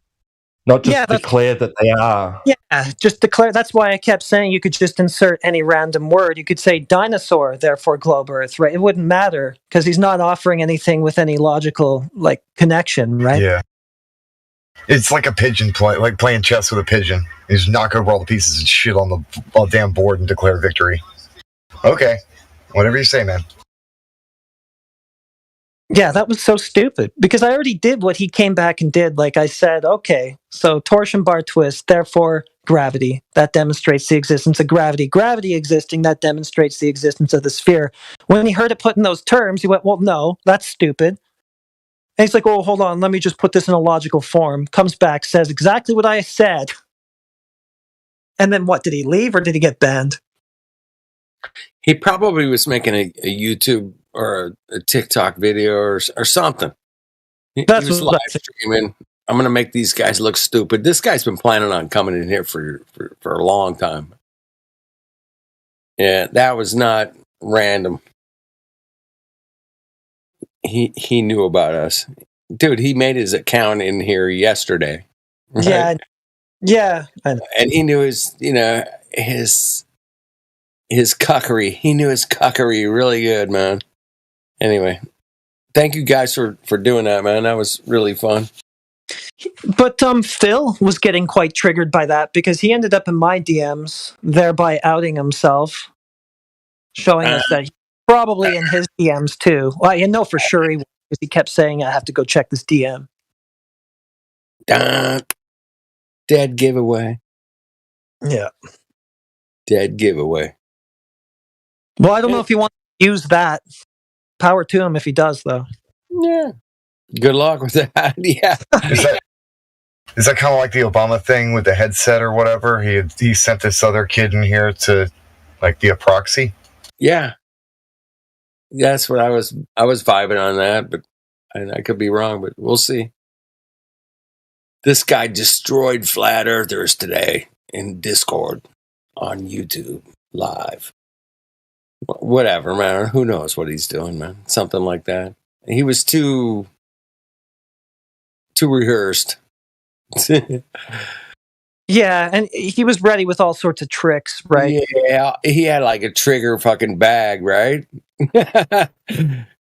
not just declare that they are. Yeah, just declare. That's why I kept saying you could just insert any random word. You could say dinosaur, therefore globe Earth, right? It wouldn't matter because he's not offering anything with any logical connection, right? Yeah. It's like a pigeon play, like playing chess with a pigeon. You just knock over all the pieces of shit on the damn board and declare victory. Okay. Whatever you say, man. Yeah, that was so stupid because I already did what he came back and did. Like I said, okay, so torsion bar twist, therefore gravity. That demonstrates the existence of gravity. Gravity existing, that demonstrates the existence of the sphere. When he heard it put in those terms, he went, well, no, that's stupid. And he's like, oh, hold on, let me just put this in a logical form. Comes back, says exactly what I said. And then what, did he leave or did he get banned? He probably was making a YouTube or a TikTok video or something. He was live streaming. I'm going to make these guys look stupid. This guy's been planning on coming in here for a long time. Yeah, that was not random. He knew about us. Dude, he made his account in here yesterday. Right? Yeah. I know. And he knew his cuckery. He knew his cuckery really good, man. Anyway, thank you guys for doing that, man. That was really fun. But Phil was getting quite triggered by that because he ended up in my DMs, thereby outing himself, showing us that he's probably in his DMs too. Well, I know for sure he was because he kept saying, I have to go check this DM. Dead giveaway. Yeah. Dead giveaway. Well, I don't know if he wants to use that. Power to him if he does, though. Yeah. Good luck with that. Yeah. Is that kind of like the Obama thing with the headset or whatever? He sent this other kid in here to like be a proxy. Yeah. That's what I was vibing on that, but I could be wrong, but we'll see. This guy destroyed flat earthers today in Discord on YouTube live. Whatever, man. Who knows what he's doing, man? Something like that. He was too rehearsed. Yeah, and he was ready with all sorts of tricks, right? Yeah, he had like a trigger fucking bag, right?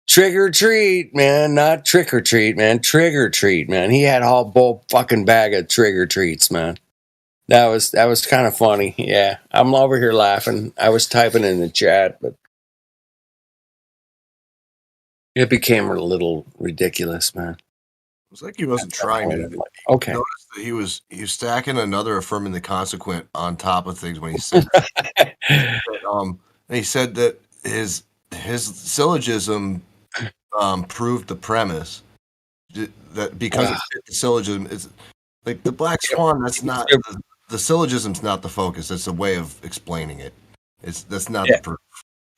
Trick or treat, man. Not trick or treat, man. Trigger treat, man. He had a whole fucking bag of trigger treats, man. That was kind of funny. Yeah, I'm over here laughing. I was typing in the chat, but it became a little ridiculous, man. It was like he wasn't trying to. Okay. Notice that he was stacking another affirming the consequent on top of things when he said and he said that his syllogism proved the premise that because it fit the syllogism, it's like the black swan. That's not the syllogism's not the focus. It's a way of explaining it. That's not the proof.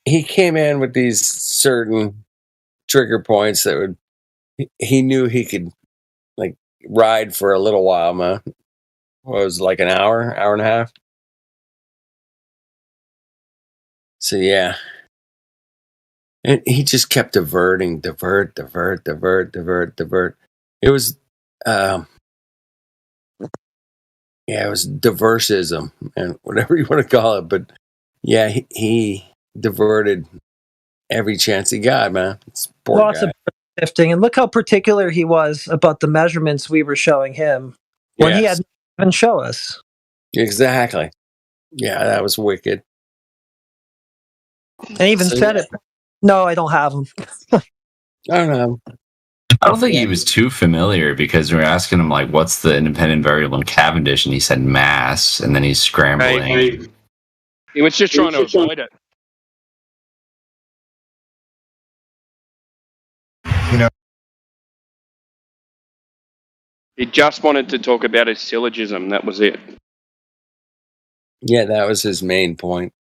He came in with these certain trigger points that would he knew he could like ride for a little while, man. What was it, like an hour and a half? So yeah. And he just kept diverting, divert. It was it was diversism and whatever you want to call it, but yeah, he diverted every chance he got, man. Lots of shifting, and look how particular he was about the measurements we were showing him when he hadn't even show us. Exactly. Yeah, that was wicked. And even said it. No, I don't have them. I don't know. I don't think he was too familiar because we were asking him like, "What's the independent variable in Cavendish?" and he said mass, and then he's scrambling. Right. He was just trying to avoid it. You know, He just wanted to talk about his syllogism. That was it. Yeah, that was his main point.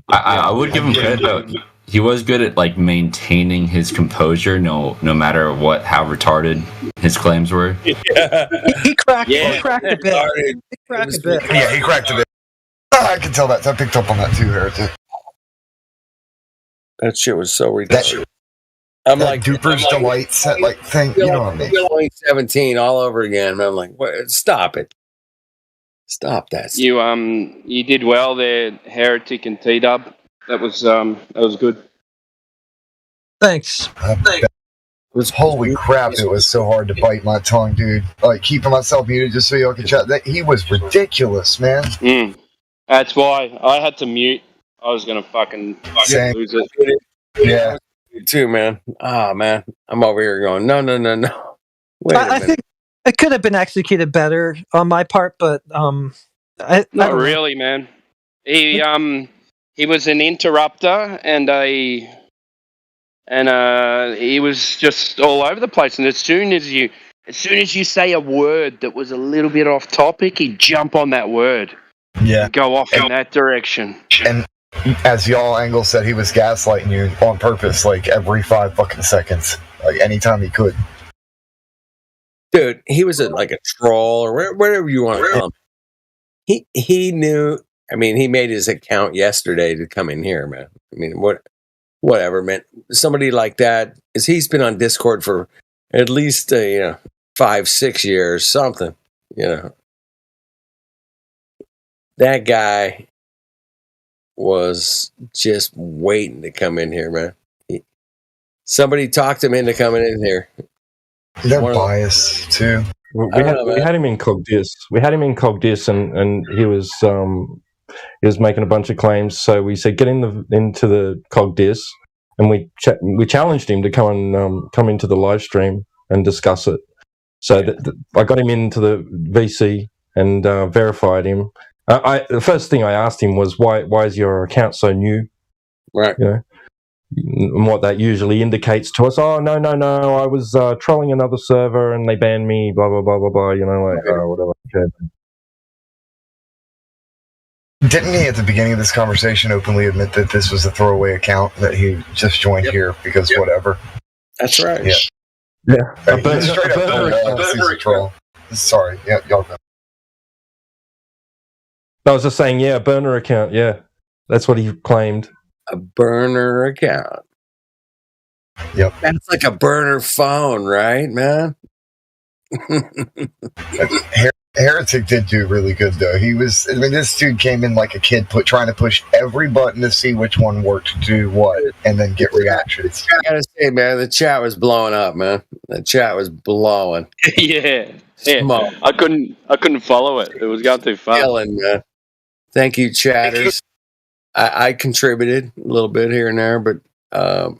I would give him credit though. He was good at like maintaining his composure, no matter how retarded his claims were. Yeah. He cracked a bit. Yeah, he cracked a bit. I can tell that. I picked up on that too, Heretic. That shit was so retarded. I'm that like Duper's Delight set like thing. You know what I mean? Only 17 all over again. And I'm like, what? Stop it. Stop that. You did well there, Heretic and T-Dub. That was good. Thanks. It was holy crap! It was so hard to bite my tongue, dude. Like keeping myself muted just so y'all could chat. He was ridiculous, man. That's why I had to mute. I was gonna fucking lose it. Yeah, you too, man. Ah, man, I'm over here going, no. Wait a minute. I think it could have been executed better on my part, but I not really, man. He was an interrupter and he was just all over the place. And as soon as you say a word that was a little bit off topic, he'd jump on that word. Yeah, go off in that direction. And as y'all Angle said, he was gaslighting you on purpose, like every 5 fucking seconds, like anytime he could. Dude, he was like a troll or whatever you want to call him. He knew. I mean, he made his account yesterday to come in here, man. I mean, whatever, man. Somebody like that he's been on Discord for at least 5-6 years, something. That guy was just waiting to come in here, man. Somebody talked him into coming in here. They're biased too. We had him in Cogdis. We had him in Cogdis, and he was making a bunch of claims. So we said, get into the Cogdis, and we challenged him to come into the live stream and discuss it. So I got him into the VC and verified him. The first thing I asked him was, why is your account so new? Right. You know, and what that usually indicates to us. Oh, no, I was trolling another server and they banned me, blah, blah, blah, blah, blah, whatever. Okay. Didn't he, at the beginning of this conversation, openly admit that this was a throwaway account, that he just joined here because whatever? That's right. Yeah. He's straight up he's a troll. Sorry. Yeah, y'all go. I was just saying, a burner account, That's what he claimed. A burner account. Yep. That's like a burner phone, right, man? Heretic did do really good, though. This dude came in like a kid, trying to push every button to see which one worked to do what, and then get reactions. I gotta say, man, the chat was blowing up, man. The chat was blowing. Yeah. I couldn't follow it. It was going too fast. Killing, man. Thank you, chatters. I contributed a little bit here and there, but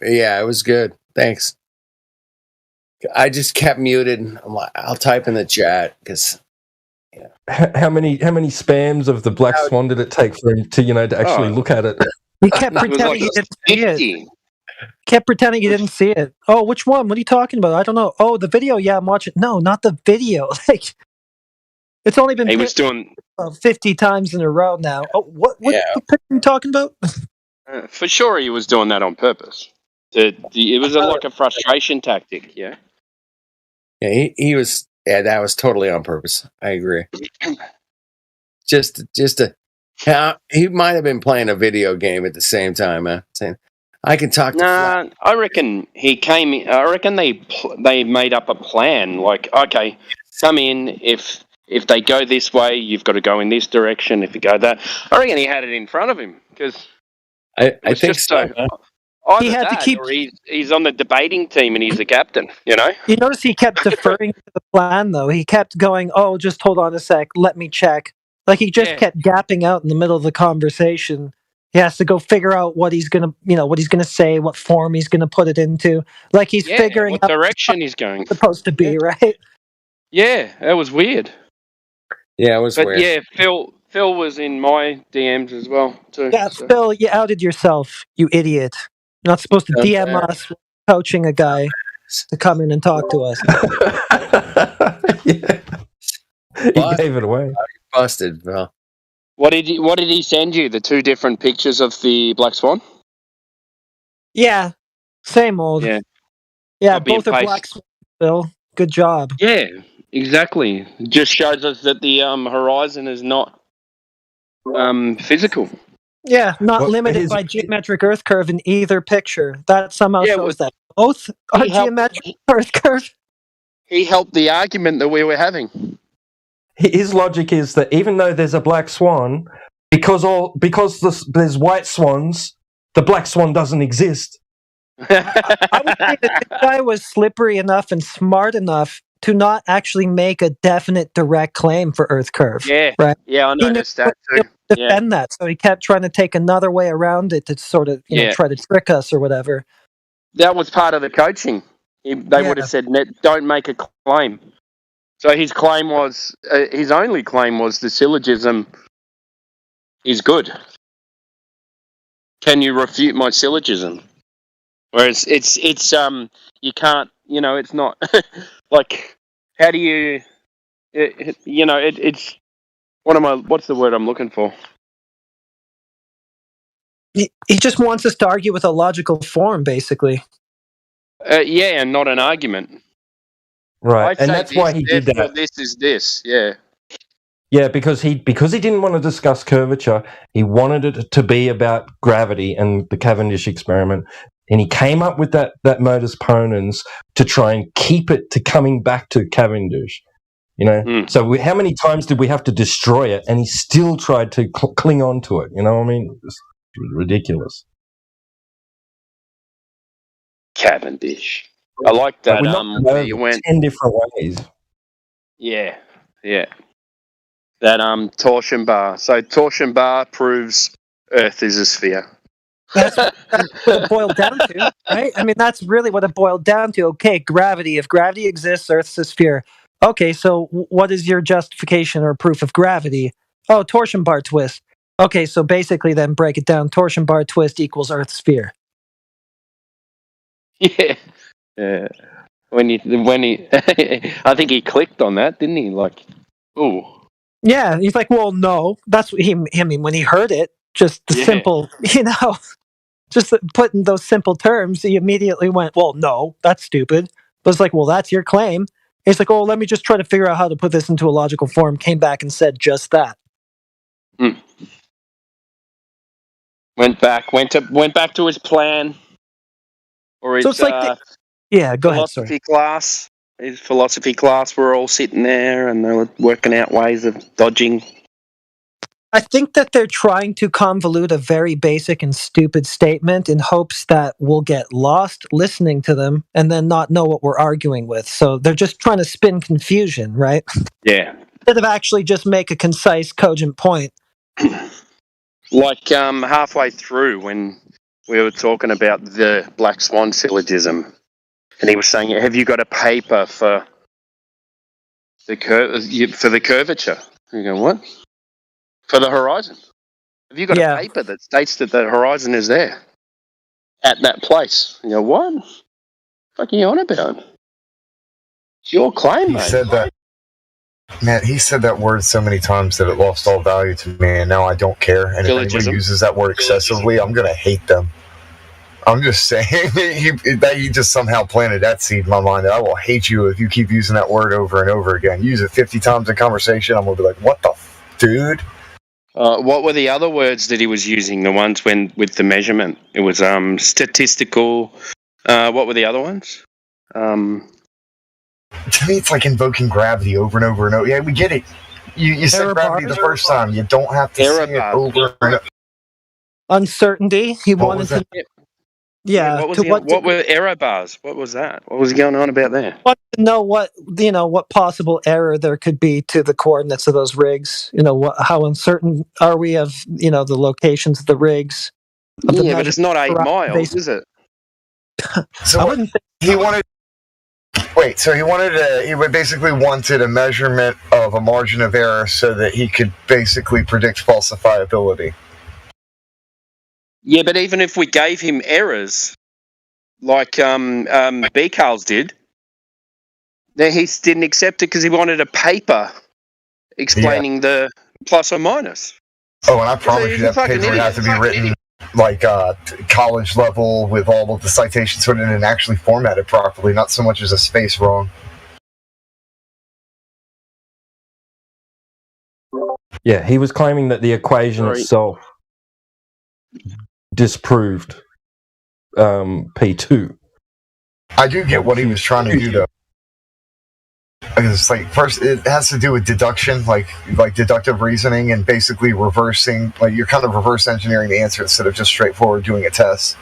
it was good. Thanks. I just kept muted. I'm like, I'll type in the chat because. How many spams of the Black Swan did it take for him to actually look at it? He kept pretending he didn't see it. Kept pretending he didn't see it. Oh, which one? What are you talking about? I don't know. Oh, the video. Yeah, I'm watching. No, not the video. Like, it's only been. He was doing 50 times in a row now. Oh, what are you talking about? For sure, he was doing that on purpose. It was like a frustration tactic. Yeah. Yeah, he was. Yeah, that was totally on purpose. I agree. He might have been playing a video game at the same time, man. Saying, I can talk to I reckon he came in. I reckon they made up a plan. Like, okay, come in. If they go this way, you've got to go in this direction. If you go that, I reckon he had it in front of him because I think so. He had to keep. Or he's on the debating team and he's the captain. You know. You notice he kept deferring to the plan, though. He kept going, "Oh, just hold on a sec. Let me check." Like he just kept gapping out in the middle of the conversation. He has to go figure out what he's gonna say, what form he's gonna put it into. Like he's figuring what out direction he's going. Supposed to be, right? Yeah, that was weird. Yeah, it was weird. Yeah, Phil was in my DMs as well too. Yeah, so. Phil, you outed yourself, you idiot. You're not supposed to DM us coaching a guy to come in and talk to us. He gave it away. Busted, Phil. What did he send you? The 2 different pictures of the Black Swan? Yeah, same old. Yeah, both are Black Swan, Phil. Good job. Yeah, exactly. It just shows us that the horizon is not physical. Yeah, not limited by geometric Earth curve in either picture. That somehow shows that both are geometric Earth curve. He helped the argument that we were having. His logic is that even though there's a black swan, because there's white swans, the black swan doesn't exist. I would say that this guy was slippery enough and smart enough to not actually make a definite direct claim for Earth curve. Yeah, right. Yeah, I noticed that too. Defend that, so he kept trying to take another way around it to sort of try to trick us or whatever. That was part of the coaching. They would have said, "Don't make a claim." So his claim was, his only claim was the syllogism is good. Can you refute my syllogism? Whereas it's you can't, it's not like, how do you, it's what's the word I'm looking for? He just wants us to argue with a logical form, basically. Yeah, and not an argument. Right, and that's why he did that. This is this, yeah. Yeah, because he didn't want to discuss curvature. He wanted it to be about gravity and the Cavendish experiment, and he came up with that modus ponens to try and keep it to coming back to Cavendish. So how many times did we have to destroy it, and he still tried to cling on to it? You know what I mean? It was ridiculous. Cavendish. I like that. You went 10 different ways. Yeah, yeah. That torsion bar. So torsion bar proves Earth is a sphere. That's what it boiled down to, right? I mean, that's really what it boiled down to. Okay, gravity. If gravity exists, Earth's a sphere. Okay, so what is your justification or proof of gravity? Oh, torsion bar twist. Okay, so basically, then break it down. Torsion bar twist equals Earth sphere. Yeah. Yeah. When he, I think he clicked on that, didn't he? Like, ooh. Yeah, he's like, well, no. That's what he. I mean, when he heard it, just the simple, just put in those simple terms, he immediately went, well, no, that's stupid. But it's like, well, that's your claim. He's like, oh, let me just try to figure out how to put this into a logical form. Came back and said just that. Went back to his plan, or his So it's like, yeah, go ahead. Sorry. philosophy class. His philosophy class were all sitting there, and they were working out ways of dodging. I think that they're trying to convolute a very basic and stupid statement in hopes that we'll get lost listening to them and then not know what we're arguing with. So they're just trying to spin confusion, right? Yeah. Instead of actually just make a concise, cogent point. Like halfway through when we were talking about the Black Swan syllogism, and he was saying, "Have you got a paper for the curvature?" You go, "What? For the horizon? Have you got a paper that states that the horizon is there at that place?" You go, "What? The fuck are you on about? It's your claim, He mate." said that. Man, he said that word so many times that it lost all value to me, and now I don't care. And if anybody uses that word excessively, I'm gonna hate them. I'm just saying he just somehow planted that seed in my mind that I will hate you if you keep using that word over and over again. Use it 50 times in conversation, I'm gonna be like, what the dude? What were the other words that he was using? The ones with the measurement, it was statistical. What were the other ones? To me, it's like invoking gravity over and over and over. Yeah, we get it. You said gravity the first time. You don't have to say it over and over. Uncertainty. He wanted to. Yeah. What were error bars? What was that? What was going on about there? Want to know what possible error there could be to the coordinates of those rigs. How uncertain are we of the locations of the rigs? Yeah, but it's not 8 miles, is it? So I wouldn't think he wanted. Wait, so he would basically wanted a measurement of a margin of error so that he could basically predict falsifiability. Yeah, but even if we gave him errors, like Becarles did, then he didn't accept it because he wanted a paper explaining the plus or minus. Oh, and I promise you that paper would have to be written like college level with all of the citations put in and actually formatted properly, not so much as a space wrong. Yeah, he was claiming that the equation itself disproved P2. I do get what he was trying to do, though. It's like, first, it has to do with deduction, like deductive reasoning, and basically reversing, like you're kind of reverse engineering the answer instead of just straightforward doing a test.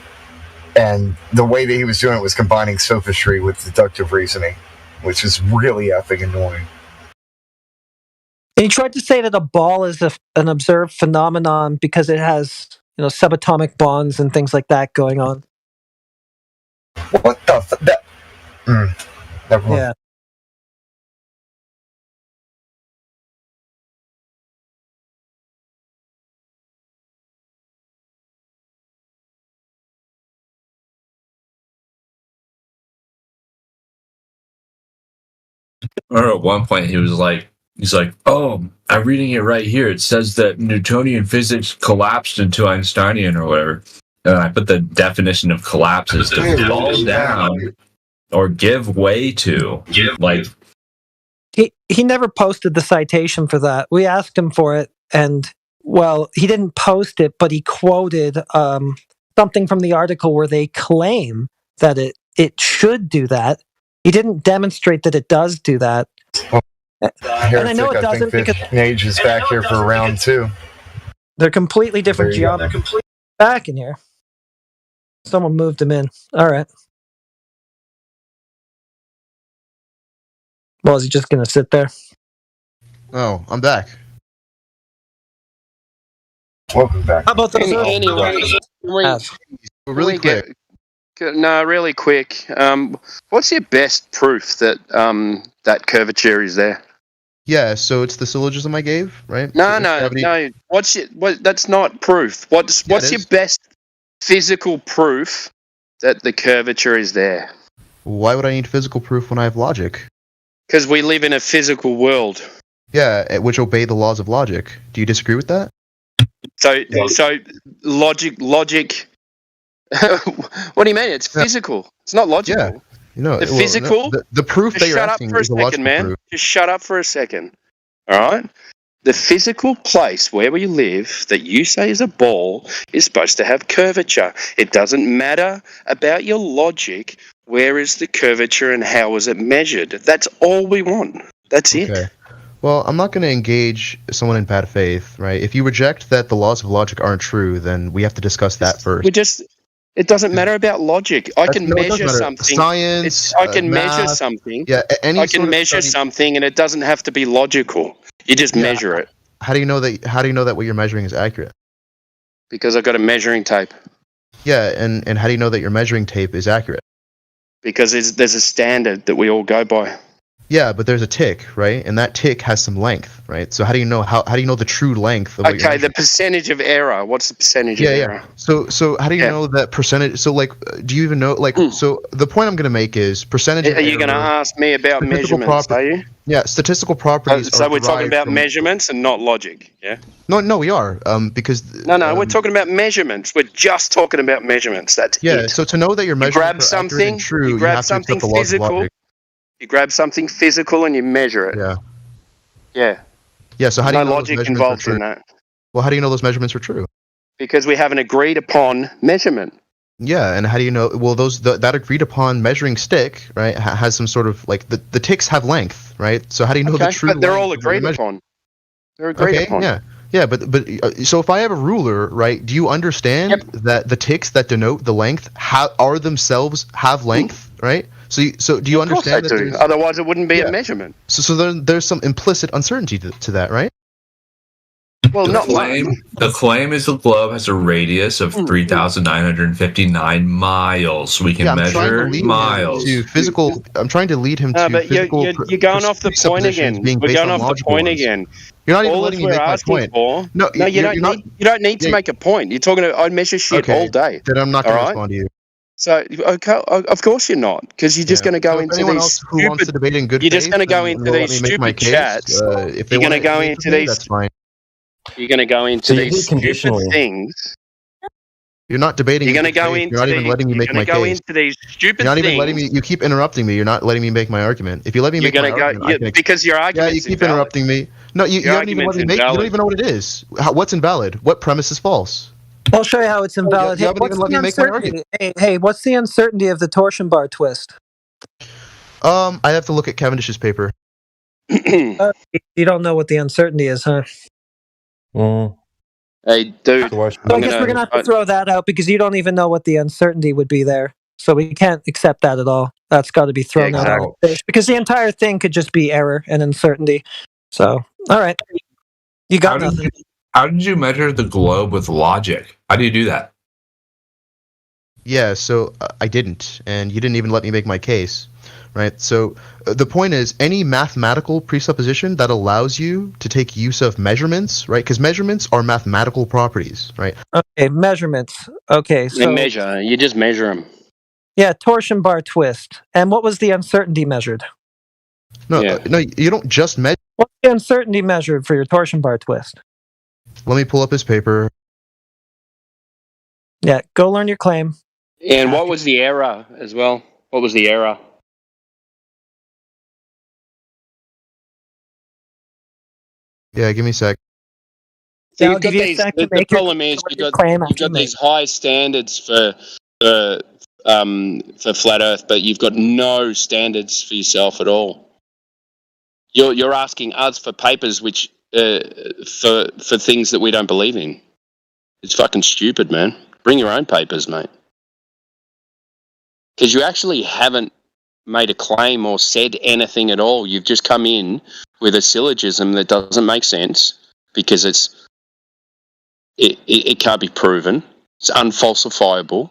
And the way that he was doing it was combining sophistry with deductive reasoning, which is really effing annoying. And he tried to say that a ball is an observed phenomenon because it has, subatomic bonds and things like that going on. What the never mind. Yeah. I remember at one point he's like, "Oh, I'm reading it right here. It says that Newtonian physics collapsed into Einsteinian or whatever." And I put the definition of collapse as to fall down or give way to. He never posted the citation for that. We asked him for it, and he didn't post it, but he quoted something from the article where they claim that it should do that. He didn't demonstrate that it does do that. And I know it doesn't because Nage is back here for round 2. They're completely different geometry. Back in here. Someone moved him in. All right. Well, is he just going to sit there? Oh, I'm back. Welcome back. How about those other Anyway, Really quick. Really quick. What's your best proof that that curvature is there? Yeah, so it's the syllogism I gave, right? No, So gravity- no. That's not proof. What's your best physical proof that the curvature is there? Why would I need physical proof when I have logic? Because we live in a physical world. Yeah, which obey the laws of logic. Do you disagree with that? So logic. What do you mean? It's physical. It's not logical. Yeah. No, The physical. The proof that Just you're shut up asking for a is a logical second, man. proof. Just shut up for a second. All right. The physical place where we live that you say is a ball is supposed to have curvature. It doesn't matter about your logic. Where is the curvature and how is it measured? That's all we want. That's it. Well, I'm not going to engage someone in bad faith, right? If you reject that the laws of logic aren't true, then we have to discuss that first. It doesn't matter about logic. I can No, it does measure matter. something. Science, I can math, measure something. Yeah, I can measure something, and it doesn't have to be logical. You just measure it. How do you know that? How do you know that what you're measuring is accurate? Because I've got a measuring tape. Yeah, and how do you know that your measuring tape is accurate? Because there's a standard that we all go by. Yeah, but there's a tick, right? And that tick has some length, right? So how do you know how do you know the true length of what you're Okay, the percentage of error. What's the percentage of error? So how do you know that percentage? So like, do you even know like? So the point I'm going to make is percentage. Are you going to ask me about measurements? Are you? Yeah, statistical properties. So we're talking about measurements and not logic. Yeah. No, we are because. No, we're talking about measurements. We're just talking about measurements. That's it. So to know that you're measuring grab something, true, you grab have to accept something the laws of physical. logic. You grab something physical and you measure it. Yeah. Yeah. Yeah. So how do you know those logic measurements involved are true? in that? Well, how do you know those measurements are true? Because we have an agreed upon measurement. Yeah, and how do you know? Well, that agreed upon measuring stick, right, has some sort of like the ticks have length, right? So how do you know the true? But they're all length of what agreed you're upon. They're agreed upon. Yeah, but so if I have a ruler, right? Do you understand that the ticks that denote the length are themselves have length, right? So do you understand that? Do. Otherwise, it wouldn't be a measurement. So there's some implicit uncertainty to that, right? Well, The claim is the globe has a radius of 3,959 miles. We can measure miles. To physical. I'm trying to lead him to but physical. you're going off the point again. We're going off the point again. You're not even all letting me we're make my asking point. For, No, you don't need to make a point. You're talking about I measure shit all day. Then I'm not going to respond to you. So okay, of course you're not, because you're just going to go into anyone these else who wants to debate in good You're just faith going to go and into will let these me make my stupid case, chats. if they You're going to wanna go engage into with me, these. that's fine. You're going to go into So you these do stupid conditionally. things. You're not debating. You're going to in good go faith. into. You're not even letting me make my go case. into these stupid You're not things. even letting me. You keep interrupting me. You're not letting me make my argument. If you let me make my argument, I can because your argument. Yeah, you keep interrupting me. No, you haven't even let me make. You don't even know what it is. What's invalid? What premise is false? I'll show you how it's invalid. You haven't What's even let the me make my uncertainty? Hey, what's the uncertainty of the torsion bar twist? I have to look at Cavendish's paper. You don't know what the uncertainty is, huh? Hey, dude. So I guess we're gonna have to throw that out because you don't even know what the uncertainty would be there. So we can't accept that at all. That's got to be thrown out because the entire thing could just be error and uncertainty. So, all right, you got nothing. How did you measure the globe with logic? How do you do that? Yeah, so I didn't, and you didn't even let me make my case, right? So the point is, any mathematical presupposition that allows you to take use of measurements, right? Because measurements are mathematical properties, right? Okay, measurements. Okay, so measure. You just measure them. Yeah, torsion bar twist. And what was the uncertainty measured? No, you don't just measure. What's the uncertainty measured for your torsion bar twist? Let me pull up his paper. Yeah, go learn your claim. And what was the error as well? What was the error? Yeah, give me a sec. So you've got these, the problem is you've got these high standards for flat Earth, but you've got no standards for yourself at all. You're asking us for papers which for things that we don't believe in. It's fucking stupid, man. Bring your own papers, mate. Because you actually haven't made a claim or said anything at all. You've just come in with a syllogism that doesn't make sense because it can't be proven. It's unfalsifiable.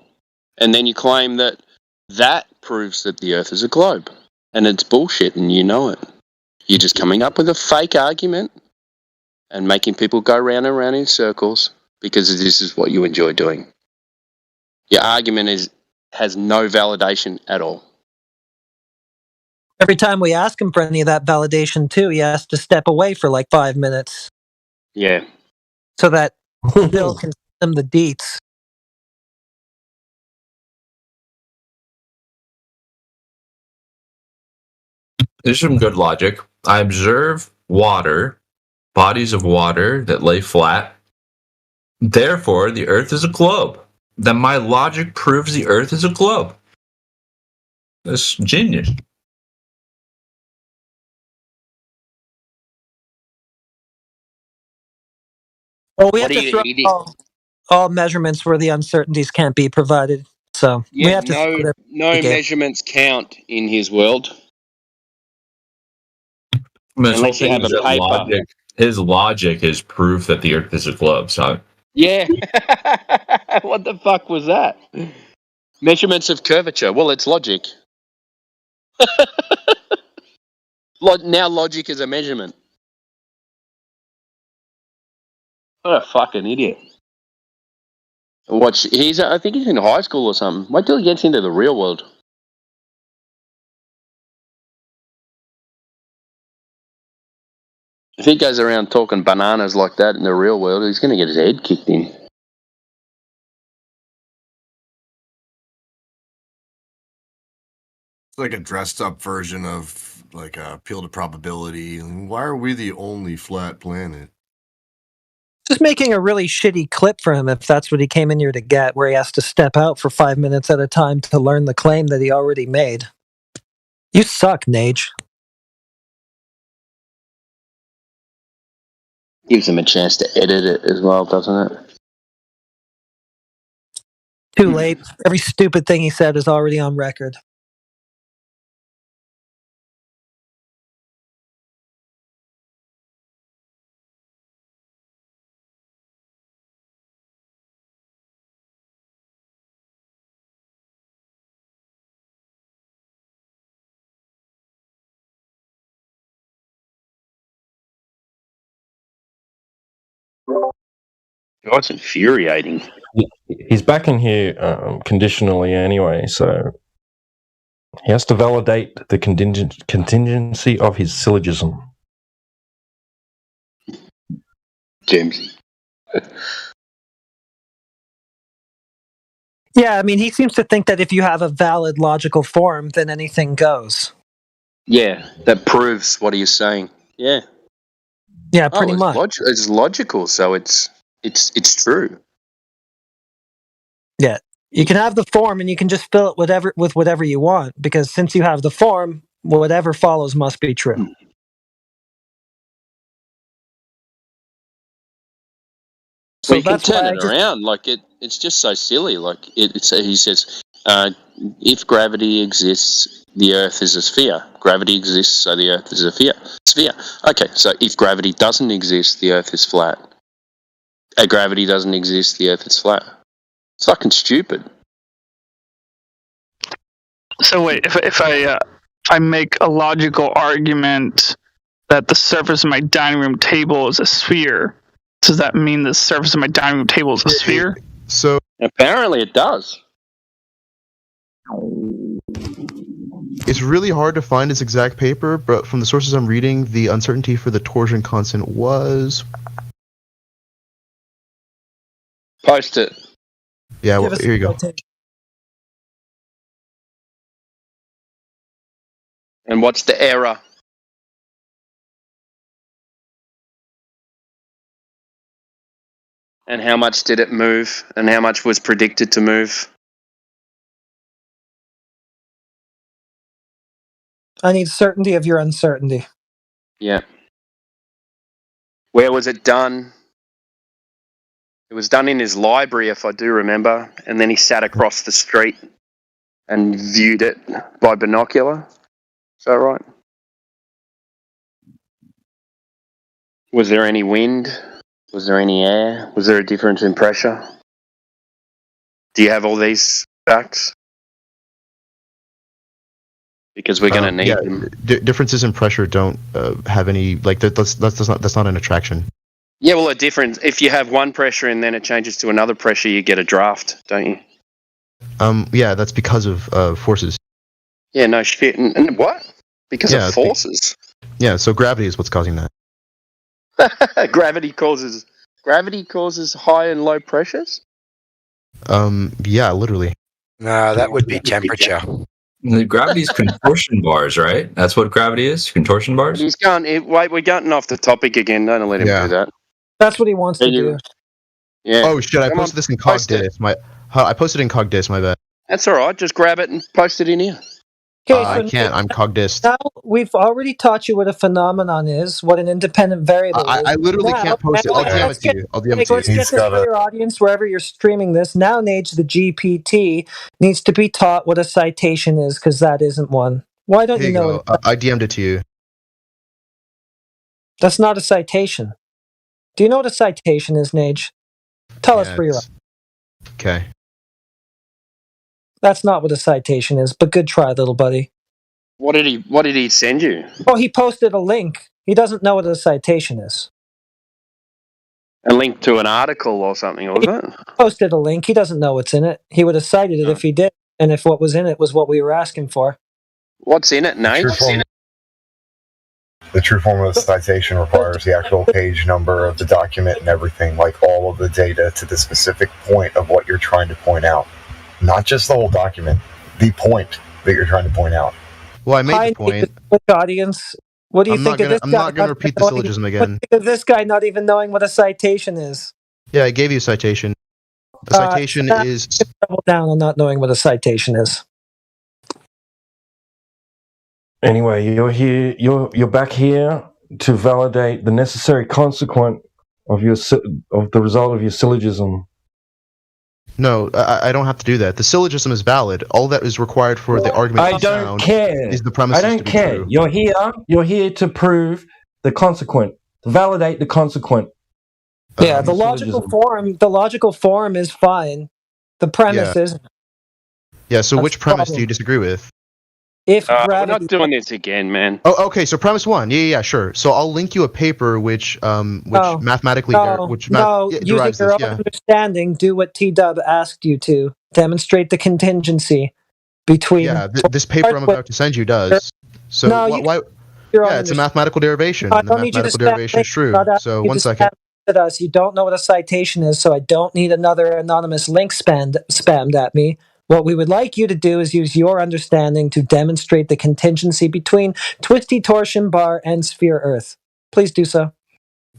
And then you claim that proves that the Earth is a globe. And it's bullshit and you know it. You're just coming up with a fake argument and making people go round and round in circles because this is what you enjoy doing. Your argument has no validation at all. Every time we ask him for any of that validation, too, he has to step away for like 5 minutes. Yeah. So that Bill can send him the deets. There's some good logic. I observe water, bodies of water that lay flat. Therefore, the Earth is a globe. Then my logic proves the Earth is a globe. That's genius. Well, we have to throw all measurements where the uncertainties can't be provided. So we Yeah, have to throw whatever no we get. measurements count in his world. Unless you have a paper. His logic is proof that the Earth is a globe. So Yeah. What the fuck was that? Measurements of curvature. Well, it's logic. Now logic is a measurement. What a fucking idiot. I think he's in high school or something. Wait till he gets into the real world. If he goes around talking bananas like that in the real world, he's going to get his head kicked in. It's like a dressed up version of like appeal to probability. Why are we the only flat planet? Just making a really shitty clip for him if that's what he came in here to get, where he has to step out for 5 minutes at a time to learn the claim that he already made. You suck, Nage. Gives him a chance to edit it as well, doesn't it? Too late. Every stupid thing he said is already on record. Oh, it's infuriating. He's back in here conditionally anyway, so he has to validate the contingency of his syllogism. James. Yeah, I mean, he seems to think that if you have a valid logical form, then anything goes. Yeah, that proves what he's saying. Yeah. Yeah, pretty much. It's logical, so it's true. Yeah. You can have the form and you can just fill it with whatever you want, because since you have the form, whatever follows must be true. So you can turn it around. Like it's just so silly. Like he says, if gravity exists, the Earth is a sphere. Gravity exists, so the Earth is a sphere. Okay, so if gravity doesn't exist, the Earth is flat. Gravity doesn't exist, the Earth is flat. It's fucking stupid. So wait, if I make a logical argument that the surface of my dining room table is a sphere, does that mean the surface of my dining room table is a sphere? So apparently it does. It's really hard to find his exact paper, but from the sources I'm reading, the uncertainty for the torsion constant was... Post it. Yeah, well, here you go. And what's the error? And how much did it move? And how much was predicted to move? I need certainty of your uncertainty. Yeah. Where was it done? It was done in his library, if I do remember. And then he sat across the street and viewed it by binocular. Is that right? Was there any wind? Was there any air? Was there a difference in pressure? Do you have all these facts? Because we're going to need them. Differences in pressure don't have any that's not an attraction. Yeah, well, a difference. If you have one pressure and then it changes to another pressure, you get a draft, don't you? Yeah, that's because of forces. Yeah, no shit. And what? Because of forces? Yeah, so gravity is what's causing that. Gravity causes high and low pressures? Yeah, literally. No, that would be temperature. The gravity's contortion bars, right? That's what gravity is? Contortion bars? Wait, we're getting off the topic again. Don't let him do that. That's what he wants to do. Yeah. Oh shit! I posted this in Cogdis. I posted in Cogdis. My bad. That's all right. Just grab it and post it in here. Okay, I can't. I'm Cogdis. Now we've already taught you what a phenomenon is, what an independent variable is. I literally can't post it. I'll DM it to you. Let's get this for your audience wherever you're streaming this. Now, Nage, the GPT, needs to be taught what a citation is, because that isn't one. Why don't Here you know? I DM'd it to you. That's not a citation. Do you know what a citation is, Nage? Tell us for your. Okay. That's not what a citation is, but good try, little buddy. What did he send you? Oh, he posted a link. He doesn't know what a citation is. A link to an article or something, was it? Posted a link. He doesn't know what's in it. He would have cited it if he did, and if what was in it was what we were asking for. What's in it, Nate? The true form of the citation requires the actual page number of the document and everything, like all of the data to the specific point of what you're trying to point out. Not just the whole document, the point that you're trying to point out. Well, I made the point. Audience, what do you think of this guy? I'm not going to repeat the syllogism again. What do you think of this guy not even knowing what a citation is? Yeah, I gave you a citation. A citation is... Double down on not knowing what a citation is. Anyway, you're here. You're back here to validate the necessary consequent of the result of your syllogism. No, I don't have to do that. The syllogism is valid. All that is required for the argument I don't care. Is the premise. I don't care. True. You're here. You're here to prove the consequent, to validate the consequent. Yeah, the logical form. The logical form is fine. The premise isn't. Yeah. So, which premise do you disagree with? If we're not doing this again, man. Oh, okay. So premise one, yeah, sure. So I'll link you a paper which mathematically using derives your this. own understanding, do what T-Dub asked you to. Demonstrate the contingency between. Yeah, this paper I'm about to send you does. So why? Yeah, it's a mathematical derivation. I The don't need you to mathematical derivation is true. So 1 second. You don't know what a citation is, so I don't need another anonymous link spammed at me. What we would like you to do is use your understanding to demonstrate the contingency between twisty torsion bar and sphere Earth. Please do so.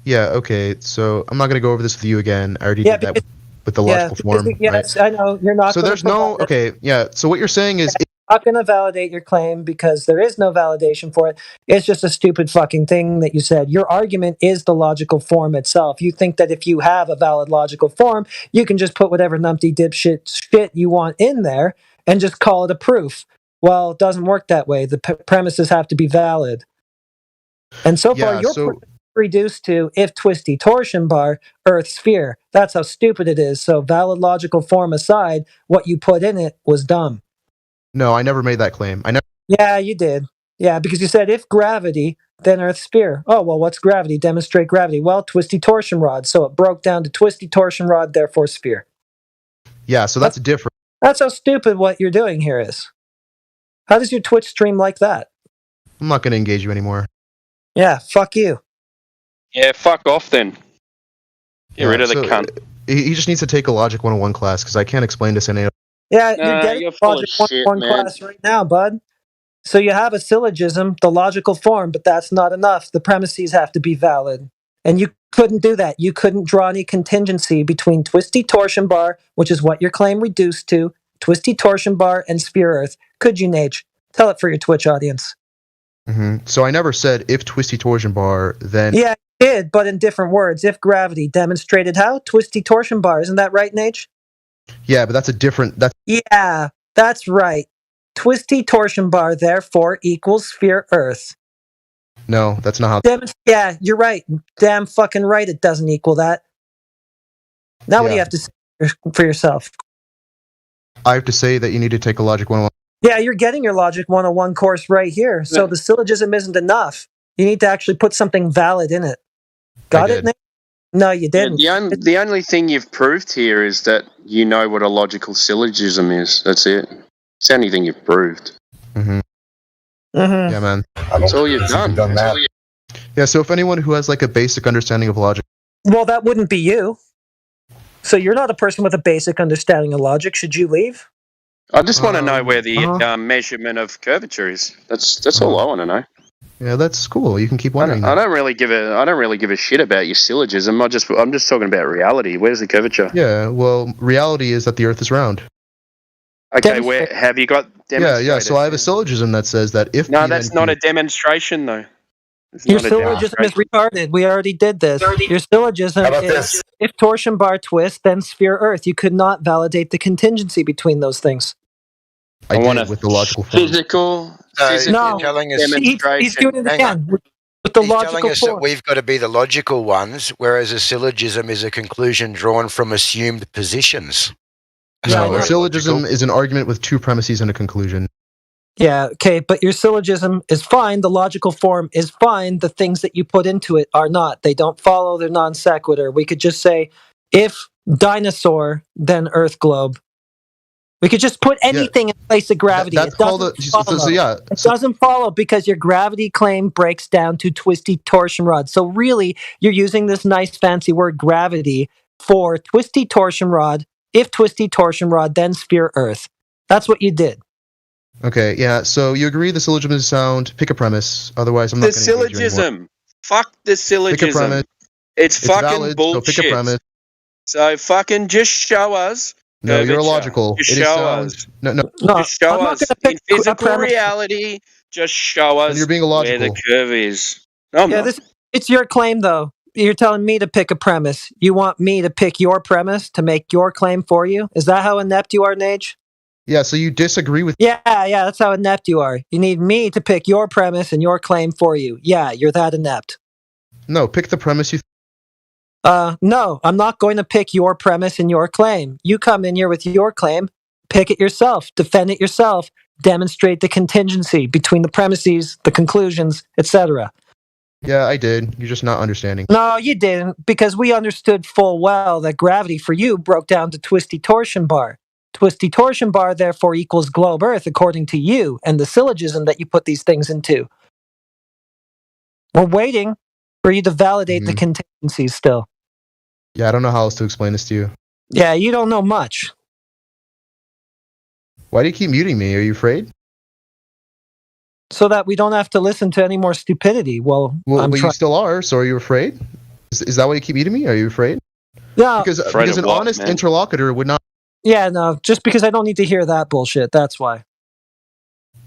Yeah, okay. So I'm not going to go over this with you again. I already did that with the logical form. Yes, right? I know. You're not. So there's no... Okay, yeah. So what you're saying is... I'm not going to validate your claim because there is no validation for it. It's just a stupid fucking thing that you said. Your argument is the logical form itself. You think that if you have a valid logical form, you can just put whatever numpty dipshit shit you want in there and just call it a proof. Well, it doesn't work that way. The premises have to be valid. And so far, you're reduced to if twisty torsion bar, Earth sphere. That's how stupid it is. So valid logical form aside, what you put in it was dumb. No, I never made that claim. Yeah, you did. Yeah, because you said if gravity, then Earth sphere. Oh, well, what's gravity? Demonstrate gravity. Well, twisty torsion rod. So it broke down to twisty torsion rod, therefore sphere. Yeah, so that's different. That's how stupid what you're doing here is. How does your Twitch stream like that? I'm not going to engage you anymore. Yeah, fuck you. Yeah, fuck off then. Get rid of the cunt. He just needs to take a Logic 101 class because I can't explain this in any... Yeah, you're getting Logic 101 class right now, bud. So you have a syllogism, the logical form, but that's not enough. The premises have to be valid. And you couldn't do that. You couldn't draw any contingency between twisty torsion bar, which is what your claim reduced to, twisty torsion bar, and sphere Earth. Could you, Nage? Tell it for your Twitch audience. Mm-hmm. So I never said if twisty torsion bar, then... Yeah, you did, but in different words. If gravity demonstrated how? Twisty torsion bar. Isn't that right, Nage? Yeah, but that's a different... Yeah, that's right. twisty torsion bar therefore equals sphere Earth. No, that's not how. Yeah, you're right. Damn fucking right it doesn't equal that. Now what do you have to say for yourself? I have to say that you need to take a Logic 101. Yeah, you're getting your Logic 101 course right here. So the syllogism isn't enough. You need to actually put something valid in it. Got it, Nick? No, you didn't. The only thing you've proved here is that you know what a logical syllogism is. That's it. It's the only thing you've proved. Mm-hmm. Mm-hmm. Yeah, man. That's all you've done. Yeah, so if anyone who has like a basic understanding of logic. Well, that wouldn't be you. So you're not a person with a basic understanding of logic. Should you leave? I just want to know where the measurement of curvature is. That's all I want to know. Yeah, that's cool. You can keep wondering. I don't really give a shit about your syllogism. I'm just talking about reality. Where's the curvature? Yeah, well, reality is that the Earth is round. Okay, where have you got demonstrated? Yeah. So I have a syllogism that says that if no, that's not a demonstration though. Your syllogism is retarded. We already did this. Your syllogism is if torsion bar twists, then sphere Earth. You could not validate the contingency between those things. I want with the logical form. Physical no, demonstration. He's doing it again with the He's logical telling us form. that we've got to be the logical ones, whereas a syllogism is a conclusion drawn from assumed positions. No, a syllogism is an argument with two premises and a conclusion. Yeah, okay, but your syllogism is fine. The logical form is fine. The things that you put into it are not. They don't follow. They're non sequitur. We could just say, if dinosaur, then Earth globe. We could just put anything in place of gravity. That's it doesn't follow. It doesn't follow because your gravity claim breaks down to twisty torsion rod. So really, you're using this nice fancy word gravity for twisty torsion rod. If twisty torsion rod, then sphere Earth. That's what you did. Okay, yeah. So you agree the syllogism is sound. Pick a premise. Otherwise, I'm not going to engage you anymore. Syllogism. Fuck the syllogism. Pick a premise. It's fucking valid, bullshit. So pick a premise. So fucking just show us. No, you're illogical. Just it show sound, us. No. Just show us. In physical reality, just show us you're being illogical. where the curve is. No, it's your claim, though. You're telling me to pick a premise. You want me to pick your premise to make your claim for you? Is that how inept you are, Nage? Yeah, so you disagree with... Yeah, that's how inept you are. You need me to pick your premise and your claim for you. Yeah, you're that inept. No, pick the premise you... No, I'm not going to pick your premise and your claim. You come in here with your claim, pick it yourself, defend it yourself, demonstrate the contingency between the premises, the conclusions, etc. Yeah, I did. You're just not understanding. No, you didn't, because we understood full well that gravity for you broke down to twisty torsion bar. Twisty torsion bar therefore equals globe Earth according to you and the syllogism that you put these things into. We're waiting for you to validate the contingencies still. Yeah, I don't know how else to explain this to you. Yeah, you don't know much. Why do you keep muting me? Are you afraid? So that we don't have to listen to any more stupidity. Well, you still are, so are you afraid? Is that why you keep muting me? Are you afraid? No. Because an honest interlocutor would not... Yeah, no, just because I don't need to hear that bullshit, that's why.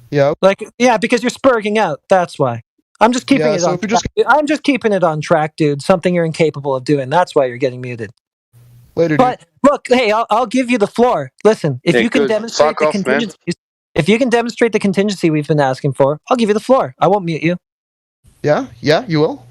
Yeah. Because you're spurging out, that's why. I'm just keeping it on track. I'm just keeping it on track, dude. Something you're incapable of doing. That's why you're getting muted. Later, but look, hey, I'll give you the floor. Listen, if you can demonstrate the contingencies, if you can demonstrate the contingency we've been asking for, I'll give you the floor. I won't mute you. Yeah, you will.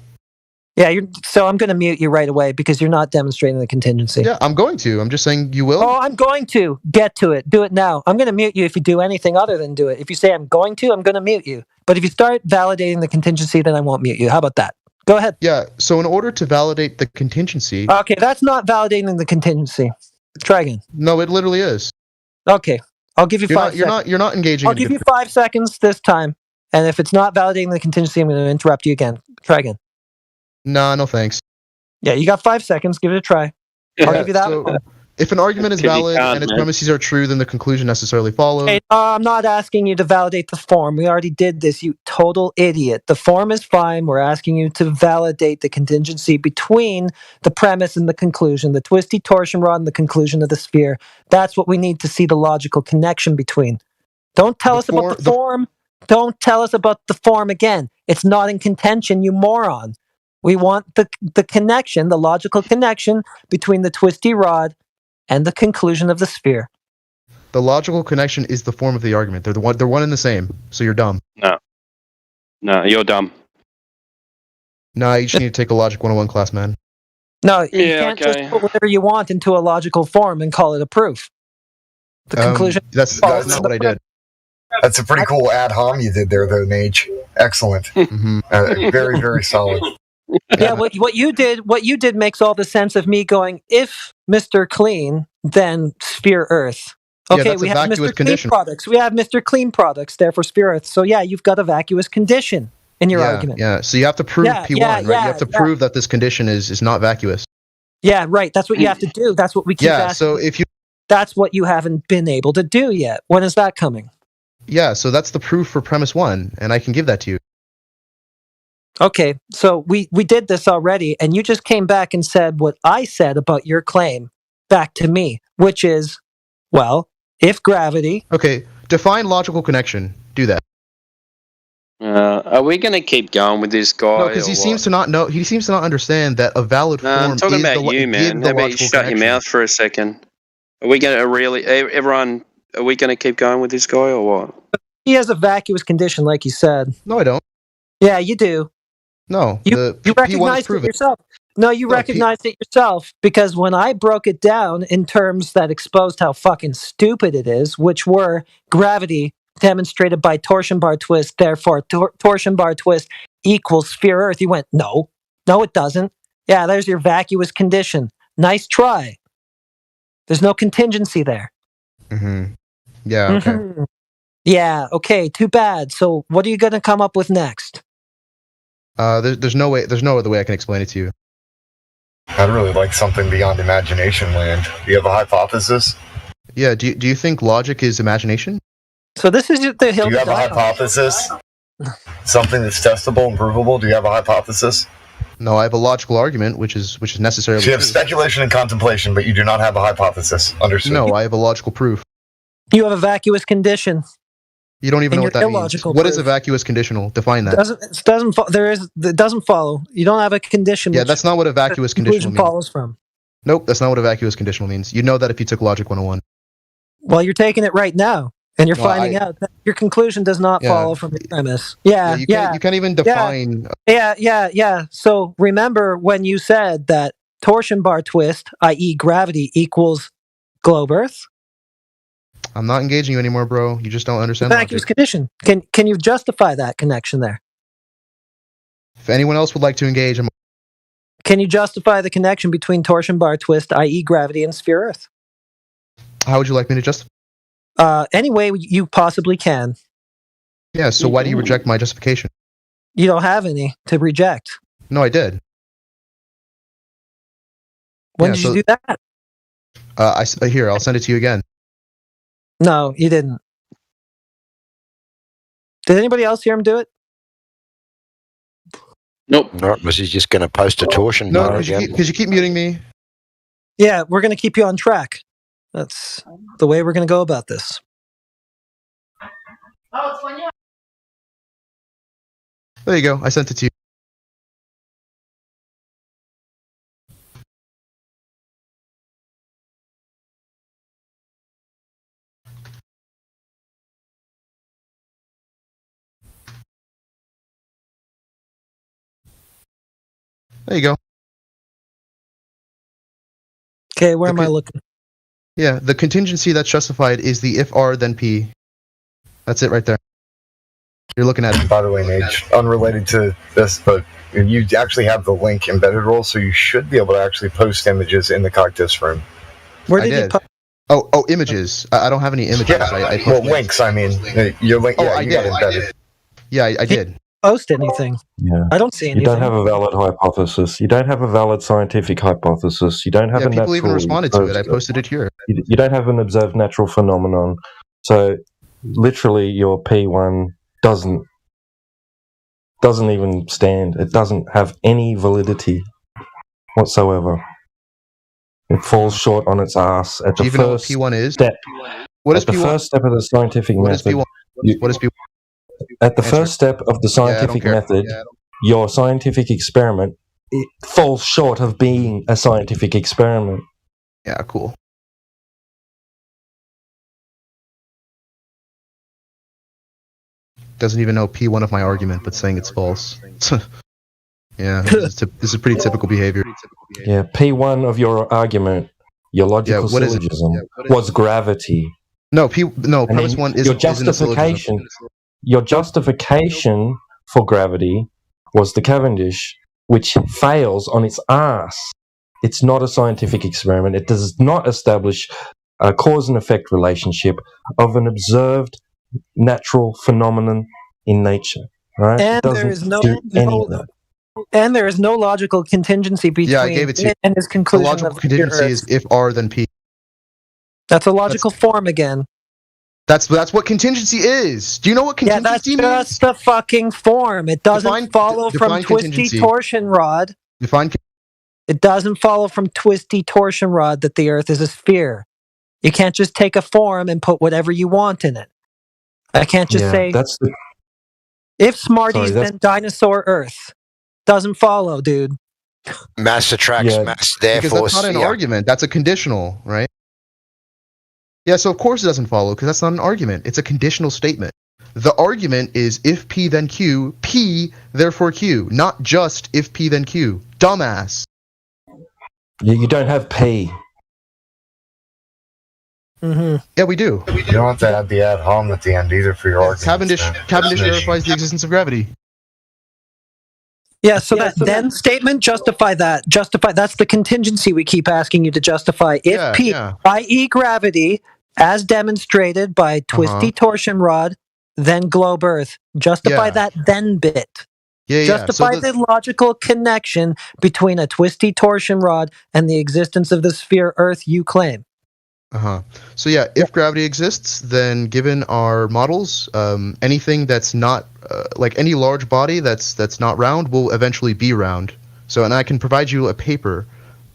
Yeah, so I'm going to mute you right away because you're not demonstrating the contingency. Yeah, I'm going to. I'm just saying you will. Oh, I'm going to. Get to it. Do it now. I'm going to mute you if you do anything other than do it. If you say I'm going to, I'm going to mute you. But if you start validating the contingency, then I won't mute you. How about that? Go ahead. Yeah, so in order to validate the contingency... Okay, that's not validating the contingency. Try again. No, it literally is. Okay, I'll give you 5 seconds. You're not engaging. I'll give you 5 seconds this time. And if it's not validating the contingency, I'm going to interrupt you again. Try again. No thanks. Yeah, you got 5 seconds. Give it a try. I'll give you that. So if an argument is valid and its premises are true, then the conclusion necessarily follows. Okay, I'm not asking you to validate the form. We already did this, you total idiot. The form is fine. We're asking you to validate the contingency between the premise and the conclusion, the twisty torsion rod and the conclusion of the sphere. That's what we need to see the logical connection between. Don't tell us about the form. Don't tell us about the form again. It's not in contention, you moron. We want the connection, the logical connection between the twisty rod and the conclusion of the sphere. The logical connection is the form of the argument. They're one and the same. So you're dumb. No, you're dumb. Nah, you just need to take a Logic 101 class, man. No, you Yeah, can't okay. just put whatever you want into a logical form and call it a proof. The conclusion That's falls not on what the I did. That's a pretty cool ad hom you did there, though, Nage. Excellent. Very, very solid. Yeah, what you did makes all the sense of me going, if Mr. Clean, then Sphere Earth. Yeah, Okay, that's we a have vacuous Mr. condition. Clean products. We have Mr. Clean products, therefore Sphere Earth. So yeah, you've got a vacuous condition in your argument. Yeah. So you have to prove P1, right? You have to prove that this condition is not vacuous. Yeah, right. That's what you have to do. That's what we keep asking. So if you That's what you haven't been able to do yet. When is that coming? Yeah, so that's the proof for premise 1, and I can give that to you. Okay, so we did this already, and you just came back and said what I said about your claim back to me, which is, well, if gravity... Okay, define logical connection. Do that. Are we going to keep going with this guy? No, because he seems to not know. He seems to not understand that a valid form I'm talking is about the, you, man. the How about you logical shut connection. your mouth for a second? Are we going to really, everyone? Are we going to keep going with this guy or what? He has a vacuous condition, like you said. No, I don't. Yeah, you do. No, you recognize it yourself. No, you recognized it yourself, because when I broke it down in terms that exposed how fucking stupid it is, which were gravity demonstrated by torsion bar twist, therefore torsion bar twist equals sphere Earth, you went, no, it doesn't. Yeah, there's your vacuous condition. Nice try. There's no contingency there. Mm-hmm. Yeah, okay. Mm-hmm. Yeah, okay, too bad. So what are you going to come up with next? There's no other way I can explain it to you. I'd really like something beyond imagination land. Do you have a hypothesis? Yeah, do you think logic is imagination? So this is the hill. Do you have a hypothesis? Something that's testable and provable? Do you have a hypothesis? No, I have a logical argument, which is necessarily So you have true. speculation and contemplation, but you do not have a hypothesis. Understood? No, I have a logical proof. You have a vacuous condition. You don't even know what that means. Illogical What is a proof. vacuous conditional? Define that. It doesn't follow. You don't have a condition. Yeah, which that's not what a vacuous conditional means. follows from. Nope, that's not what a vacuous conditional means. You know that if you took Logic 101. Well, you're taking it right now, and you're finding out that your conclusion does not follow from your premise. Yeah, you can't even define. Yeah. So remember when you said that torsion bar twist, i.e., gravity, equals globe Earth? I'm not engaging you anymore, bro. You just don't understand Vacuous logic. condition. Can you justify that connection there? If anyone else would like to engage, Can you justify the connection between torsion bar twist, i.e., gravity, and sphere Earth? How would you like me to justify? Any way you possibly can. Yeah, so why do you reject my justification? You don't have any to reject. No, I did. When did you do that? Here, I'll send it to you again. No, you didn't. Did anybody else hear him do it? Nope. Not was he just going to post a torsion No, bar again? because you keep muting me. Yeah, we're going to keep you on track. That's the way we're going to go about this. There you go. I sent it to you. There you go. Okay, where am I looking? Yeah, the contingency that's justified is the if R then P. That's it right there. You're looking at it. By the way, Nage, unrelated to this, but you actually have the link embedded role, so you should be able to actually post images in the Cactus room. Where I did. Oh, images. I don't have any images. Yeah, well, links, I mean. Your link, Oh, yeah, I you did. got embedded. Yeah, I did. Post anything. Yeah. I don't see anything. You don't have a valid hypothesis. You don't have a valid scientific hypothesis. You don't have Yeah, a people natural... even responded to it. I posted it here. You don't have an observed natural phenomenon. So, literally, your P1 doesn't even stand. It doesn't have any validity whatsoever. It falls short on its ass at Do the you even know what first P1 is? step. What is At the P1? first step of the scientific What is method. P1? What is P1? At the Answer. first step of the Yeah, I don't scientific care. method, your scientific experiment, it falls short of being a scientific experiment. Yeah, cool. doesn't even know P1 of my argument, but saying it's false. Yeah, this is pretty typical behavior. Yeah, P1 of your argument, your logical what is it? syllogism, was gravity. No, And premise then 1 your isn't a syllogism. your justification for gravity was the Cavendish, which fails on its ass. It's not a scientific experiment. It does not establish a cause and effect relationship of an observed natural phenomenon in nature. Right? And it doesn't there is do any of that. And there is no logical contingency between Yeah, I gave it to you. and his The conclusion logical of contingency is if R then P. That's a logical form again. That's what contingency is. Do you know what contingency yeah, that's means? just the fucking form. It doesn't follow from define twisty contingency. torsion rod. It doesn't follow from twisty torsion rod that the Earth is a sphere. You can't just take a form and put whatever you want in it. I can't just say that's the, if Smarties that's- then dinosaur Earth. Doesn't follow, dude. Mass attracts mass, therefore. Because that's not an argument. That's a conditional, right? Yeah, so of course it doesn't follow, because that's not an argument. It's a conditional statement. The argument is if P then Q, P therefore Q, not just if P then Q. Dumbass. You don't have P. Mm-hmm. Yeah, we do. You don't have to add the ad hom at the end either for your argument. Cavendish verifies the existence of gravity. Yeah, so that then statement, justify that. Justify, that's the contingency we keep asking you to justify. If P, i.e. gravity, as demonstrated by twisty torsion rod, then globe Earth. Justify that then bit. Justify the logical connection between a twisty torsion rod and the existence of the sphere Earth you claim. So yeah, if gravity exists, then given our models, anything that's not like any large body that's not round will eventually be round. So, and I can provide you a paper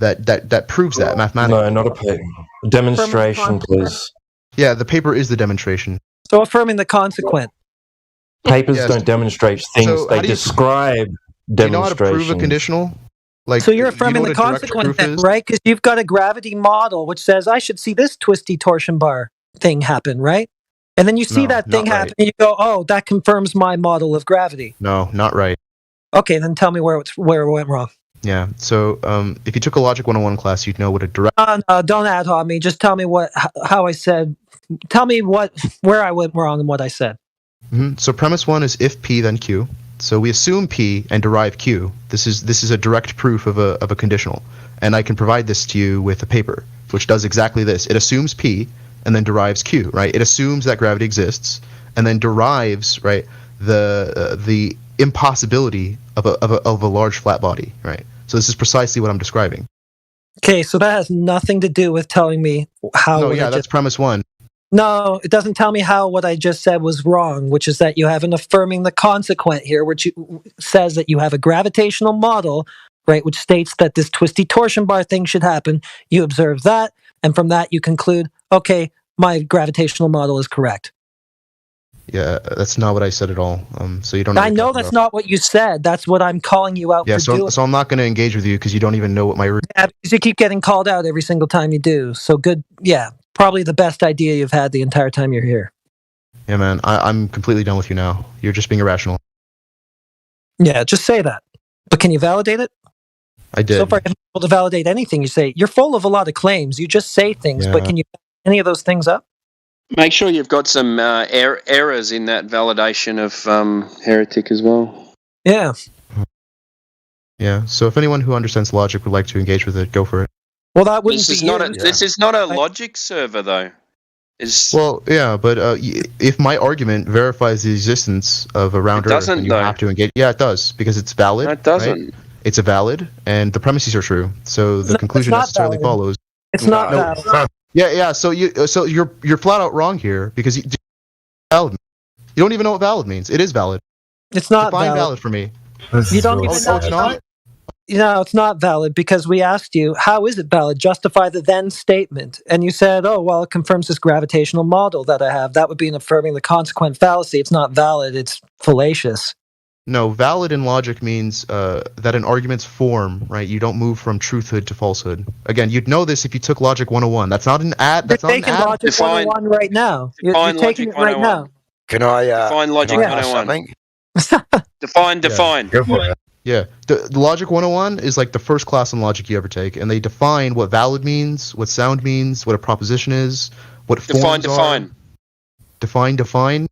that proves that mathematically. No, not a paper. Demonstration, please. Yeah, the paper is the demonstration. So affirming the consequent. Papers don't demonstrate things; So they describe demonstrations. Do you know how to prove a conditional? Like, so you're affirming the consequent then, right? Because you've got a gravity model which says I should see this twisty torsion bar thing happen, right? And then you see that thing happen and you go, oh, that confirms my model of gravity. No, not right. Okay, then tell me where it went wrong. Yeah, so if you took a Logic 101 class, you'd know what a direct... No, don't ad hoc me. Just tell me how I said... Tell me where I went wrong and what I said. So premise 1 is if P, then Q. So we assume P and derive Q. This is a direct proof of a conditional. And I can provide this to you with a paper, which does exactly this. It assumes P and then derives Q, right? It assumes that gravity exists and then derives, right, the impossibility of a large flat body, right? So this is precisely what I'm describing. Okay, so that has nothing to do with telling me how... No, yeah, that's premise 1. No, it doesn't tell me how what I just said was wrong, which is that you have an affirming the consequent here, which says that you have a gravitational model, right, which states that this twisty torsion bar thing should happen. You observe that, and from that you conclude, okay, my gravitational model is correct. Yeah, that's not what I said at all. So you don't. I know that's not what you said. That's what I'm calling you out for doing. So I'm not going to engage with you because you don't even know what my. Yeah, because you keep getting called out every single time you do. So good. Yeah. Probably the best idea you've had the entire time you're here. Yeah, man, I'm completely done with you now. You're just being irrational. Yeah, just say that. But can you validate it? I did. So far, you're not able to validate anything you say. You're full of a lot of claims. You just say things, but can you back any of those things up? Make sure you've got some errors in that validation of heretic as well. Yeah. Yeah, so if anyone who understands logic would like to engage with it, go for it. Well, that wouldn't be This is not a logic server, though. Well, yeah, but if my argument verifies the existence of a round Earth, then you have to engage. Yeah, it does, because it's valid. No, it doesn't. Right? It's a valid, and the premises are true, so the conclusion necessarily follows. It's not valid. Yeah. So you're flat out wrong here because you don't even know what valid means. It is valid. It's not valid for me. You don't even know. It's not. No, it's not valid because we asked you, how is it valid? Justify the then statement. And you said, oh, well, it confirms this gravitational model that I have. That would be an affirming the consequent fallacy. It's not valid. It's fallacious. No, valid in logic means that an argument's form, right? You don't move from truthhood to falsehood. Again, you'd know this if you took Logic 101. That's not an ad. That's not an ad. Logic 101 right now. You're taking it right now. Can I define logic can I ask 101? something? Define. Go for it. Yeah, the Logic 101 is like the first class in logic you ever take, and they define what valid means, what sound means, what a proposition is, what forms are. Define.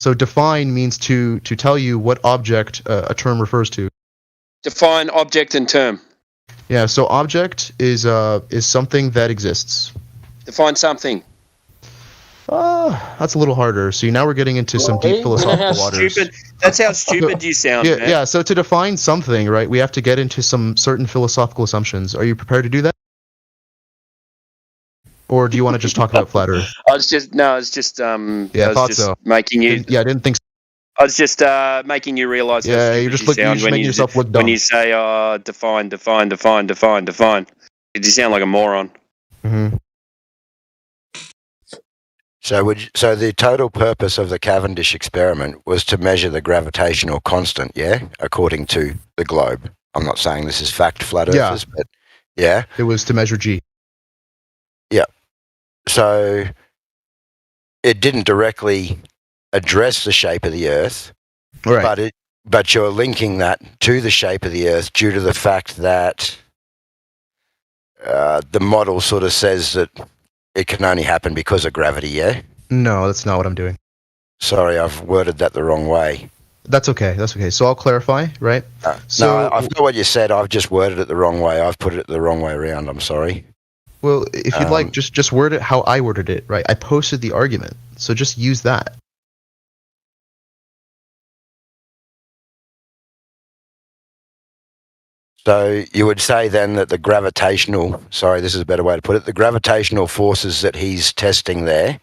So define means to tell you what object a term refers to. Define object and term. Yeah, so object is something that exists. Define something. That's a little harder. See, now we're getting into some deep philosophical waters. That's how stupid you sound, Yeah, man. yeah. So to define something, right, we have to get into some certain philosophical assumptions. Are you prepared to do that? Or do you want to just talk about flat Earth? I was just I thought so. Making you. I didn't think so. I was just making you realise how stupid you're just you sound making yourself look dumb. when you say define. You sound like a moron. Mm-hmm. So the total purpose of the Cavendish experiment was to measure the gravitational constant, yeah, according to the globe. I'm not saying this is fact, flat earthers, but yeah. It was to measure G. Yeah. So it didn't directly address the shape of the Earth, right? But you're linking that to the shape of the Earth due to the fact that the model sort of says that it can only happen because of gravity, yeah? No, that's not what I'm doing. Sorry, I've worded that the wrong way. That's okay. So I'll clarify, right? No, I've got what you said. I've just worded it the wrong way. I've put it the wrong way around. I'm sorry. Well, if you'd like, just word it how I worded it, right? I posted the argument, so just use that. So you would say then that the gravitational, sorry, this is a better way to put it, the gravitational forces that he's testing there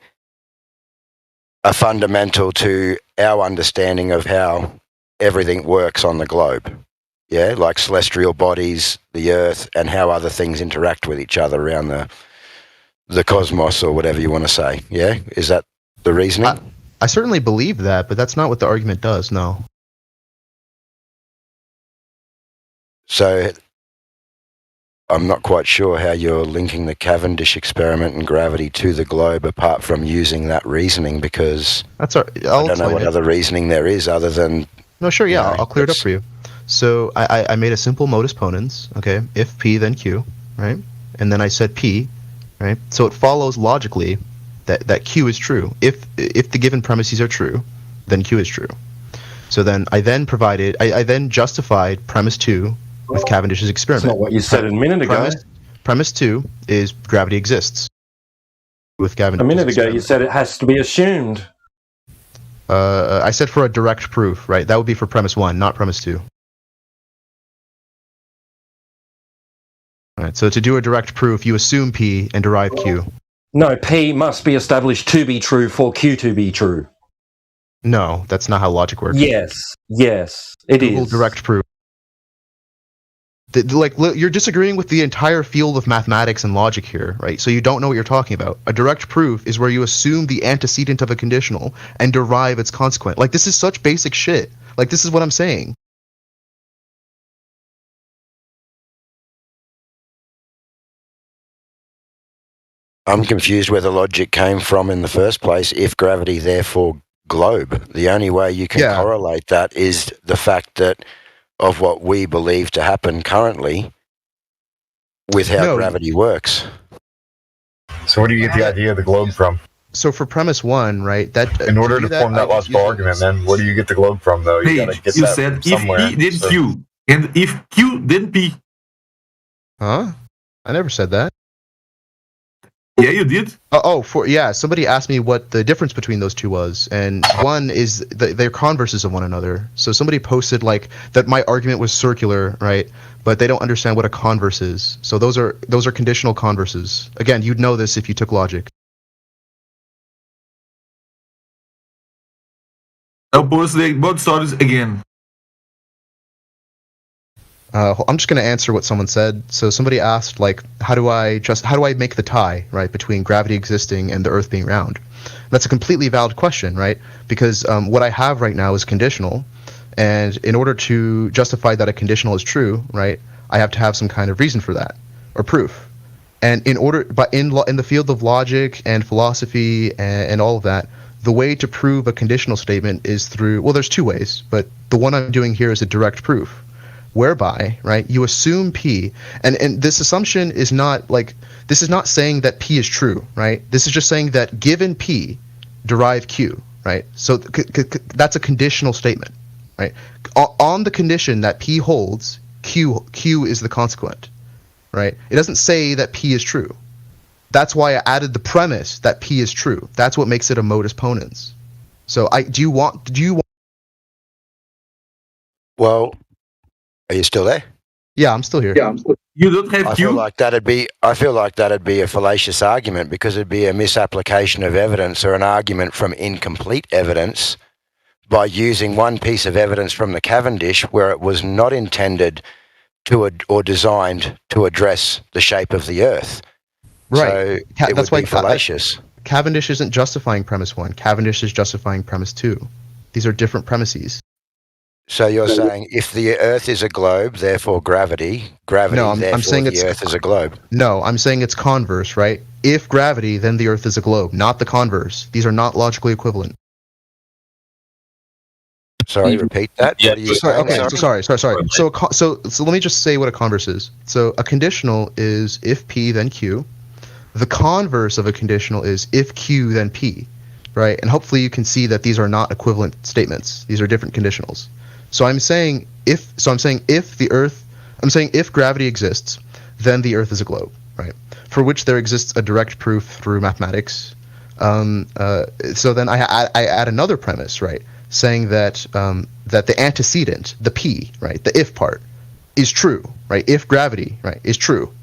are fundamental to our understanding of how everything works on the globe. Yeah, like celestial bodies, the Earth, and how other things interact with each other around the cosmos or whatever you want to say. Yeah, is that the reasoning? I certainly believe that, but that's not what the argument does, no. So I'm not quite sure how you're linking the Cavendish experiment and gravity to the globe apart from using that reasoning, because I don't know what other reasoning there is other than... No, sure, yeah, I'll clear it up for you. So I made a simple modus ponens, okay? If P, then Q, right? And then I said P, right? So it follows logically that Q is true. If the given premises are true, then Q is true. So then I then justified premise 2 with Cavendish's experiment. That's not what you said a minute ago. Premise 2 is gravity exists. With Cavendish's a minute ago, experiment. you said it has to be assumed. I said for a direct proof, right? That would be for premise 1, not premise 2. All right, so to do a direct proof, you assume P and derive Q. No, P must be established to be true for Q to be true. No, that's not how logic works. Yes, it Google is. direct proof. You're disagreeing with the entire field of mathematics and logic here, right? So you don't know what you're talking about. A direct proof is where you assume the antecedent of a conditional and derive its consequent. Like, this is such basic shit. Like, this is what I'm saying. I'm confused where the logic came from in the first place. If gravity, therefore globe. The only way you can correlate that is the fact that of what we believe to happen currently with how gravity works. So where do you get the idea of the globe from? So for premise 1, right? That in order to form that logical argument, then where do you get the globe from, though? You gotta get you that said from somewhere. if E, then Q. And if Q, then P. Huh? I never said that. Yeah, you did. Somebody asked me what the difference between those two was, and one is they're converses of one another. So somebody posted like that my argument was circular, right? But they don't understand what a converse is. So those are conditional converses. Again, you'd know this if you took logic. Now post both stories again. I'm just going to answer what someone said. So somebody asked, like, how do I make the tie, right, between gravity existing and the Earth being round? That's a completely valid question, right? Because what I have right now is conditional, and in order to justify that a conditional is true, right, I have to have some kind of reason for that or proof. And in the field of logic and philosophy and all of that, the way to prove a conditional statement is through, well, there's two ways, but the one I'm doing here is a direct proof, whereby, right, you assume P, and this assumption is not like, this is not saying that P is true, right? This is just saying that given P, derive Q, right? So that's a conditional statement, right? On the condition that P holds, Q is the consequent, right? It doesn't say that P is true. That's why I added the premise that P is true. That's what makes it a modus ponens. So do you want? Well, are you still there? Yeah, I'm still here. Yeah, You don't have I Q? feel like that'd be a fallacious argument because it'd be a misapplication of evidence or an argument from incomplete evidence by using one piece of evidence from the Cavendish where it was not intended to or designed to address the shape of the Earth. Right. So it That's would why be fallacious. Cavendish isn't justifying premise 1. Cavendish is justifying premise 2. These are different premises. So you're saying if the Earth is a globe, therefore gravity, No, therefore I'm saying the Earth is a globe. No, I'm saying it's converse, right? If gravity, then the Earth is a globe, not the converse. These are not logically equivalent. Sorry, repeat that. Yeah, what are you sorry, saying? okay, sorry. So let me just say what a converse is. So a conditional is if P, then Q. The converse of a conditional is if Q, then P, right? And hopefully you can see that these are not equivalent statements. These are different conditionals. So I'm saying if gravity exists, then the Earth is a globe, right? For which there exists a direct proof through mathematics. So then I add another premise, right? Saying that that the antecedent, the P, right, the if part, is true, right? If gravity, right, is true.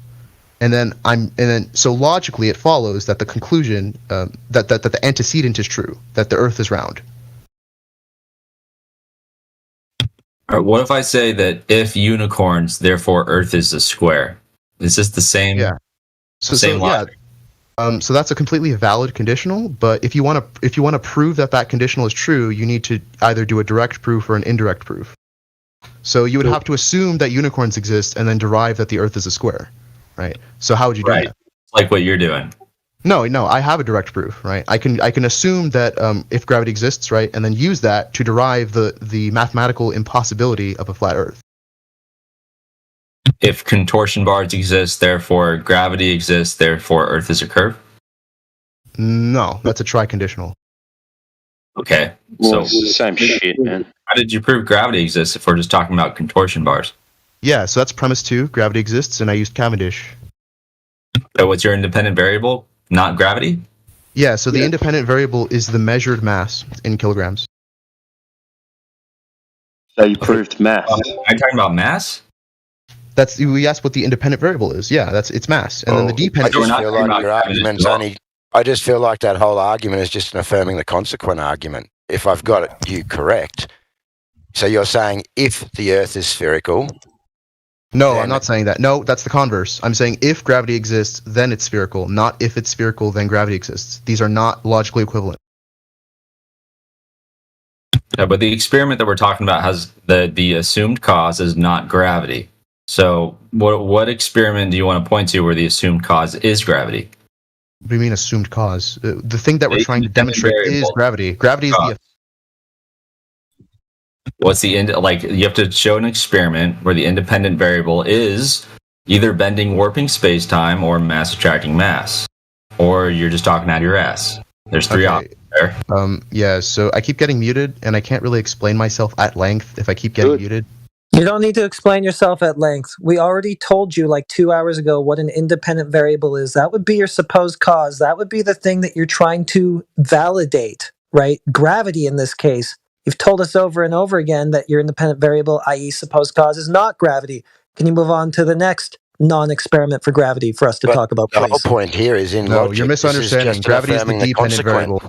And then so logically it follows that the conclusion that the antecedent is true, that the Earth is round. All right, what if I say that if unicorns, therefore Earth is a square? Is this the same? Yeah. Same logic? So that's a completely valid conditional. But if you want to prove that conditional is true, you need to either do a direct proof or an indirect proof. So you would have to assume that unicorns exist and then derive that the Earth is a square. Right. So how would you do that? Like what you're doing. No, I have a direct proof, right? I can assume that if gravity exists, right, and then use that to derive the mathematical impossibility of a flat Earth. If contortion bars exist, therefore gravity exists, therefore Earth is a curve? No, that's a triconditional. Okay. Well, it's the same shit, man. How did you prove gravity exists if we're just talking about contortion bars? Yeah, so that's premise 2. Gravity exists, and I used Cavendish. So what's your independent variable? Not gravity? Yeah, so the independent variable is the measured mass in kilograms. So you proved mass. Are you talking about mass? We asked what the independent variable is. Yeah, it's mass, and then the dependent. I just feel like that whole argument is just an affirming the consequent argument. If I've got you correct, so you're saying if the Earth is spherical. No, I'm not saying that. No, that's the converse. I'm saying if gravity exists, then it's spherical. Not if it's spherical, then gravity exists. These are not logically equivalent. Yeah, but the experiment that we're talking about has the assumed cause is not gravity. So what experiment do you want to point to where the assumed cause is gravity? What do you mean assumed cause? The thing that we're trying to demonstrate is gravity. Gravity is the... What's the end? Like, you have to show an experiment where the independent variable is either bending, warping space-time or mass attracting mass, or you're just talking out of your ass. There's three options there. Yeah. So I keep getting muted, and I can't really explain myself at length if I keep getting muted. You don't need to explain yourself at length. We already told you like 2 hours ago what an independent variable is. That would be your supposed cause. That would be the thing that you're trying to validate, right? Gravity in this case. You've told us over and over again that your independent variable, i.e. supposed cause, is not gravity. Can you move on to the next non-experiment for gravity for us to talk about, please? The whole point here is in No, logic. you're misunderstanding. Gravity is the dependent variable.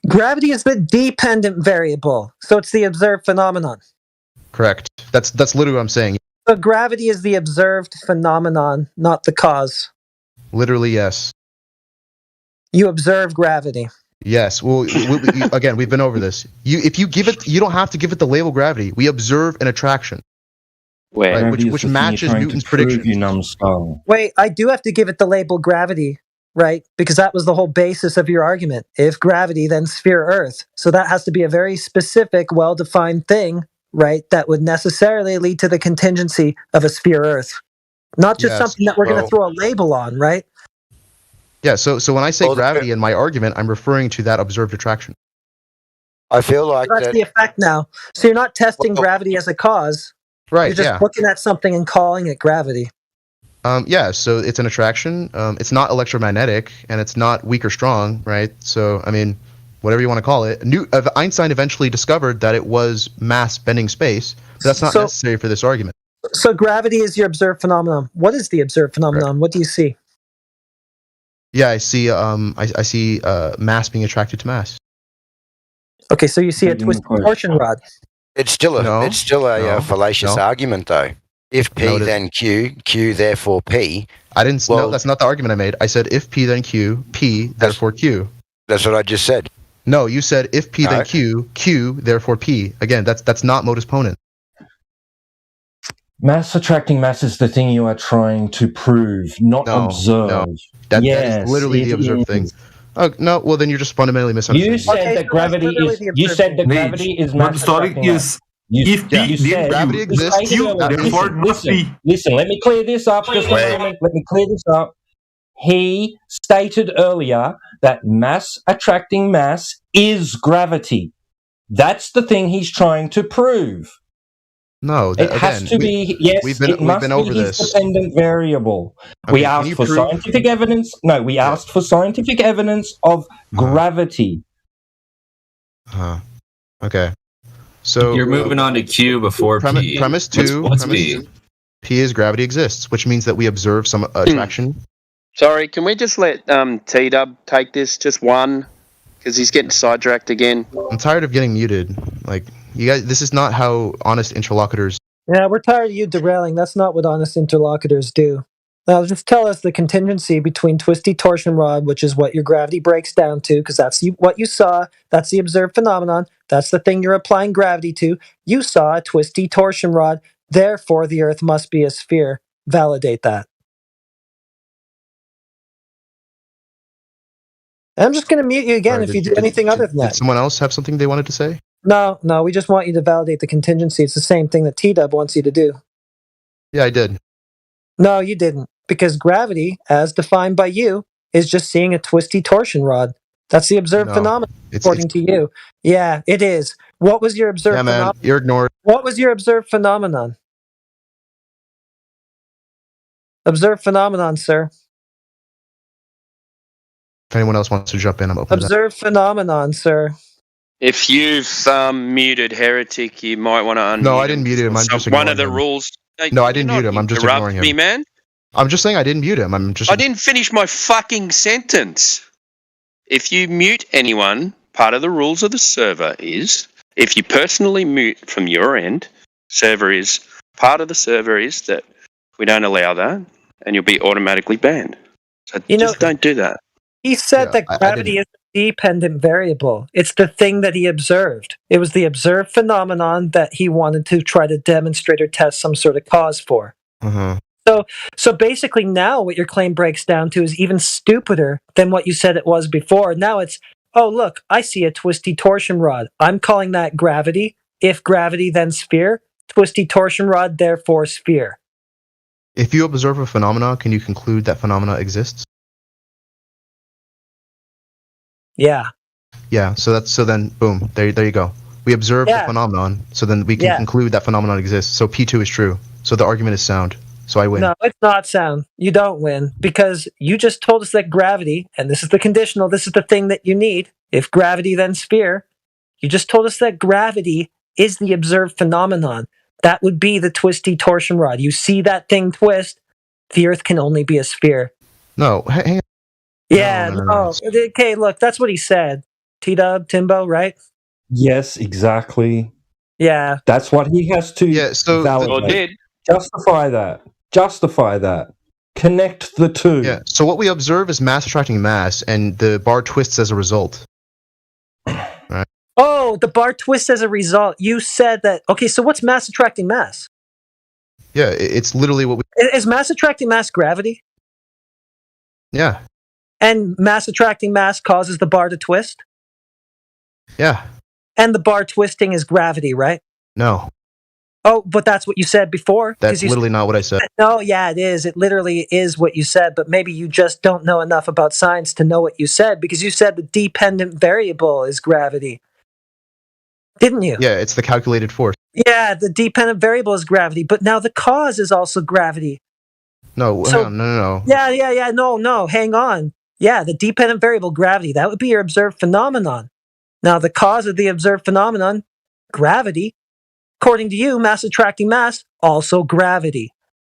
Gravity is the dependent variable, so it's the observed phenomenon. Correct. That's literally what I'm saying. So gravity is the observed phenomenon, not the cause. Literally, yes. You observe gravity. Yes. Well, again, we've been over this. If you give it, you don't have to give it the label gravity. We observe an attraction. Where? Right, which matches Newton's prediction. Wait, I do have to give it the label gravity. right? Because that was the whole basis of your argument. If gravity, then sphere Earth. So that has to be a very specific, well-defined thing, right? That would necessarily lead to the contingency of a sphere Earth. Not just Yes. something that we're going to Well, throw a label on, right? yeah. So when I say gravity in my argument, I'm referring to that observed attraction. I feel like That's that. the effect now. So you're not testing gravity as a cause. Right. You're just Yeah. looking at something and calling it gravity. Yeah, so it's an attraction. It's not electromagnetic, and it's not weak or strong, right? So, I mean, whatever you want to call it. Einstein eventually discovered that it was mass bending space, but that's not necessary for this argument. So gravity is your observed phenomenon. What is the observed phenomenon? What do you see? Yeah, I see. I see mass being attracted to mass. Okay, so you see a twisted torsion rod. It's still a fallacious argument, though. If P then Q, Q therefore P. I didn't. No, that's not the argument I made. I said if P then Q, P therefore Q. That's what I just said. No, you said if P then Q, Q therefore P. Again, that's not modus ponens. Mass attracting mass is the thing you are trying to prove, not observe. No, that is literally the observed thing. Oh no, well then you're just fundamentally misunderstanding. You said that gravity is. You said that gravity is mass attracting mass. If P then gravity exists, Q therefore must be. Listen, let me clear this up just a moment. Let me clear this up. He stated earlier that mass attracting mass is gravity. That's the thing he's trying to prove. No, it has to be. Yes, it must be his dependent variable. Okay, we asked for scientific evidence. No, we asked for scientific evidence of gravity. Okay. So you're moving on to Q before P. Premise two. What's premise P? two, P is gravity exists, which means that we observe some attraction. Sorry, can we just let T-Dub take this? Just one? Because he's getting sidetracked again. I'm tired of getting muted. Like, you guys, this is not how honest interlocutors. Yeah, we're tired of you derailing. That's not what honest interlocutors do. Now, just tell us the contingency between twisty torsion rod, which is what your gravity breaks down to, because that's what you saw. That's the observed phenomenon. That's the thing you're applying gravity to. You saw a twisty torsion rod. Therefore, the Earth must be a sphere. Validate that. I'm just going to mute you again if you do anything other than that. Did someone else have something they wanted to say? No, we just want you to validate the contingency. It's the same thing that T-Dub wants you to do. Yeah, I did. No, you didn't. Because gravity, as defined by you, is just seeing a twisty torsion rod. That's the observed phenomenon, according to you. Yeah, it is. What was your observed phenomenon? You're ignored. What was your observed phenomenon? Observed phenomenon, sir. If anyone else wants to jump in, I'm open to that. Observed phenomenon, sir. If you've muted Heretic, you might want to unmute. No, I didn't mute him. I'm just ignoring one of the him. rules. No, I didn't mute him. I'm just ignoring him. Me, man. I'm just saying I didn't mute him. I didn't finish my fucking sentence. If you mute anyone, part of the rules of the server is if you personally mute from your end, part of the server is that we don't allow that, and you'll be automatically banned. So don't do that. He said that gravity is a dependent variable. It's the thing that he observed. It was the observed phenomenon that he wanted to try to demonstrate or test some sort of cause for. So basically now what your claim breaks down to is even stupider than what you said it was before. Now it's, oh, look, I see a twisty torsion rod. I'm calling that gravity. If gravity, then sphere. Twisty torsion rod, therefore sphere. If you observe a phenomena, can you conclude that phenomena exists? Yeah. Yeah, so then boom, there you go. We observe the phenomenon, so then we can conclude that phenomenon exists. So P2 is true. So the argument is sound. So I win. No, it's not sound. You don't win because you just told us that gravity, and this is the conditional, this is the thing that you need. If gravity, then sphere. You just told us that gravity is the observed phenomenon. That would be the twisty torsion rod. You see that thing twist, the Earth can only be a sphere. No, hang on. Yeah, no. Okay, look, that's what he said. T-Dub, Timbo, right? Yes, exactly. Yeah. That's what he has to validate. Justify that. Connect the two. Yeah. So what we observe is mass attracting mass, and the bar twists as a result. Right. Oh, the bar twists as a result. You said that. Okay, so what's mass attracting mass? Yeah, it's literally what we. Is mass attracting mass gravity? Yeah. And mass attracting mass causes the bar to twist? Yeah. And the bar twisting is gravity, right? No. Oh, but that's what you said before. That's literally not what I said. No, yeah, it is. It literally is what you said, but maybe you just don't know enough about science to know what you said, because you said the dependent variable is gravity. Didn't you? Yeah, it's the calculated force. Yeah, the dependent variable is gravity, but now the cause is also gravity. No, So- no. Yeah, no, hang on. Yeah, the dependent variable, gravity, that would be your observed phenomenon. Now, the cause of the observed phenomenon, gravity. According to you, mass attracting mass, also gravity.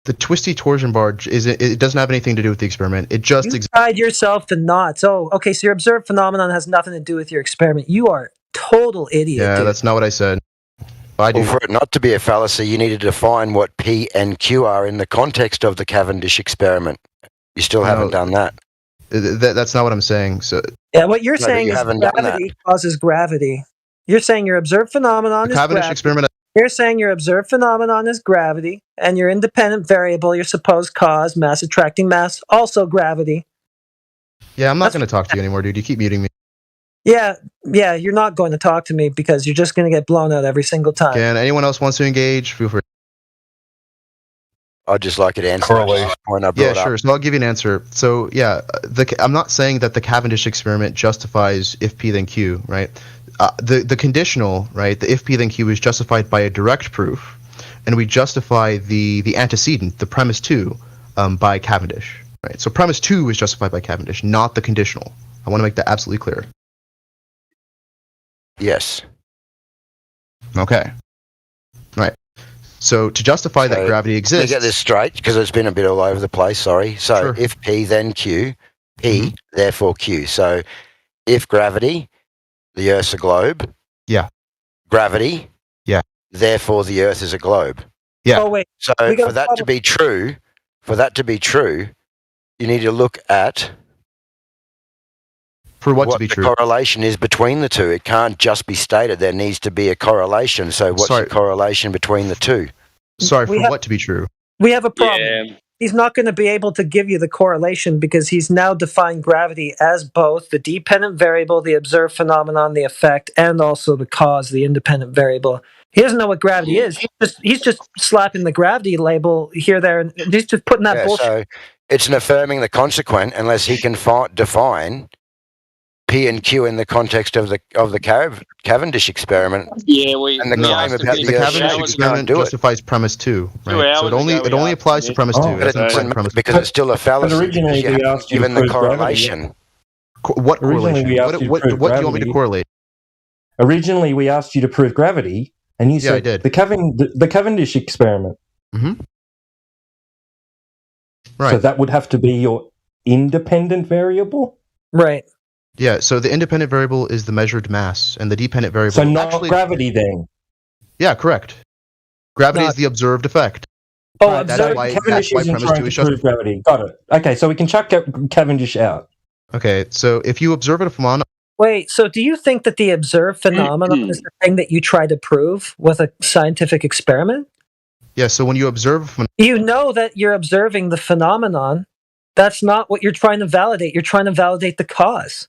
The twisty torsion bar it doesn't have anything to do with the experiment. It just You tied yourself in knots. Oh, okay, so your observed phenomenon has nothing to do with your experiment. You are a total idiot, Yeah, dude. that's not what I said. I do. Well, for it not to be a fallacy, you need to define what P and Q are in the context of the Cavendish experiment. You still haven't done that. That's not what I'm saying. So Yeah, what you're No, but saying you is haven't done gravity causes gravity. You're saying your observed phenomenon the is Cavendish gravity. experiment. You're saying your observed phenomenon is gravity, and your independent variable, your supposed cause, mass attracting mass, also gravity. Yeah, I'm not going to talk to you anymore, dude. You keep muting me. Yeah, you're not going to talk to me because you're just going to get blown out every single time. Again, anyone else wants to engage, feel free. I'd just like it answered. Correlation. Point I brought Yeah, sure. up. So I'll give you an answer. So yeah, I'm not saying that the Cavendish experiment justifies if P then Q, right? The conditional, right? The if P then Q is justified by a direct proof, and we justify the antecedent, the premise 2, by Cavendish, right? So premise 2 is justified by Cavendish, not the conditional. I want to make that absolutely clear. Yes. Okay. Right. So to justify that gravity exists. Let me get this straight, because it's been a bit all over the place. Sorry. So if P then Q, P therefore Q. So if gravity, the Earth's a globe. Yeah. Gravity. Yeah. Therefore, the Earth is a globe. Yeah. Oh wait. So for that to be true, you need to look at what to be the true. correlation is between the two. It can't just be stated. There needs to be a correlation. So what's the correlation between the two? Sorry, for what to be true? We have a problem. He's not going to be able to give you the correlation because he's now defined gravity as both the dependent variable, the observed phenomenon, the effect, and also the cause, the independent variable. He doesn't know what gravity is. He's just slapping the gravity label here, there, and he's just putting that bullshit. So it's an affirming the consequent unless he can define P and Q in the context of the Cavendish experiment. Yeah, and the claim about the Cavendish experiment justifies premise 2, right? So it only applies to premise 2. It doesn't apply to premise because it's still a fallacy. originally we asked you to given the prove gravity. correlation. What correlation? we asked you to What prove do you want me to gravity. correlate? Originally, we asked you to prove gravity, and you said I did. the Cavendish experiment. Mm-hmm. Right. So that would have to be your independent variable? Right. Yeah, so the independent variable is the measured mass, and the dependent variable... So not gravity then? Yeah, correct. Gravity is the observed effect. Oh, Right, observed. Cavendish isn't trying to prove gravity. Got it. Okay, so we can chuck Cavendish out. Okay, so if you observe a phenomenon... Wait, so do you think that the observed phenomenon is the thing that you try to prove with a scientific experiment? Yeah, so when you observe... You know that you're observing the phenomenon. That's not what you're trying to validate. You're trying to validate the cause.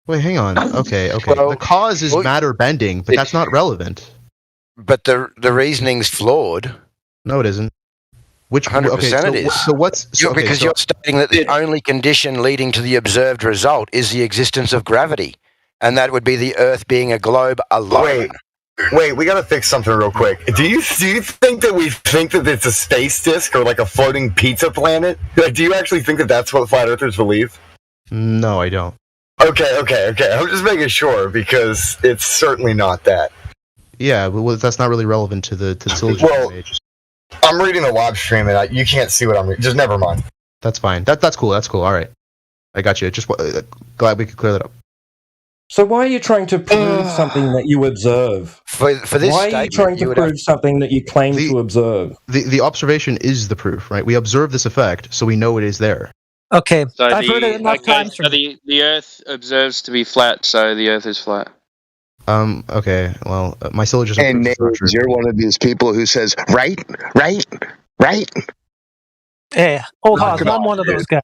Wait, hang on. Okay. Well, the cause is matter bending, but that's not relevant. But the reasoning's flawed. No, it isn't. Which 100% it is. So what's... Because you're stating that the only condition leading to the observed result is the existence of gravity. And that would be the Earth being a globe alone. Wait, we gotta fix something real quick. Do you think that we think that it's a space disk or like a floating pizza planet? Like, do you actually think that that's what flat earthers believe? No, I don't. Okay. I'm just making sure because it's certainly not that. Yeah, well, that's not really relevant to the syllogism. Well, I'm reading a live stream and you can't see what I'm reading. Just never mind. That's fine. That's cool. All right. I got you. Just glad we could clear that up. So why are you trying to prove something that you observe? For this why are you trying to prove something that you claim to observe? The observation is the proof, right? We observe this effect, so we know it is there. Okay, So I've heard it enough times. the Earth observes to be flat, so the Earth is flat. Okay. Well, my syllogism. And Nage, you're one of these people who says right. Yeah. Oh, Hawk, I'm one of those guys.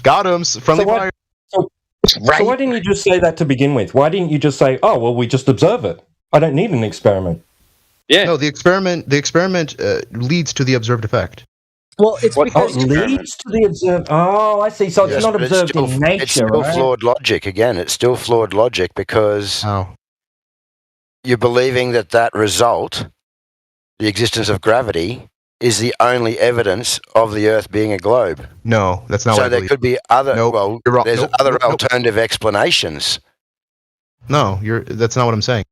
Got him. Friendly fire. So why didn't you just say that to begin with? Why didn't you just say, "Oh, well, we just observe it. I don't need an experiment." Yeah. No, the experiment leads to the observed effect. Well, it's because leads to the observed. Oh, I see. So it's not but observed in nature, it's still right? flawed logic. Again, it's still flawed logic because you're believing that result, the existence of gravity, is the only evidence of the Earth being a globe. No, that's not so what I there believe. could be other. Nope, well, you're wrong. there's Nope, other nope. alternative explanations. No, that's not what I'm saying.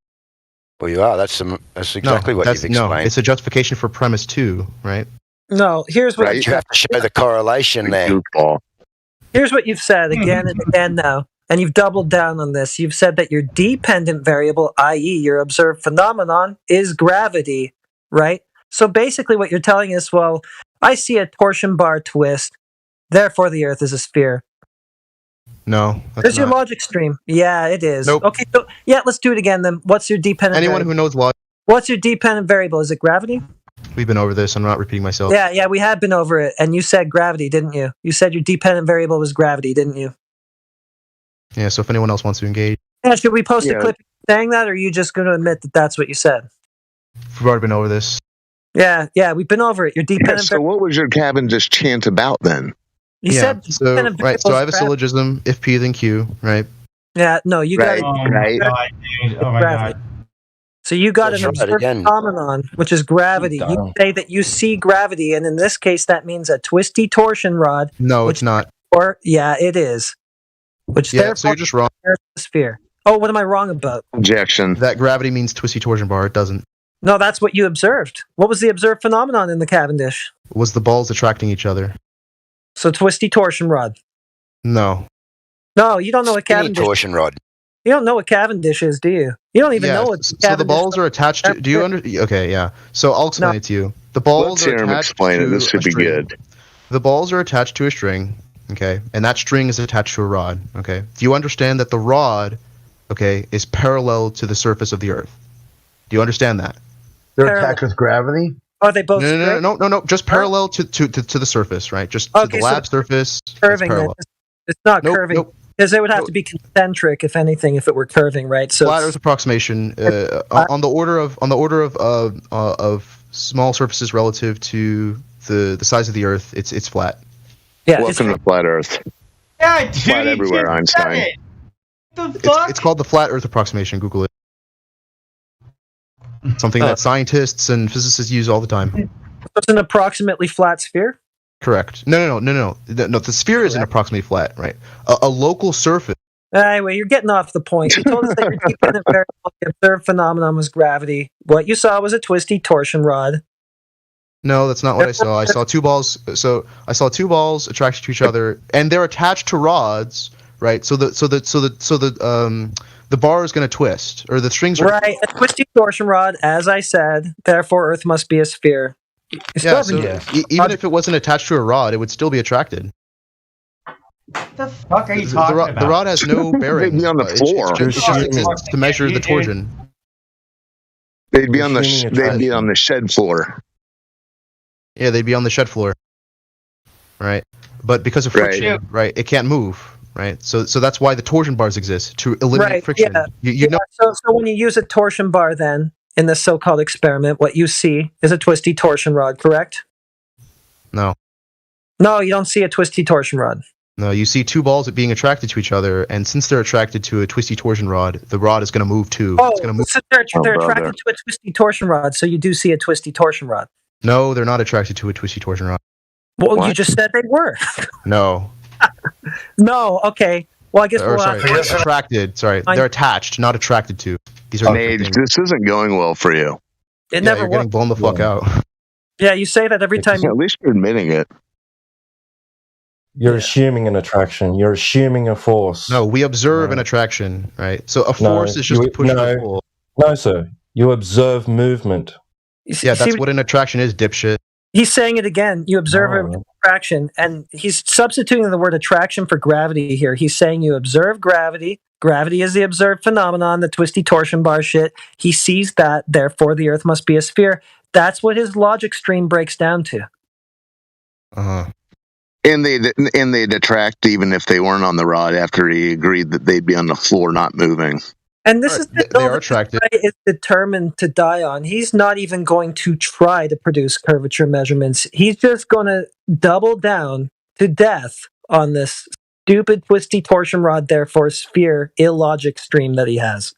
Well, you are. That's exactly what you've explained. No, it's a justification for premise 2, right? No, here's what You have to show the correlation there. Here's what you've said again and again now, and you've doubled down on this. You've said that your dependent variable, i.e., your observed phenomenon, is gravity, right? So basically, what you're telling us, well, I see a torsion bar twist, therefore the Earth is a sphere. No, There's your logic stream. Yeah, it is. Nope. Okay, so yeah, let's do it again then. What's your dependent? Anyone who knows logic. What's your dependent variable? Is it gravity? We've been over this. I'm not repeating myself. Yeah, we have been over it, and you said gravity, didn't you? You said your dependent variable was gravity, didn't you? Yeah. So if anyone else wants to engage, Yeah, should we post a clip saying that, or are you just going to admit that that's what you said? we've already been over this. Yeah, we've been over it. Your dependent. So what was your Cavendish chant about then? You said so dependent right. So I have a variable is syllogism: if P then Q, right? Yeah, no, you got it. Oh my god, dude. Oh my Gravity. god. So you got That's an right, observed again. phenomenon, which is gravity. You say that you see gravity, and in this case, that means a twisty torsion rod. No, it's not. Or yeah, it is. Which Yeah. So you're just wrong. sphere. Oh, what am I wrong about? Objection. That gravity means twisty torsion bar. It doesn't. No, that's what you observed. What was the observed phenomenon in the Cavendish? Was the balls attracting each other? So twisty torsion rod. No. No, you don't know what Skinny Cavendish. torsion rod. You don't know what Cavendish is, do you? You don't even know what. So the balls are attached to. Do you under? Okay, yeah. So I'll explain it to you. The balls Let's are hear him attached explain to it. This should a be string. good. The balls are attached to a string, okay, and that string is attached to a rod, okay. Do you understand that the rod, okay, is parallel to the surface of the Earth? Do you understand that? They're attached with gravity? Are they both? No. Just parallel to the surface, right? Just to the lab surface. Curving. Parallel. It's not curving because it would have to be concentric, if anything, if it were curving, right? So flat Earth approximation on the order of small surfaces relative to the size of the Earth. It's flat. Yeah. Welcome to flat Earth. Yeah, dude, Flat he everywhere, just said Einstein. it. The fuck? It's called the flat Earth approximation. Google it. Something that scientists and physicists use all the time. It's an approximately flat sphere. Correct. No. The sphere isn't approximately flat, right? A local surface. Anyway, you're getting off the point. You told us that your dependent variable, the observed phenomenon, was gravity. What you saw was a twisty torsion rod. No, that's not what I saw. I saw two balls. So I saw two balls attracted to each other, and they're attached to rods, right? So the bar is going to twist, or the strings are Right, a twisty torsion rod, as I said. Therefore, Earth must be a sphere. Yeah, so even if it wasn't attached to a rod, it would still be attracted. What the fuck are you talking about? The rod has no bearing. They'd be on the floor. It just exists to measure the torsion. They'd be on the shed floor. Yeah, they'd be on the shed floor. Right, but because of friction, right, it can't move. Right, so that's why the torsion bars exist, to eliminate friction. Yeah. Know. So when you use a torsion bar, then in this so-called experiment, what you see is a twisty torsion rod, correct? No, you don't see a twisty torsion rod. No, you see two balls being attracted to each other, and since they're attracted to a twisty torsion rod, the rod is going to move too. Oh, it's going to move. so they're attracted to a twisty torsion rod, so you do see a twisty torsion rod. No, they're not attracted to a twisty torsion rod. Well, you just said they were. No. No, okay. Well, I guess attracted. Sorry, they're attached, not attracted to. These are Nage, this isn't going well for you. It never you're getting blown the fuck out. Yeah, you say that every time. At least you're admitting it. You're assuming an attraction. You're assuming a force. No, we observe an attraction, right? So a force is just a push and a pull. No, sir. You observe movement. Yeah, that's what an attraction is, dipshit. He's saying it again. You observe an attraction, and he's substituting the word attraction for gravity here. He's saying you observe gravity. Gravity is the observed phenomenon, the twisty torsion bar shit. He sees that, therefore the Earth must be a sphere. That's what his logic stream breaks down to. And they'd attract even if they weren't on the rod after he agreed that they'd be on the floor, not moving. And this is the they hill are that attracted. this guy is determined to die on. He's not even going to try to produce curvature measurements. He's just going to double down to death on this stupid twisty torsion rod, therefore sphere illogic stream that he has.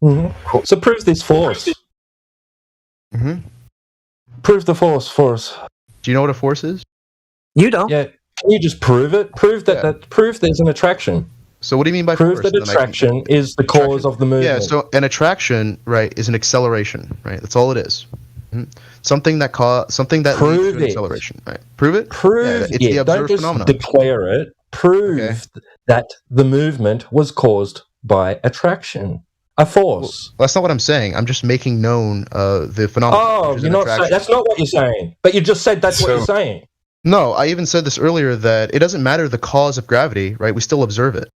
Mm-hmm. So prove this force. Mm-hmm. Prove the force for us. Do you know what a force is? You don't. Yeah. Can you just prove it? Prove that. Prove there's an attraction. So what do you mean by prove force? that attraction is the cause of the movement? Yeah. So an attraction, right, is an acceleration, right? That's all it is. Mm-hmm. Something that leads to an acceleration, right? Prove it. Prove it's the observed Don't just phenomenon. declare it. Prove that the movement was caused by attraction, a force. Well, that's not what I'm saying. I'm just making known the phenomenon. Oh, you're not saying that's not what you're saying. But you just said that's what you're saying. No, I even said this earlier that it doesn't matter the cause of gravity, right? We still observe it,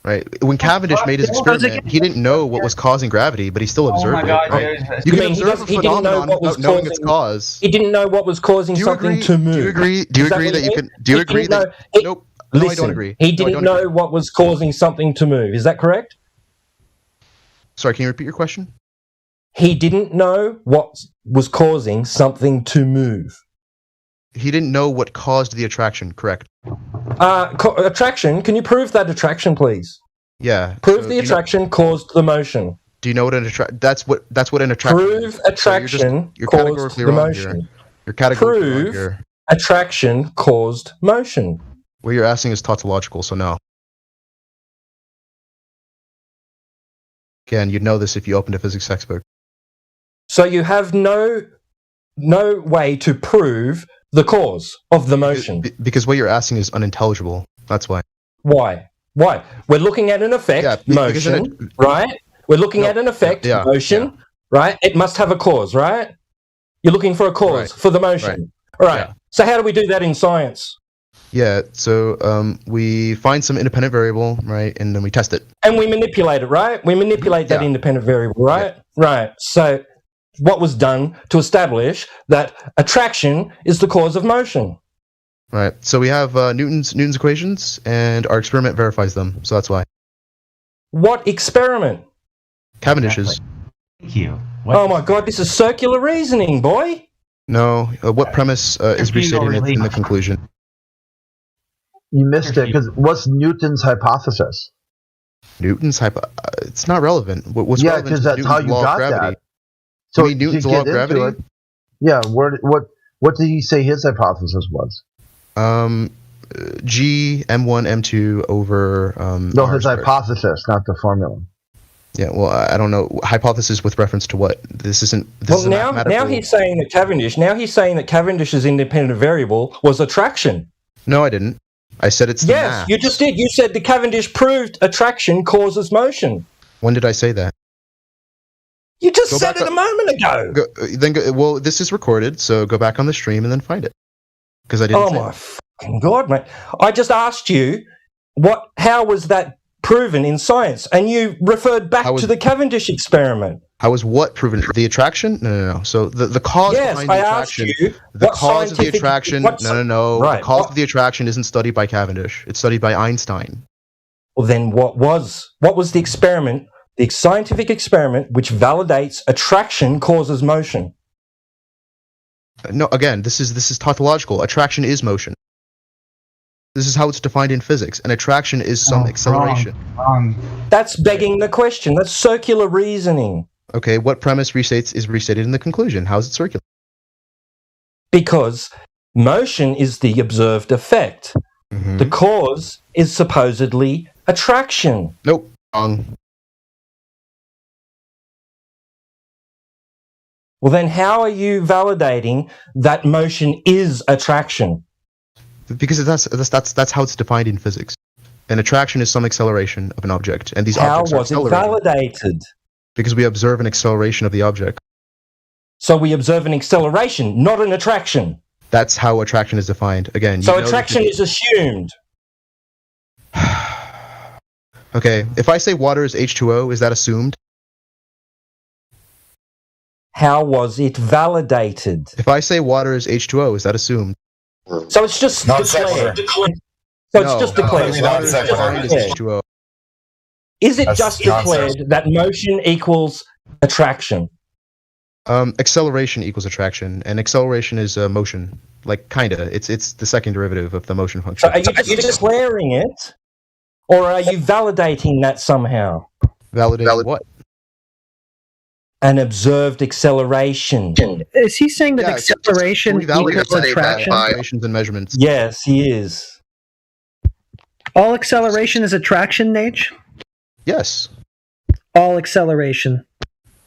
right? When Cavendish made his experiment, he didn't know what was causing gravity, but he still observed it. Right? You can observe a phenomenon without knowing its cause. He didn't know what was causing something to move. Do you agree? Do you agree that you can? Do you agree that? Nope. No, I don't agree. He didn't know what was causing something to move. Is that correct? Sorry, can you repeat your question? He didn't know what was causing something to move. He didn't know what caused the attraction, correct? Attraction, can you prove that attraction, please? Yeah. Prove the attraction caused the motion. Do you know what an attraction... That's what an attraction is. Prove attraction caused the motion. You're categorically wrong Prove here. attraction caused motion. What you're asking is tautological, so no. Again, you'd know this if you opened a physics textbook. So you have no way to prove the cause of the motion. Because what you're asking is unintelligible. That's why. Why? We're looking at an effect, motion, right? We're looking at an effect, motion, right? It must have a cause, right? You're looking for a cause for the motion. Right. Yeah. So how do we do that in science? Yeah, so we find some independent variable, right, and then we test it. And we manipulate it, right? We manipulate that independent variable, right? Yeah. Right. So what was done to establish that attraction is the cause of motion? Right. So we have Newton's equations, and our experiment verifies them. So that's why. What experiment? Cavendish's. Thank you. Oh my God! This is circular reasoning, boy. No. What premise is restated in the conclusion? You missed it because what's Newton's hypothesis? Newton's it's not relevant. What's relevant because is that's Newton's how you law got of gravity. that. So Newton's law of gravity. What did he say his hypothesis was? G M1 M2 over. No, his hypothesis, not the formula. Yeah, well, I don't know. Hypothesis with reference to what? This isn't. This well, now he's saying that Cavendish. Now he's saying that Cavendish's independent variable was attraction. No, I didn't. I said it's the mass. You just did. You said the Cavendish proved attraction causes motion. When did I say that? You just said it a moment ago. Well, this is recorded, so go back on the stream and then find it. Because I didn't. Oh my fucking God, mate! I just asked you, how was that proven in science, and you referred back to the Cavendish experiment. How was what proven? The attraction? No. So the cause behind the attraction. The cause of the attraction. No. Right. The cause of the attraction isn't studied by Cavendish. It's studied by Einstein. Well, then what was the experiment? The scientific experiment which validates attraction causes motion. No, again, this is tautological. Attraction is motion. This is how it's defined in physics. An attraction is some acceleration. Wrong. That's begging the question. That's circular reasoning. Okay, what premise is restated in the conclusion? How is it circular? Because motion is the observed effect. Mm-hmm. The cause is supposedly attraction. Nope, wrong. Well, then how are you validating that motion is attraction? Because that's how it's defined in physics. An attraction is some acceleration of an object, and these objects are accelerating. How was it validated? Because we observe an acceleration of the object. So we observe an acceleration, not an attraction. That's how attraction is defined. Again, so attraction is assumed. Okay, if I say water is H2O, is that assumed? How was it validated? If I say water is H2O, is that assumed? So it's just Not declared. secular. So it's just declared. it's not secular. Yeah. Is it just declared that motion equals attraction? Acceleration equals attraction, and acceleration is motion. Like kinda, it's the second derivative of the motion function. So are you just declaring it, or are you validating that somehow? Validating what? An observed acceleration. Is he saying that acceleration equals attraction? Observations and measurements. Yes, he is. All acceleration is attraction, Nage? Yes. All acceleration.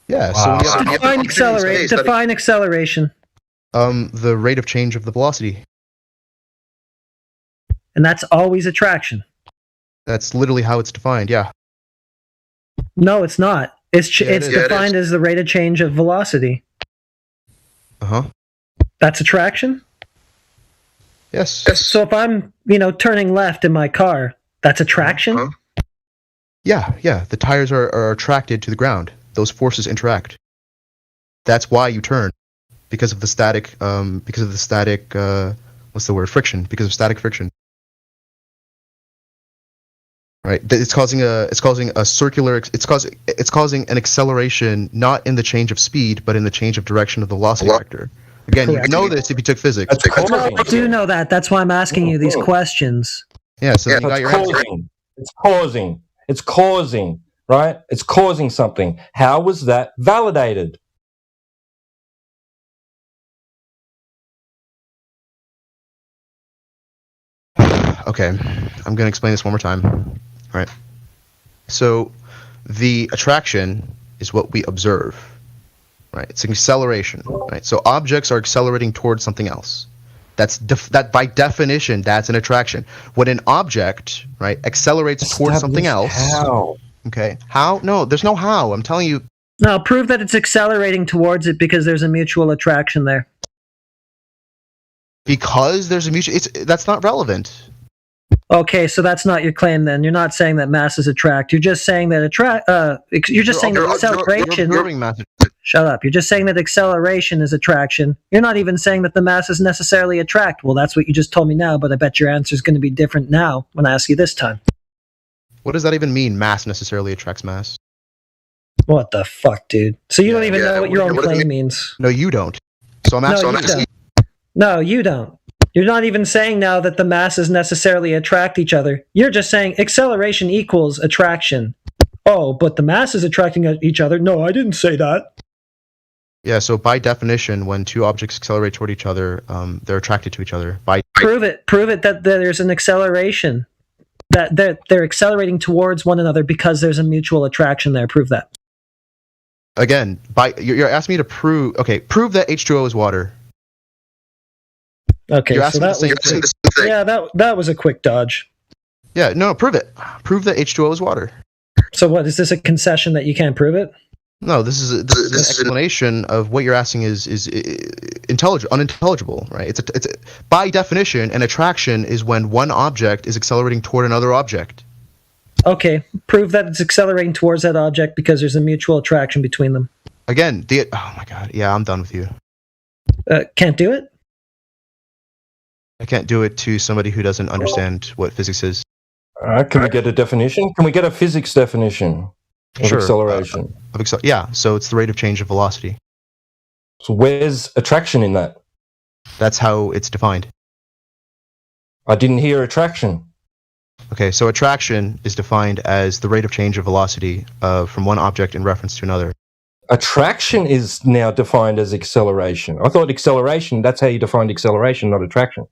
Yeah. Wow. So Define acceleration. Define acceleration. The rate of change of the velocity. And that's always attraction. That's literally how it's defined. Yeah. No, it's not. It's is. defined as the rate of change of velocity. Uh-huh. That's attraction? Yes. So if I'm, turning left in my car, that's attraction? Uh-huh. Yeah. The tires are attracted to the ground. Those forces interact. That's why you turn. Because of the static what's the word? Friction. Because of static friction. Right. It's causing an acceleration not in the change of speed, but in the change of direction of the velocity vector. Again, Correct. you know this if you took physics. I do know that. That's why I'm asking you these questions. Yeah, so you got your answer. It's causing, right? It's causing something. How was that validated? Okay, I'm going to explain this one more time. All right. So the attraction is what we observe, right? It's an acceleration, right? So objects are accelerating towards something else. That by definition, that's an attraction. When an object, right, accelerates towards something else. How? Okay. How? No, there's no how. I'm telling you. No, prove that it's accelerating towards it because there's a mutual attraction there. Because there's a mutual. That's not relevant. Okay, so that's not your claim then. You're not saying that masses attract. You're just saying that acceleration. Shut up. You're just saying that acceleration is attraction. You're not even saying that the masses necessarily attract. Well, that's what you just told me now, but I bet your answer is going to be different now when I ask you this time. What does that even mean? Mass necessarily attracts mass. What the fuck, dude? So you don't even know what your own claim means. No, you don't. So I'm asking. No, you don't. You're not even saying now that the masses necessarily attract each other. You're just saying acceleration equals attraction. Oh, but the masses attracting each other? No, I didn't say that. Yeah, so by definition, when two objects accelerate toward each other, they're attracted to each other. Prove it that there's an acceleration. That they're accelerating towards one another because there's a mutual attraction there. Prove that. Again, you're asking me to prove. Okay, prove that H2O is water. Okay, so that was a quick dodge. Yeah, no, prove it. Prove that H2O is water. So what, is this a concession that you can't prove it? No, this is an explanation of what you're asking is unintelligible, right? It's by definition, an attraction is when one object is accelerating toward another object. Okay, prove that it's accelerating towards that object because there's a mutual attraction between them. Again, oh my god, yeah, I'm done with you. Can't do it? I can't do it to somebody who doesn't understand what physics is. Can we get a definition? Can we get a physics definition of acceleration? Yeah, so it's the rate of change of velocity. So where's attraction in that? That's how it's defined. I didn't hear attraction. Okay, so attraction is defined as the rate of change of velocity from one object in reference to another. Attraction is now defined as acceleration. I thought acceleration, that's how you defined acceleration, not attraction.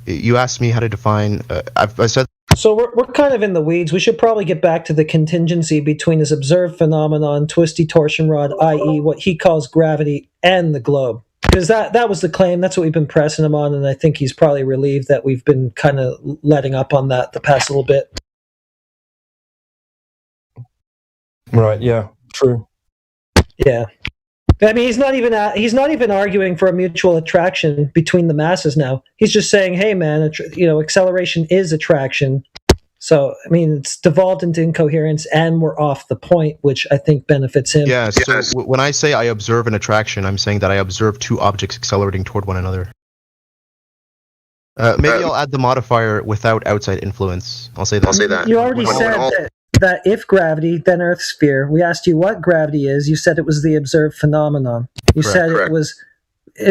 You asked me how to define. I said. So we're kind of in the weeds. We should probably get back to the contingency between his observed phenomenon, twisty torsion rod, i.e., what he calls gravity, and the globe. Because that was the claim. That's what we've been pressing him on, and I think he's probably relieved that we've been kind of letting up on that the past little bit. Right. Yeah. True. Yeah. I mean, he's not even arguing for a mutual attraction between the masses now. He's just saying, "Hey, man, acceleration is attraction." So, I mean, it's devolved into incoherence, and we're off the point, which I think benefits him. Yeah. So when I say I observe an attraction, I'm saying that I observe two objects accelerating toward one another. Maybe I'll add the modifier without outside influence. I'll say that. You already said that if gravity, then Earth sphere. We asked you what gravity is. You said it was the observed phenomenon. You said it was,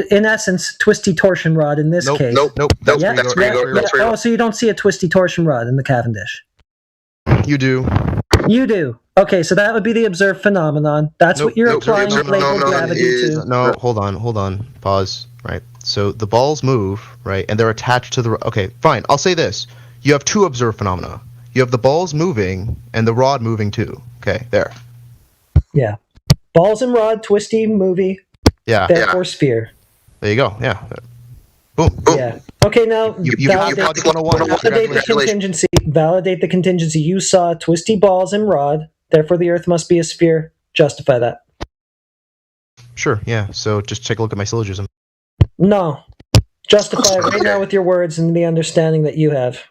in essence, twisty torsion rod in this case. Nope. That's where you go. Oh, so you don't see a twisty torsion rod in the Cavendish? You do. You do. Okay, so that would be the observed phenomenon. That's what you're applying label gravity to. No, hold on. Pause. Right. So the balls move, right, and they're attached to the. Okay, fine. I'll say this: you have two observed phenomena. You have the balls moving and the rod moving too. Okay, there. Yeah. Balls and rod, twisty, movie. Yeah. Therefore, sphere. There you go. Yeah. Boom. Yeah. Okay, now you validate the contingency. Validate the contingency. You saw twisty balls and rod. Therefore, the Earth must be a sphere. Justify that. Sure. Yeah. So just take a look at my syllogism. No. Justify it right now with your words and the understanding that you have.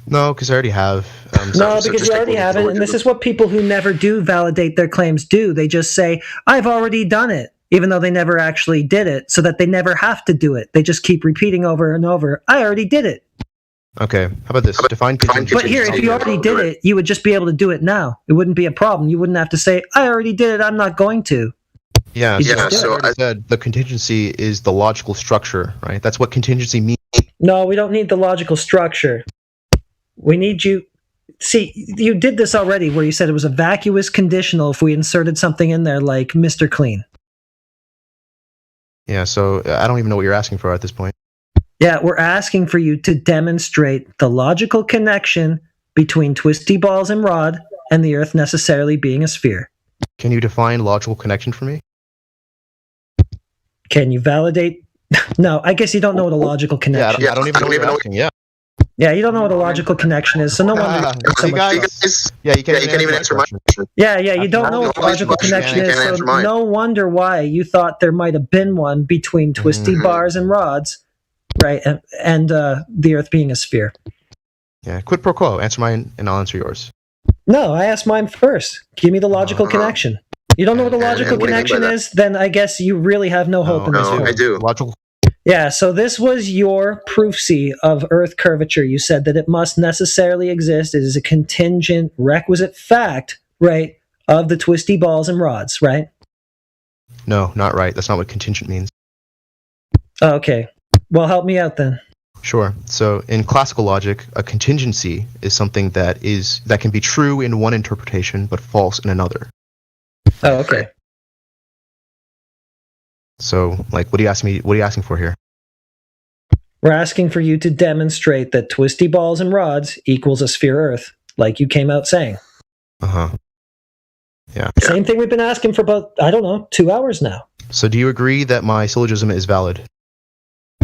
No, because I already have. No, because you already have it, and this is what people who never do validate their claims do. They just say, I've already done it, even though they never actually did it, so that they never have to do it. They just keep repeating over and over, I already did it. Okay, how about this? Define contingency. But here, if you already did it, you would just be able to do it now. It wouldn't be a problem. You wouldn't have to say, I already did it, I'm not going to. Yeah, so I said the contingency is the logical structure, right? That's what contingency means. No, we don't need the logical structure. We need you... See, you did this already where you said it was a vacuous conditional if we inserted something in there like Mr. Clean. Yeah, so I don't even know what you're asking for at this point. Yeah, we're asking for you to demonstrate the logical connection between twisty balls and rod and the Earth necessarily being a sphere. Can you define logical connection for me? Can you validate? No, I guess you don't know what a logical connection is. I don't even know what you're asking. Yeah, you don't know what a logical connection is, so no wonder. You can't even answer my question. Yeah, you don't know what a logical connection is, so no wonder why you thought there might have been one between twisty bars and rods, right, and the Earth being a sphere. Yeah, quid pro quo. Answer mine, and I'll answer yours. No, I asked mine first. Give me the logical connection. You don't know what a logical connection is? Then I guess you really have no hope in this world. I do. Logical. Yeah, so this was your proof C of Earth curvature. You said that it must necessarily exist. It is a contingent requisite fact, right, of the twisty balls and rods, right? No, not right. That's not what contingent means. Okay. Well, help me out then. Sure. So in classical logic, a contingency is something that can be true in one interpretation but false in another. Oh, okay. So, like, what are you asking for here? We're asking for you to demonstrate that twisty balls and rods equals a sphere Earth, like you came out saying. Yeah. Same thing we've been asking for about, 2 hours now. So do you agree that my syllogism is valid?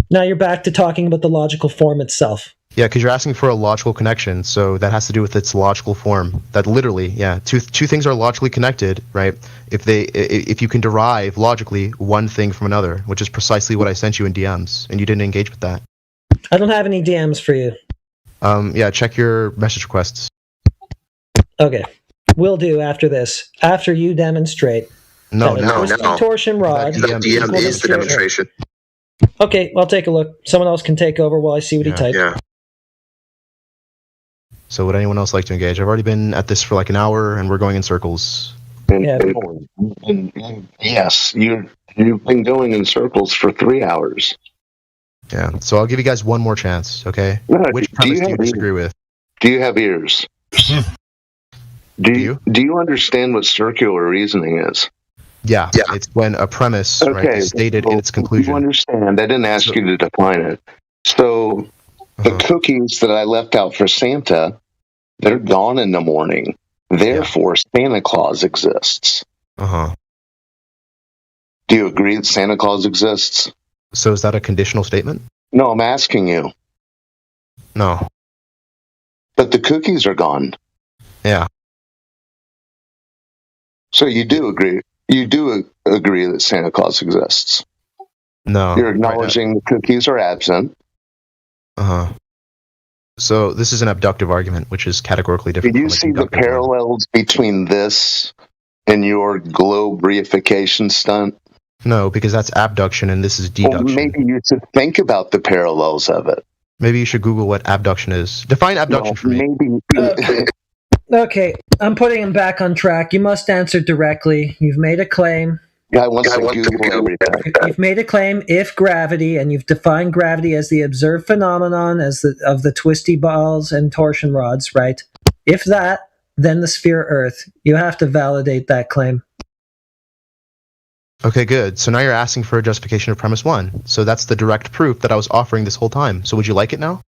Now you're back to talking about the logical form itself. Yeah, because you're asking for a logical connection, so that has to do with its logical form. That literally, two things are logically connected, right? If you can derive logically one thing from another, which is precisely what I sent you in DMs, and you didn't engage with that. I don't have any DMs for you. Yeah, check your message requests. Okay, will do after this. After you demonstrate. No. Torsion rod. That DM is the demonstration. Okay, I'll take a look. Someone else can take over while I see what he typed. Yeah. So would anyone else like to engage? I've already been at this for like an hour, and we're going in circles. Yes, you've been going in circles for 3 hours. Yeah, so I'll give you guys one more chance, okay? Which premise do you disagree with? Do you have ears? Do you understand what circular reasoning is? Yeah. It's when a premise is stated in its conclusion. You understand. I didn't ask you to define it. So the cookies that I left out for Santa, they're gone in the morning. Therefore, Santa Claus exists. Do you agree that Santa Claus exists? So is that a conditional statement? No, I'm asking you. No. But the cookies are gone. Yeah. So you do agree. You do agree that Santa Claus exists. No. You're acknowledging the cookies are absent. So this is an abductive argument, which is categorically different. Did you see the parallels between this and your globe reification stunt? No, because that's abduction and this is deduction. Well, maybe you should think about the parallels of it. Maybe you should Google what abduction is. Define abduction for me. Maybe. Okay, I'm putting him back on track. You must answer directly. You've made a claim. Guy wants to Google everything. You've made a claim if gravity, and you've defined gravity as the observed phenomenon of the twisty balls and torsion rods, right? If that, then the sphere Earth. You have to validate that claim. Okay, good. So now you're asking for a justification of premise 1. So that's the direct proof that I was offering this whole time. So would you like it now?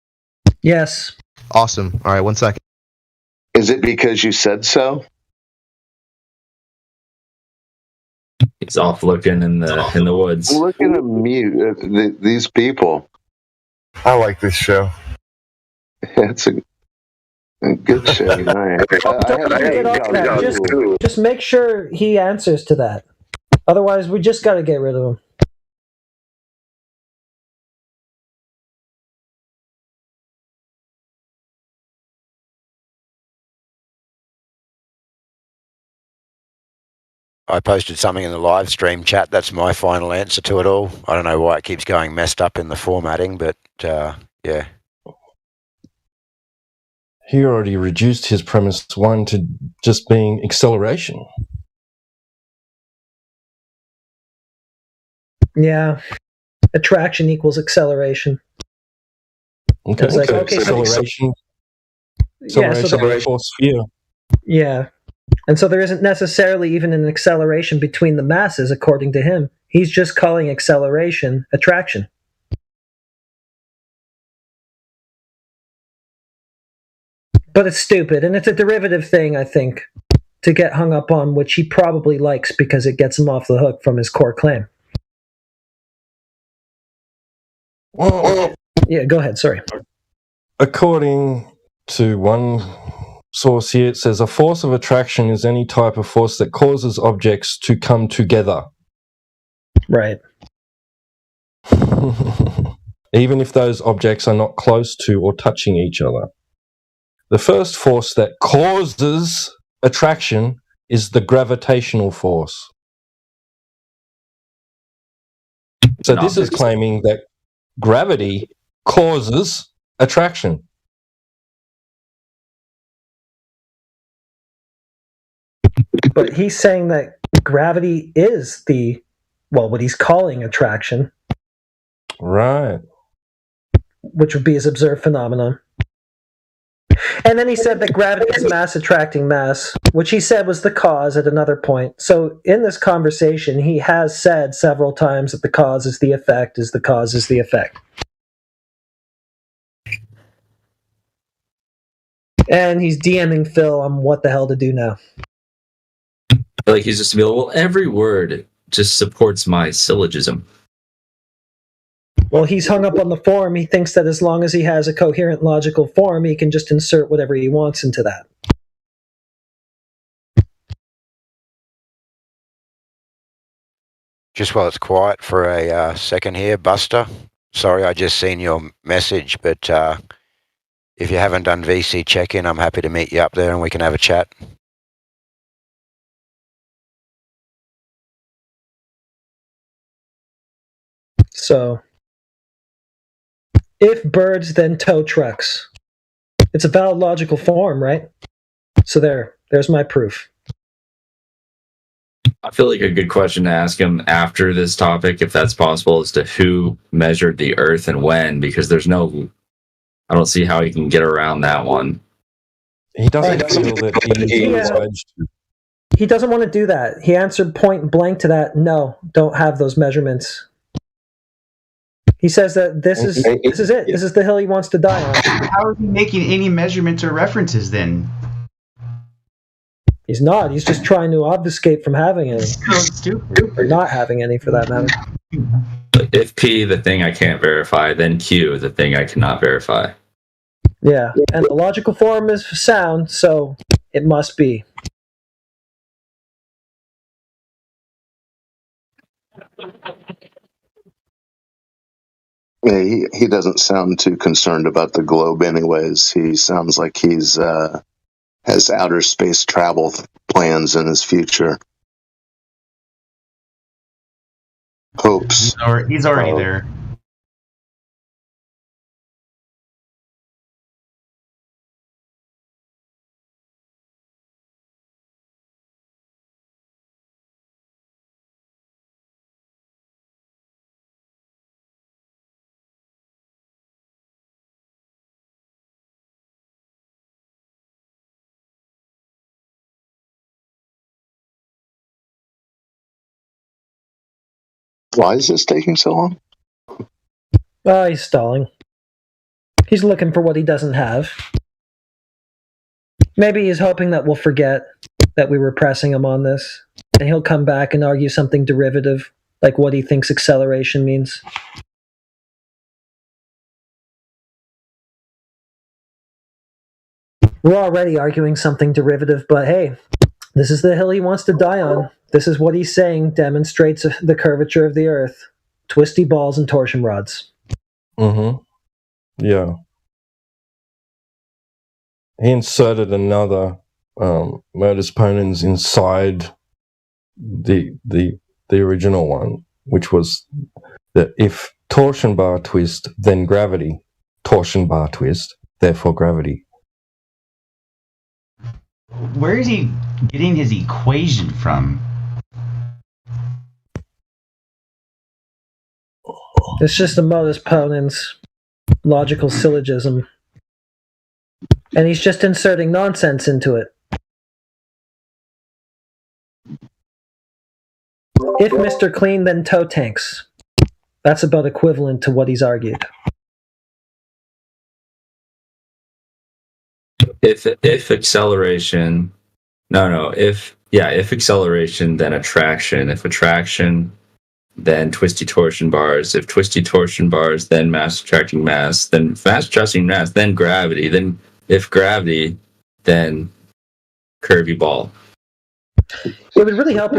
Yes. Awesome. All right, 1 second. Is it because you said so? He's off looking in the woods. Look at him mute. These people. I like this show. It's a good show. Just make sure he answers to that. Otherwise, we just got to get rid of him. I posted something in the live stream chat. That's my final answer to it all. I don't know why it keeps going messed up in the formatting, but yeah. He already reduced his premise 1 to just being acceleration. Yeah. Attraction equals acceleration. Okay, It's like, so okay, acceleration. Force sphere. Yeah. And so there isn't necessarily even an acceleration between the masses, according to him. He's just calling acceleration attraction. But it's stupid, and it's a derivative thing, I think, to get hung up on, which he probably likes because it gets him off the hook from his core claim. Yeah, go ahead, sorry. According to one source here, it says a force of attraction is any type of force that causes objects to come together. Right. Even if those objects are not close to or touching each other. The first force that causes attraction is the gravitational force. So this is claiming that gravity causes attraction. But he's saying that gravity is what he's calling attraction. Right. Which would be his observed phenomenon. And then he said that gravity is mass attracting mass, which he said was the cause at another point. So in this conversation, he has said several times that the cause is the effect, is the cause is the effect. And he's DMing Phil on what the hell to do now. Like he's just well, every word just supports my syllogism. Well, he's hung up on the form. He thinks that as long as he has a coherent logical form, he can just insert whatever he wants into that. Just while it's quiet for a second here, Buster. Sorry, I just seen your message, but if you haven't done VC check-in, I'm happy to meet you up there and we can have a chat. So, if birds, then tow trucks. It's a valid logical form, right? So there's my proof. I feel like a good question to ask him after this topic, if that's possible, as to who measured the Earth and when, because I don't see how he can get around that one. He doesn't feel that he doesn't want to do that. He answered point blank to that. No, don't have those measurements. He says that this is it. This is the hill he wants to die on. How is he making any measurements or references then? He's not. He's just trying to obfuscate from having any. So stupid. Or not having any, for that matter. If P, the thing I can't verify, then Q, the thing I cannot verify. Yeah, and the logical form is sound, so it must be. Yeah, he doesn't sound too concerned about the globe anyways. He sounds like he's has outer space travel plans in his future. Hopes. He's already there. Why is this taking so long? He's stalling. He's looking for what he doesn't have. Maybe he's hoping that we'll forget that we were pressing him on this, and he'll come back and argue something derivative, like what he thinks acceleration means. We're already arguing something derivative, but hey, this is the hill he wants to die on. This is what he's saying demonstrates the curvature of the Earth. Twisty balls and torsion rods. Mm-hmm. Yeah. He inserted another modus ponens inside the original one, which was that if torsion bar twist, then gravity. Torsion bar twist, therefore gravity. Where is he getting his equation from? It's just a modus ponens logical syllogism. And he's just inserting nonsense into it. If Mr. Clean, then toe tanks. That's about equivalent to what he's argued. If acceleration, if acceleration, then attraction. If attraction, then twisty torsion bars. If twisty torsion bars, then mass attracting mass. Then mass attracting mass, then gravity. Then if gravity, then curvy ball. It would really help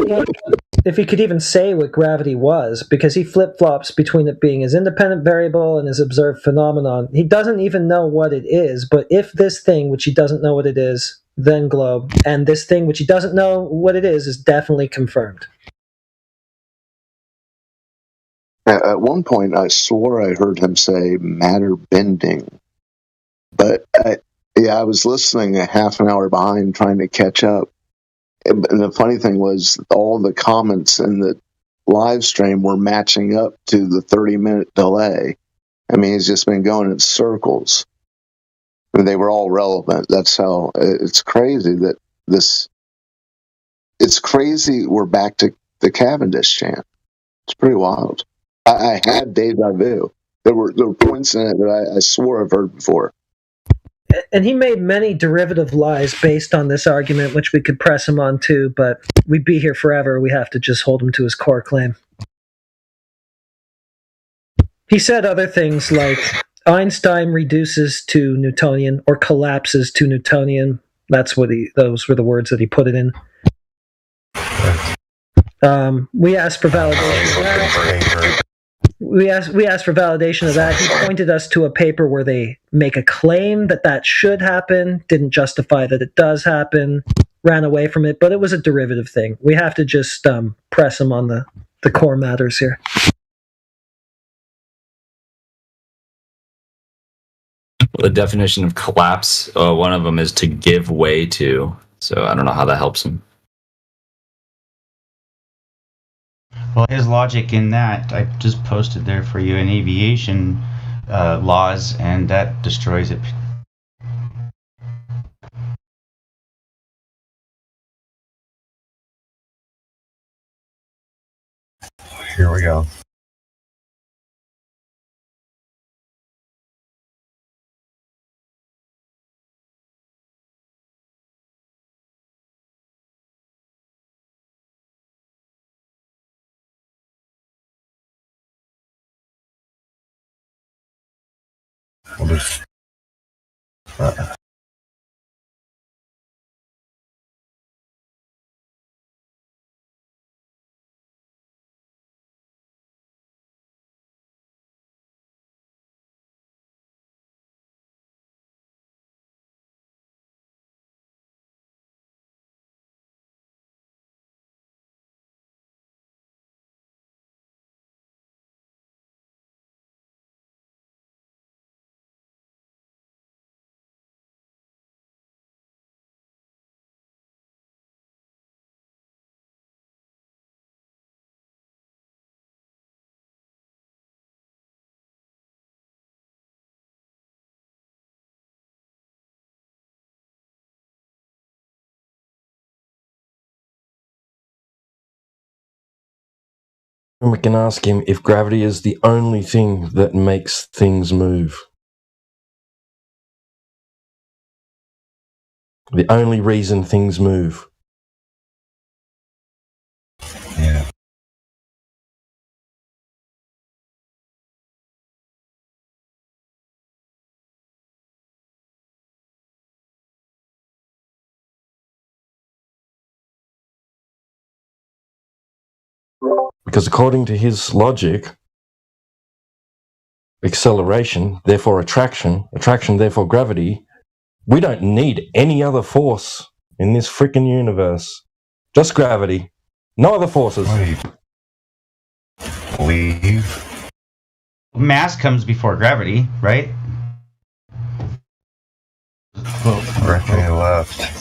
if he could even say what gravity was, because he flip-flops between it being his independent variable and his observed phenomenon. He doesn't even know what it is, but if this thing, which he doesn't know what it is, then globe, and this thing, which he doesn't know what it is definitely confirmed. At one point, I swore I heard him say matter bending. But I was listening a half an hour behind trying to catch up. And the funny thing was, all the comments in the live stream were matching up to the 30-minute delay. I mean, he's just been going in circles. And they were all relevant. That's how it's crazy that this. It's crazy we're back to the Cavendish chant. It's pretty wild. I had deja vu. There were points in it that I swore I've heard before. And he made many derivative lies based on this argument, which we could press him on too, but we'd be here forever. We have to just hold him to his core claim. He said other things like Einstein reduces to Newtonian or collapses to Newtonian. Those were the words that he put it in. We asked for validation of that. We asked for validation of that. He pointed us to a paper where they make a claim that should happen, didn't justify that it does happen, ran away from it, but it was a derivative thing. We have to just press him on the core matters here. Well, the definition of collapse, one of them is to give way to. So I don't know how that helps him. Well, his logic in that, I just posted there for you in aviation laws, and that destroys it. Here we go. We'll just, And we can ask him if gravity is the only thing that makes things move. The only reason things move. Yeah. Because according to his logic, acceleration, therefore attraction, attraction, therefore gravity, we don't need any other force in this freaking universe. Just gravity. No other forces. Leave. Mass comes before gravity, right? Everything left.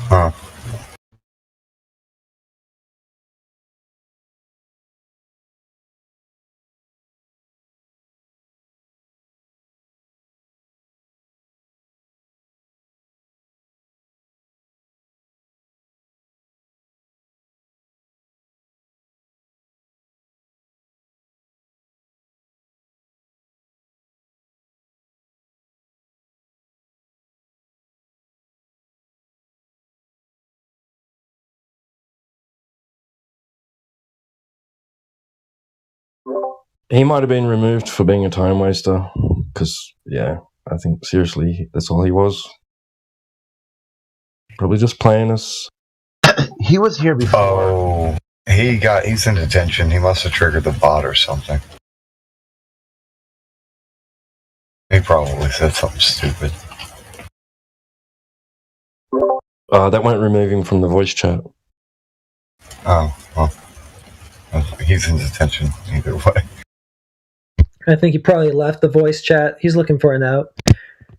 Huh. He might have been removed for being a time waster. Because, yeah, I think seriously, that's all he was. Probably just playing us. He was here before. Oh, he's in detention. He must have triggered the bot or something. He probably said something stupid. That won't remove him from the voice chat. Oh, well. He's in detention either way. I think he probably left the voice chat. He's looking for an out.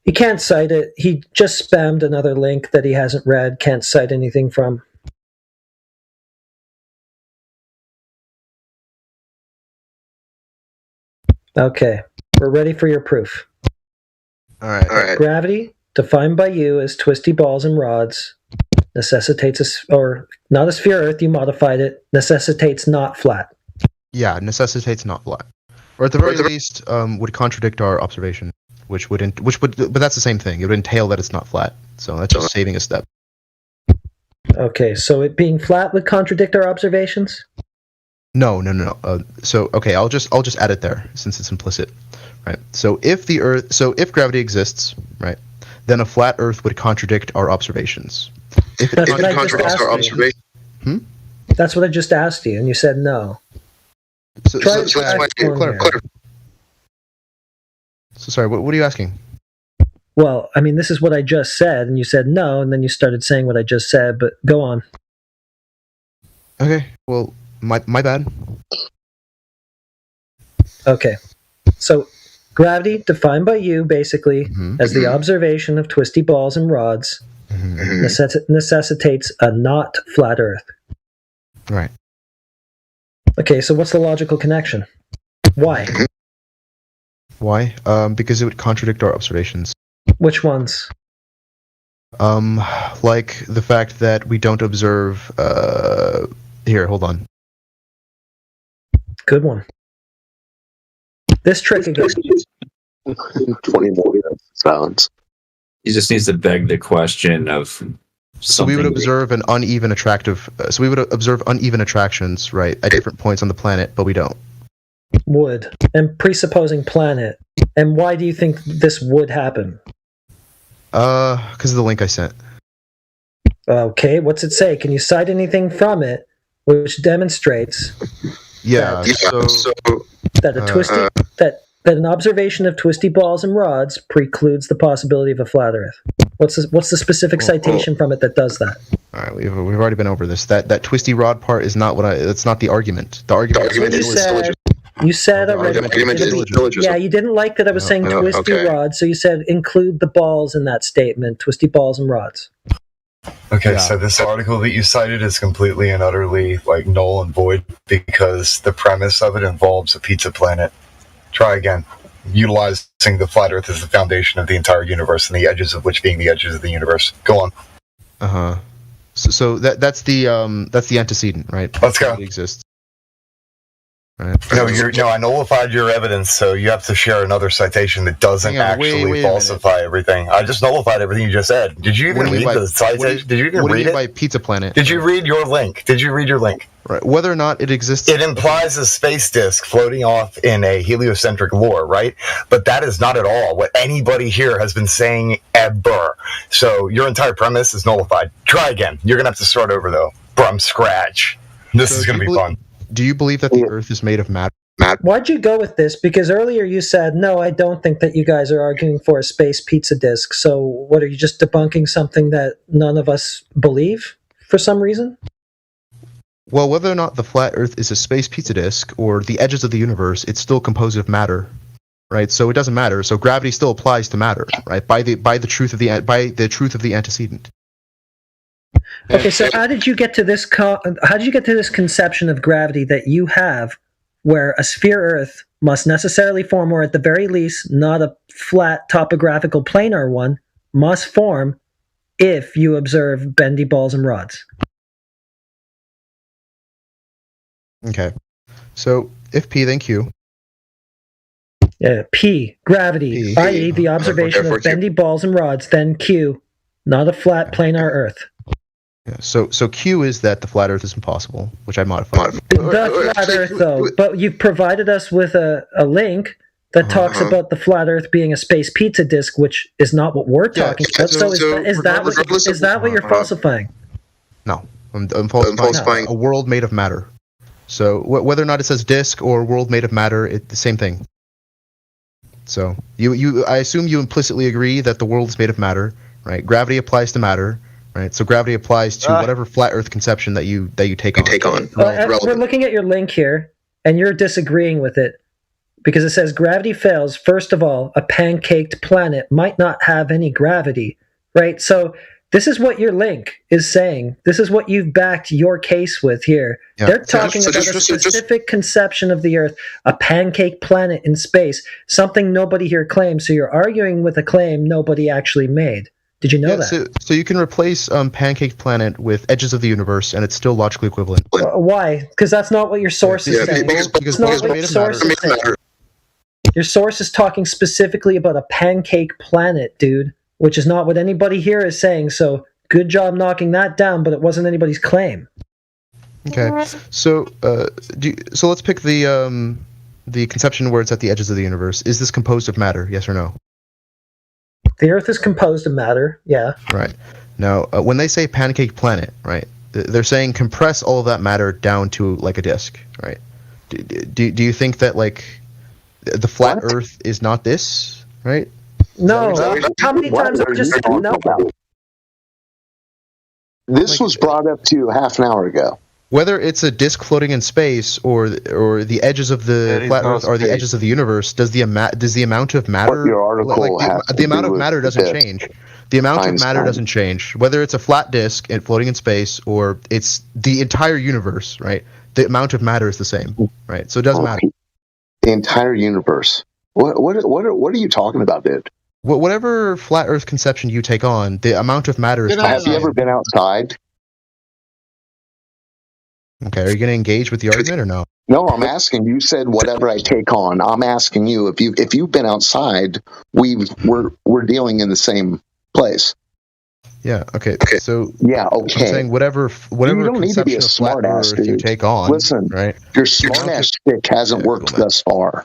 He can't cite it. He just spammed another link that he hasn't read, can't cite anything from. Okay, we're ready for your proof. All right. Gravity, defined by you as twisty balls and rods, necessitates or not a sphere Earth, you modified it, necessitates not flat. Yeah, necessitates not flat. Or at the very least, would contradict our observation, but that's the same thing. It would entail that it's not flat. So that's just saving a step. Okay, so it being flat would contradict our observations? No. So okay, I'll just add it there since it's implicit, right? So if gravity exists, right, then a flat Earth would contradict our observations. If it contradicts our observations, That's what I just asked you, and you said no. So sorry, what are you asking? Well, I mean, this is what I just said, and you said no, and then you started saying what I just said, but go on. Okay, well, my bad. Okay, so gravity, defined by you, basically, as the observation of twisty balls and rods, necessitates a not flat Earth. Right. Okay, so what's the logical connection? Why? Why? Because it would contradict our observations. Which ones? Like the fact that we don't observe. Here, hold on. Good one. This trick again. 20 more silence. He just needs to beg the question of. So we would observe an uneven attractive. So we would observe uneven attractions, right, at different points on the planet, but we don't. Would. And presupposing planet. And why do you think this would happen? Because of the link I sent. Okay, what's it say? Can you cite anything from it which demonstrates that a twisty that an observation of twisty balls and rods precludes the possibility of a flat Earth? What's the specific citation from it that does that? All right, we've already been over this. That twisty rod part is not that's not the argument. The argument is you said already. Yeah, you didn't like that I was saying twisty rods, so you said include the balls in that statement. Twisty balls and rods. Okay, so this article that you cited is completely and utterly null and void because the premise of it involves a pizza planet. Try again. utilizing the flat Earth as the foundation of the entire universe, and the edges of which being the edges of the universe. Go on. So that's the antecedent, right? Let's go. It exists. Right. No, I nullified your evidence, so you have to share another citation that doesn't actually falsify everything. I just nullified everything you just said. Did you even read the citation? Did you even read it? What do you mean by Pizza Planet? Did you read your link? Did you read your link? Right. Whether or not it exists, it implies a space disk floating off in a heliocentric lore, right? But that is not at all what anybody here has been saying ever. So your entire premise is nullified. Try again. You're gonna have to start over though, from scratch. This is gonna be fun. Do you believe that the Earth is made of matter? Why'd you go with this? Because earlier you said, no, I don't think that you guys are arguing for a space pizza disc. So what, are you just debunking something that none of us believe for some reason? Well, whether or not the flat Earth is a space pizza disc or the edges of the universe, it's still composed of matter, right? So it doesn't matter. So gravity still applies to matter, right? By the truth of the antecedent. Okay, so how did you get to this? How did you get to this conception of gravity that you have, where a sphere Earth must necessarily form, or at the very least, not a flat topographical planar one, must form if you observe bendy balls and rods? Okay, so if P, then Q. Yeah, P, gravity, i.e. the observation of bendy balls and rods, then Q, not a flat planar Earth. Yeah, so Q is that the flat Earth is impossible, which I modified. The flat Earth, though, but you've provided us with a link that talks about the flat Earth being a space pizza disc, which is not what we're talking about. So is that what you're falsifying? No, I'm falsifying a world made of matter. So whether or not it says disc or world made of matter, it's the same thing. So I assume you implicitly agree that the world is made of matter, right? Gravity applies to matter. Right, so gravity applies to whatever flat Earth conception that you take on. We're looking at your link here, and you're disagreeing with it because it says gravity fails. First of all, a pancaked planet might not have any gravity, right? So this is what your link is saying. This is what you've backed your case with here. Yeah. They're talking about a specific conception of the Earth, a pancake planet in space, something nobody here claims. So you're arguing with a claim nobody actually made. Did you know that? So you can replace Pancake Planet with Edges of the Universe, and it's still logically equivalent. Why? Because that's not what your source is saying. Because not what your source is saying. Your source is talking specifically about a pancake planet, dude, which is not what anybody here is saying. So good job knocking that down, but it wasn't anybody's claim. Okay, so so let's pick the conception where it's at the edges of the universe. Is this composed of matter? Yes or no? The Earth is composed of matter, yeah. Right. Now, when they say pancake planet, right, they're saying compress all of that matter down to like a disk, right? Do you think that like the flat Earth is not this, right? No. How many times have we just said no? This was brought up to you half an hour ago. Whether it's a disk floating in space or the edges of the flat Earth or the edges of the universe, does the amount of matter? What your article the amount of matter doesn't change. The amount of matter doesn't change. Whether it's a flat disk and floating in space or it's the entire universe, right? The amount of matter is the same, right? So it doesn't matter. The entire universe. What are you talking about, dude? Whatever flat Earth conception you take on, the amount of matter is. Have you ever been outside? Okay, are you going to engage with the argument or no? No, I'm asking. You said whatever I take on. I'm asking you if you've been outside. We're dealing in the same place. Yeah. Okay. So yeah. Okay. I'm saying whatever you don't need to be a smart ass you take on. Listen, right? Your smart ass stick hasn't worked thus far.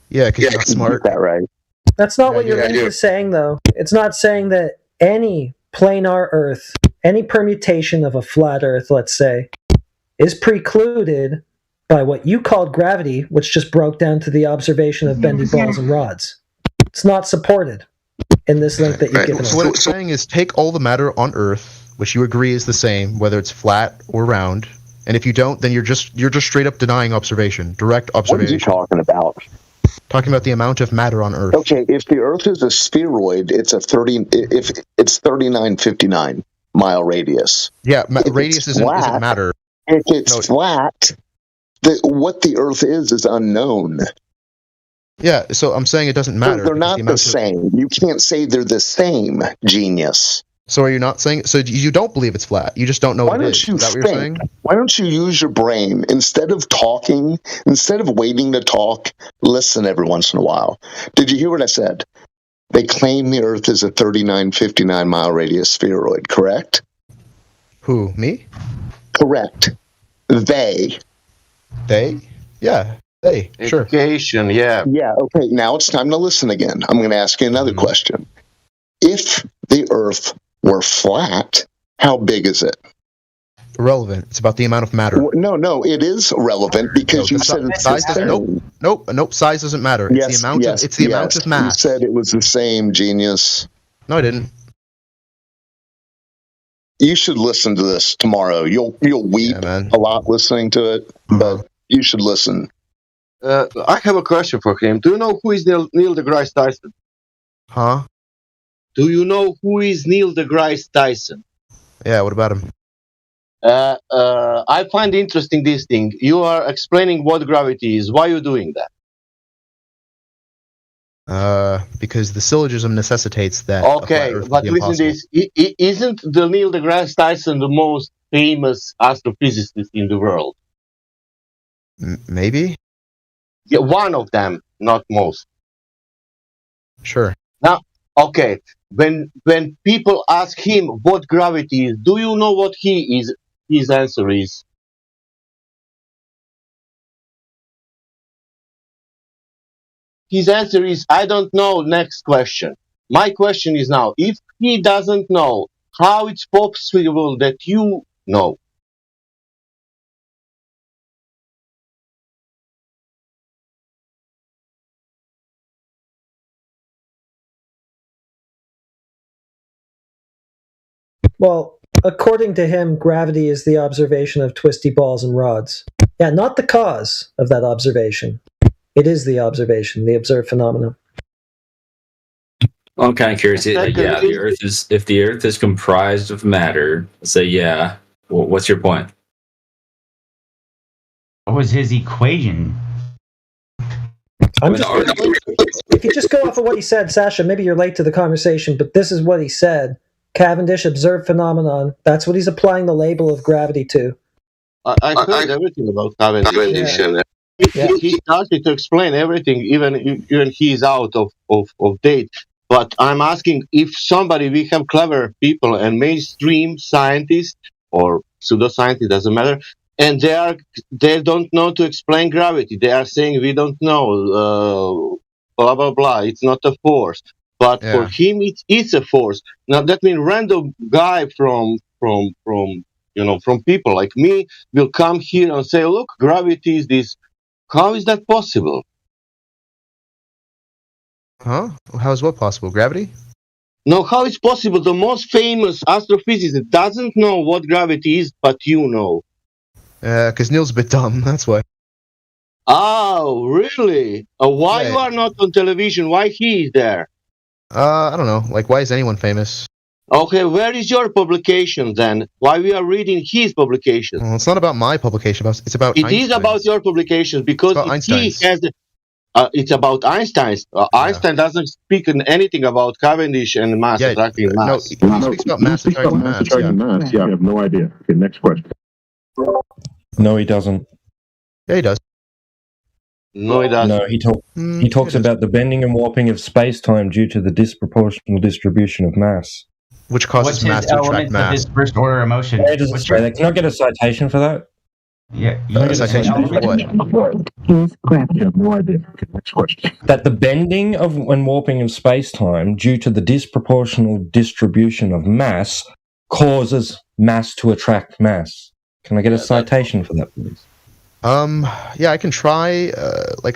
Yeah, because you're not smart. That right. That's not what your link is saying, though. It's not saying that any planar Earth, any permutation of a flat Earth, let's say, is precluded by what you called gravity, which just broke down to the observation of bendy balls and rods. It's not supported in this link that you've given us. So what it's saying is take all the matter on Earth, which you agree is the same, whether it's flat or round, and if you don't, then you're just straight up denying observation, direct observation. What are you talking about? Talking about the amount of matter on Earth. Okay, if the Earth is a spheroid, it's a 3959 mile radius. Yeah, radius isn't matter. If it's flat, what the Earth is unknown. Yeah, so I'm saying it doesn't matter. They're because not the same. You can't say they're the same, genius. So are you not saying? So you don't believe it's flat? You just don't know Why what it don't is? you Is that what you're think? saying? Why don't you use your brain instead of talking? Instead of waiting to talk, listen every once in a while. Did you hear what I said? They claim the Earth is a 3959 mile radius spheroid, correct? Who, me? Correct. They. They? Yeah, they. Sure. Education, yeah. Yeah, okay, now it's time to listen again. I'm going to ask you another question. If the Earth were flat, how big is it? Irrelevant. It's about the amount of matter. No, it is relevant because you said it's the size doesn't. same. Nope. Size doesn't matter. It's the amount of. It's the amount of mass. You said it was the same, genius. No, I didn't. You should listen to this tomorrow. You'll weep a lot listening to it, but you should listen. I have a question for him. Do you know who is Neil deGrasse Tyson? Huh? Do you know who is Neil deGrasse Tyson? Yeah. What about him? I find interesting this thing. You are explaining what gravity is. Why are you doing that? Because the syllogism necessitates that. Okay, but listen to this. Isn't the Neil deGrasse Tyson the most famous astrophysicist in the world? Maybe. Yeah, one of them, not most. Sure. Now, okay, when people ask him what gravity is, do you know what his answer is? His answer is, I don't know, next question. My question is now, if he doesn't know, how it's possible that you know? Well, according to him, gravity is the observation of twisty balls and rods. Yeah, not the cause of that observation. It is the observation, the observed phenomenon. Well, I'm kind of curious. Yeah, the Earth is. If the Earth is comprised of matter, say yeah. Well, what's your point? What was his equation? If you just go off of what he said, Sasha, maybe you're late to the conversation, but this is what he said. Cavendish observed phenomenon. That's what he's applying the label of gravity to. I heard everything about Cavendish. He started to explain everything, even he's out of date. But I'm asking if somebody, we have clever people and mainstream scientists or pseudoscientists, doesn't matter, and they don't know to explain gravity. They are saying we don't know, blah blah blah. It's not a force, but for him it's a force. Now that means random guy from people like me will come here and say, look, gravity is this. How is that possible? Huh? How is what possible? Gravity? No, how is possible? The most famous astrophysicist doesn't know what gravity is, but you know. Because Neil's a bit dumb. That's why. Oh, really? Why Yeah. you are not on television? Why he is there? I don't know. Like, why is anyone famous? Okay, where is your publication then? Why we are reading his publications? Well, it's not about my publication. It's about It Einstein's. is about your publications because he has. It's about Einstein's. Einstein doesn't speak in anything about Cavendish and mass attracting mass. No, he speaks about mass attracting mass. Yeah, I have no idea. Okay, next question. No, he doesn't. Yeah, he does. No, he doesn't. No, he talks about the bending and warping of space-time due to the disproportional distribution of mass. Which causes What's mass his to attract elements of mass. his first order of motion? Where does it say that? Can I get a citation for that? Yeah, Can I get a citation for what? You have no idea. Okay, next question. That the bending of and warping of space-time due to the disproportional distribution of mass causes mass to attract mass. Can I get a citation for that, please? Yeah, I can try.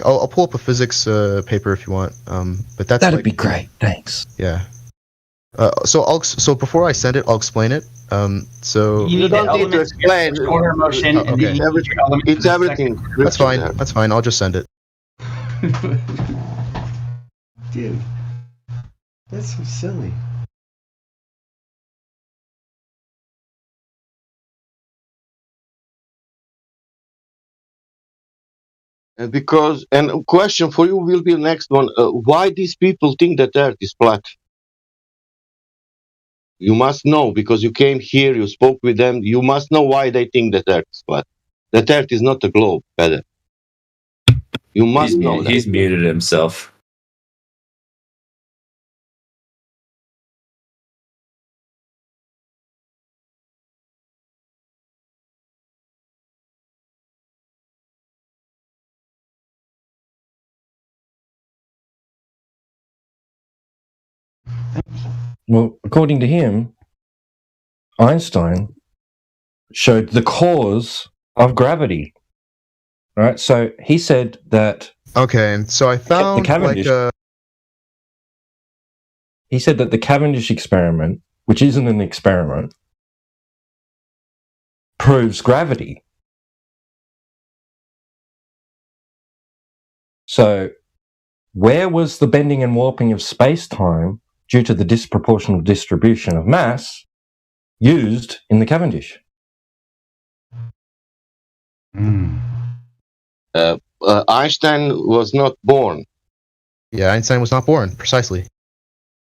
I'll pull up a physics paper if you want. But that'd be great. Thanks. Yeah. So before I send it, I'll explain it. So You don't need to explain. Order of motion. Oh, okay. It's everything. That's fine. That's fine. I'll just send it. Dude, that's so silly. Because, and a question for you will be the next one. Why these people think that Earth is flat? You must know because you came here, you spoke with them. You must know why they think that Earth is flat. That Earth is not a globe, better. You must know that. He's muted himself. Well, according to him, Einstein showed the cause of gravity. Right? So he said that. Okay, so I found Cavendish, he said that the Cavendish experiment, which isn't an experiment, proves gravity. So where was the bending and warping of space-time due to the disproportional distribution of mass used in the Cavendish? Einstein was not born. Yeah, Einstein was not born, precisely.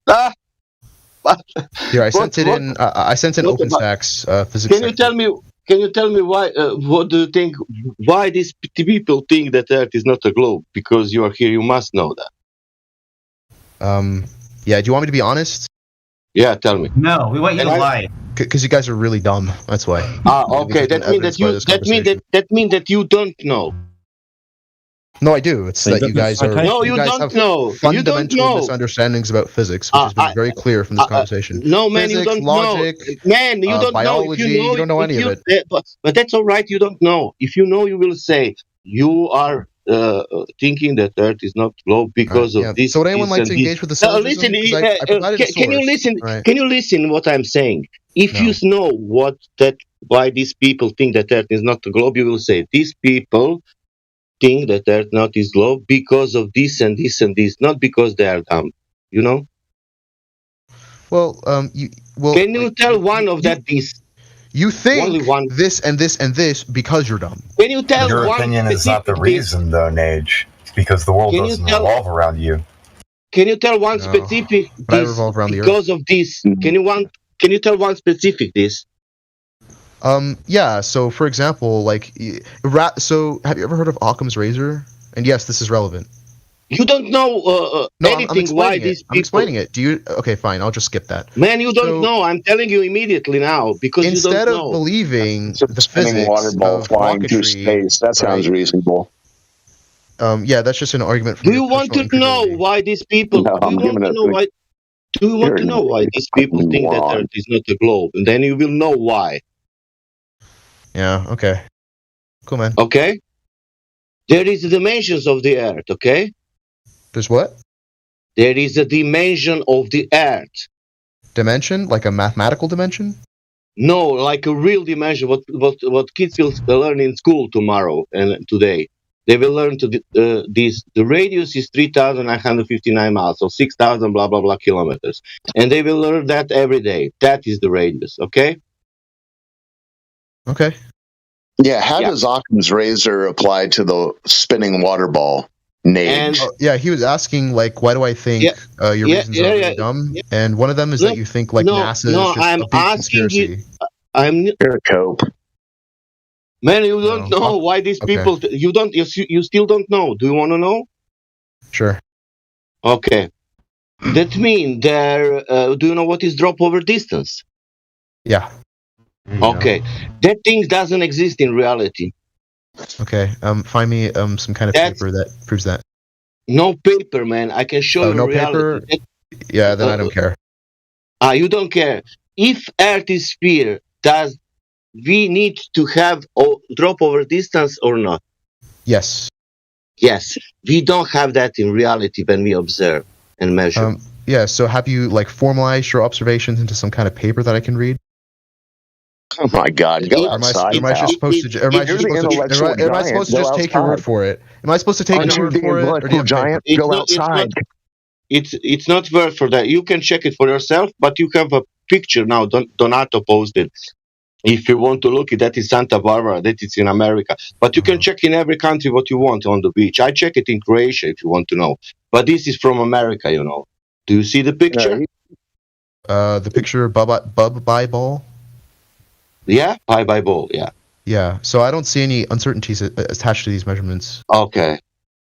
Ah! Here, I sent it in. I sent in OpenStack's physics. Can you tell me why? What do you think? Why these people think that Earth is not a globe? Because you are here, you must know that. Yeah. Do you want me to be honest? Yeah, tell me. No, we want you to lie. Because you guys are really dumb. That's why. Okay. That means that you don't know. No, I do. It's that you guys are. No, you don't know. Fundamental misunderstandings about physics, which has been very clear from this conversation. No, man, physics, you don't logic, know. Man, you don't biology, know. You don't know any of it. But that's all right. You don't know. If you know, you will say you are thinking that Earth is not globe because of this. So would anyone like to engage with the syllogism? Listen, I provided a source. can you listen? Right. Can you listen what I'm saying? If you know why these people think that Earth is not a globe, you will say these people think that Earth not is globe because of this and this and this, not because they are dumb. You know? Well, can you tell one of that this? You think this and this and this because you're dumb. Can you tell your opinion is not the reason, though, Nage. It's because the world doesn't revolve around you. Can you tell one specific but I revolve around the because of this? Can you tell one specific this? Yeah. So, for example, like, so have you ever heard of Occam's razor? And yes, this is relevant. You don't know anything why these people. I'm explaining it. Do you? Okay, fine. I'll just skip that. Man, you don't know. I'm telling you immediately now because you don't know. Instead of believing the spinning water ball flying through space, that sounds reasonable. Yeah, that's just an argument. From do you want to know why these people? No, do you want to know why? Do you want to know why these people think that Earth is not a globe? And then you will know why. Yeah. Okay. Cool, man. Okay. There is the dimensions of the Earth. Okay. There's what? There is a dimension of the Earth. Dimension, like a mathematical dimension? No, like a real dimension. What kids will learn in school tomorrow and today. They will learn this. The radius is 3,959 miles, so 6,000 blah blah blah kilometers, and they will learn that every day. That is the radius. Okay. Okay. Yeah. How does Occam's razor apply to the spinning water ball? Nage. Yeah, he was asking, like, why do I think your reasons are really dumb? And one of them is that you think like NASA is just a big conspiracy. You're a cope. Man, you don't know why these people. You don't. You still don't know. Do you want to know? Sure. Okay. That means there. Do you know what is drop over distance? Yeah. Okay. That thing doesn't exist in reality. Okay. Find me some kind of paper that proves that. No paper, man. I can show you no reality. Paper? Yeah, then I don't care. You don't care. If Earth is sphere, does we need to have drop over distance or not? Yes. Yes. We don't have that in reality when we observe and measure. Yeah. So have you like formalized your observations into some kind of paper that I can read? Oh my God! Go outside. Am I just supposed to? Am I supposed to just take your word for it? Am I supposed to take your word for it? Or do you giant? Go outside. It's not word for that. You can check it for yourself, but you have a picture now. Donato posted. If you want to look, that is Santa Barbara. That is in America. But you can check in every country what you want on the beach. I check it in Croatia if you want to know. But this is from America, you know. Do you see the picture? The picture Bub by Ball. Yeah, by ball. Yeah. Yeah. So I don't see any uncertainties attached to these measurements. Okay.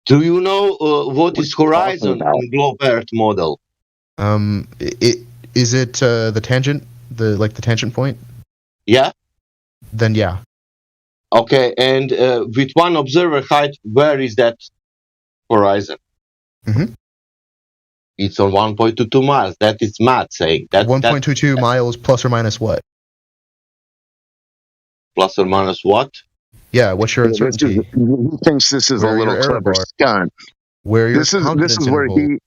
Do you know what is horizon in globe Earth model? Is it the tangent, the tangent point? Yeah. Then yeah. Okay, and with one observer height, where is that horizon? Mm-hmm. It's on 1.22 miles. That is math saying that. 1.22 miles plus or minus what? Plus or minus what? Yeah, what's your uncertainty? He thinks this is a little clever stunt. This is where he.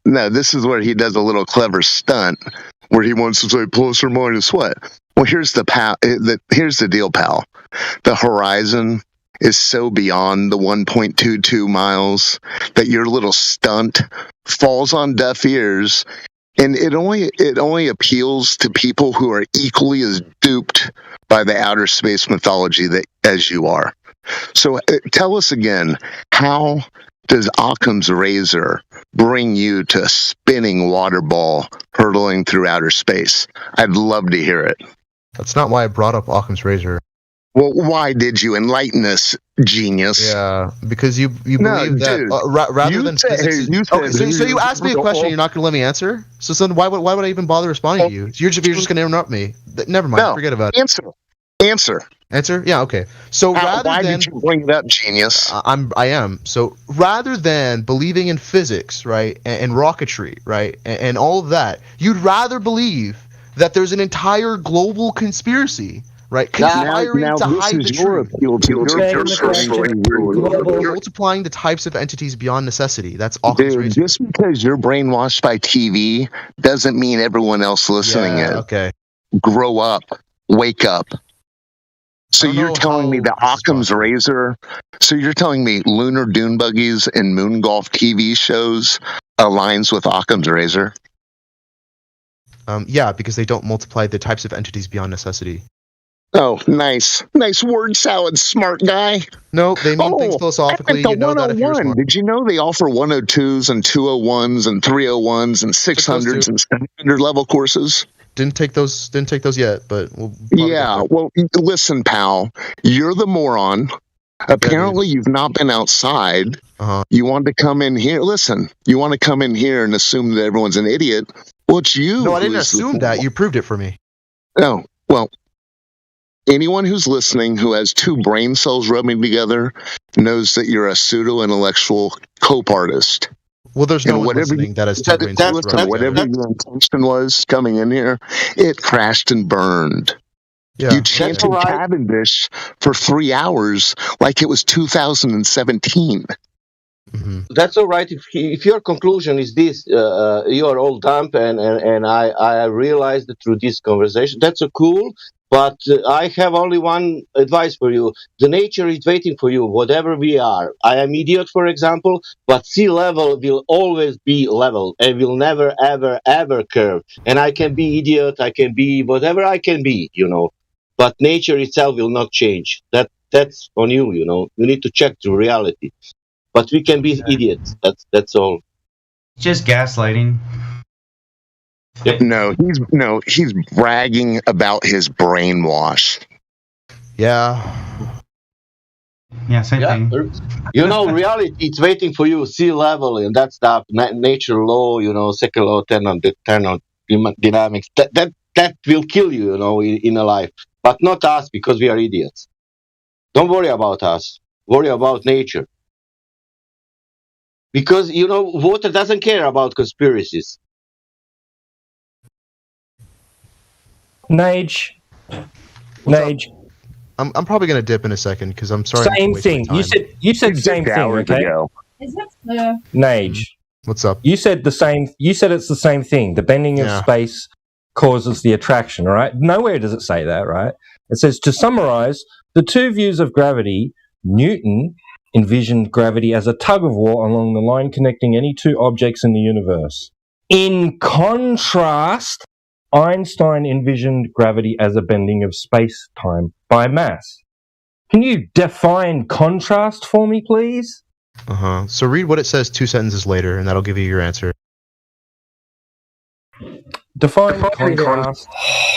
No, this is where he does a little clever stunt, where he wants to say plus or minus what. Well, here's here's the deal, pal. The horizon is so beyond the 1.22 miles that your little stunt falls on deaf ears, and it only appeals to people who are equally as duped by the outer space mythology as you are. So tell us again, how does Occam's razor bring you to a spinning water ball hurtling through outer space? I'd love to hear it. That's not why I brought up Occam's razor. Well, why did you enlighten us, genius? Yeah, because you believe that rather than physics. So you asked me a question, you're not going to let me answer. So then why would I even bother responding to you? You're just going to interrupt me. Never mind. Forget about it. Answer. Yeah. Okay. So why did you bring it up, genius? I am. So rather than believing in physics, right, and rocketry, right, and all of that, you'd rather believe that there's an entire global conspiracy. Right, conspiring to hide the truth. You're multiplying the types of entities beyond necessity. That's Occam's razor. Just because you're brainwashed by TV doesn't mean everyone else listening is. Okay. Grow up. Wake up. So you're telling me that Occam's razor? So you're telling me lunar dune buggies and moon golf TV shows aligns with Occam's razor? Yeah, because they don't multiply the types of entities beyond necessity. Oh, nice word salad, smart guy. No, they mean things philosophically. You know that if you're smart. Did you know they offer 102s and 201s and 301s and 600s and 700 level courses? Didn't take those yet, but well, listen, pal, you're the moron. Apparently, you've not been outside. You want to come in here. Listen, you want to come in here and assume that everyone's an idiot. Well, it's you. No, I didn't assume that. You proved it for me. Oh, well. Anyone who's listening who has two brain cells rubbing together knows that you're a pseudo-intellectual cope artist. Well, there's no one listening that has two brain cells rubbing together. Whatever your intention was coming in here, it crashed and burned. Yeah, you chanted Cavendish for 3 hours like it was 2017. Mm-hmm. That's all right. If your conclusion is this, you are all dumb, and I realized that through this conversation, that's cool. But I have only one advice for you. The nature is waiting for you, whatever we are. I am idiot, for example, but sea level will always be level and will never, ever, ever curve. And I can be idiot, I can be whatever I can be, But nature itself will not change. That's on you, You need to check the reality. But we can be idiots. That's all. Just gaslighting. Yep. No, he's bragging about his brainwash. Yeah, same thing. Reality, it's waiting for you, sea level and that stuff, nature law, second law, thermodynamics. That will kill you, in a life. But not us, because we are idiots. Don't worry about us. Worry about nature. Because, water doesn't care about conspiracies. Nage. I'm probably gonna dip in a second because I'm sorry. Same thing. You said same thing. Okay. Is that clear? Nage. What's up? You said the same. You said it's the same thing. The bending of space causes the attraction. All right. Nowhere does it say that. Right. It says, to summarize the two views of gravity. Newton envisioned gravity as a tug of war along the line connecting any two objects in the universe. In contrast, Einstein envisioned gravity as a bending of space-time by mass. Can you define contrast for me, please? So read what it says 2 sentences later, and that'll give you your answer. Define contrast.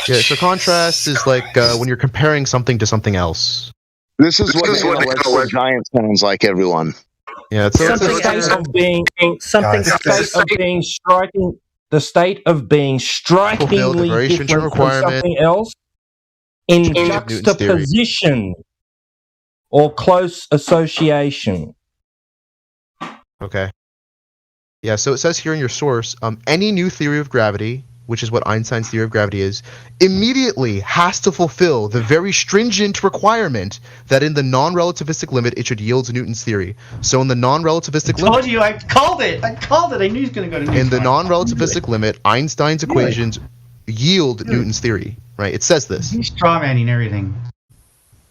Yeah, so contrast is like when you're comparing something to something else. This is what the intellectual giant sounds like, everyone. Yeah, it's Something The state of being striking. The state of being Fulfill the strikingly very stringent different from requirement something else in of Newton's theory. juxtaposition or close association. Okay. Yeah, so it says here in your source, any new theory of gravity, which is what Einstein's theory of gravity is, immediately has to fulfill the very stringent requirement that in the non-relativistic limit it should yield to Newton's theory. So in the non-relativistic limit... Told you, I called it! I knew he was going to go to Newton's. In the non-relativistic limit, Einstein's equations yield Newton's theory, right? It says this. He's strawmanning everything.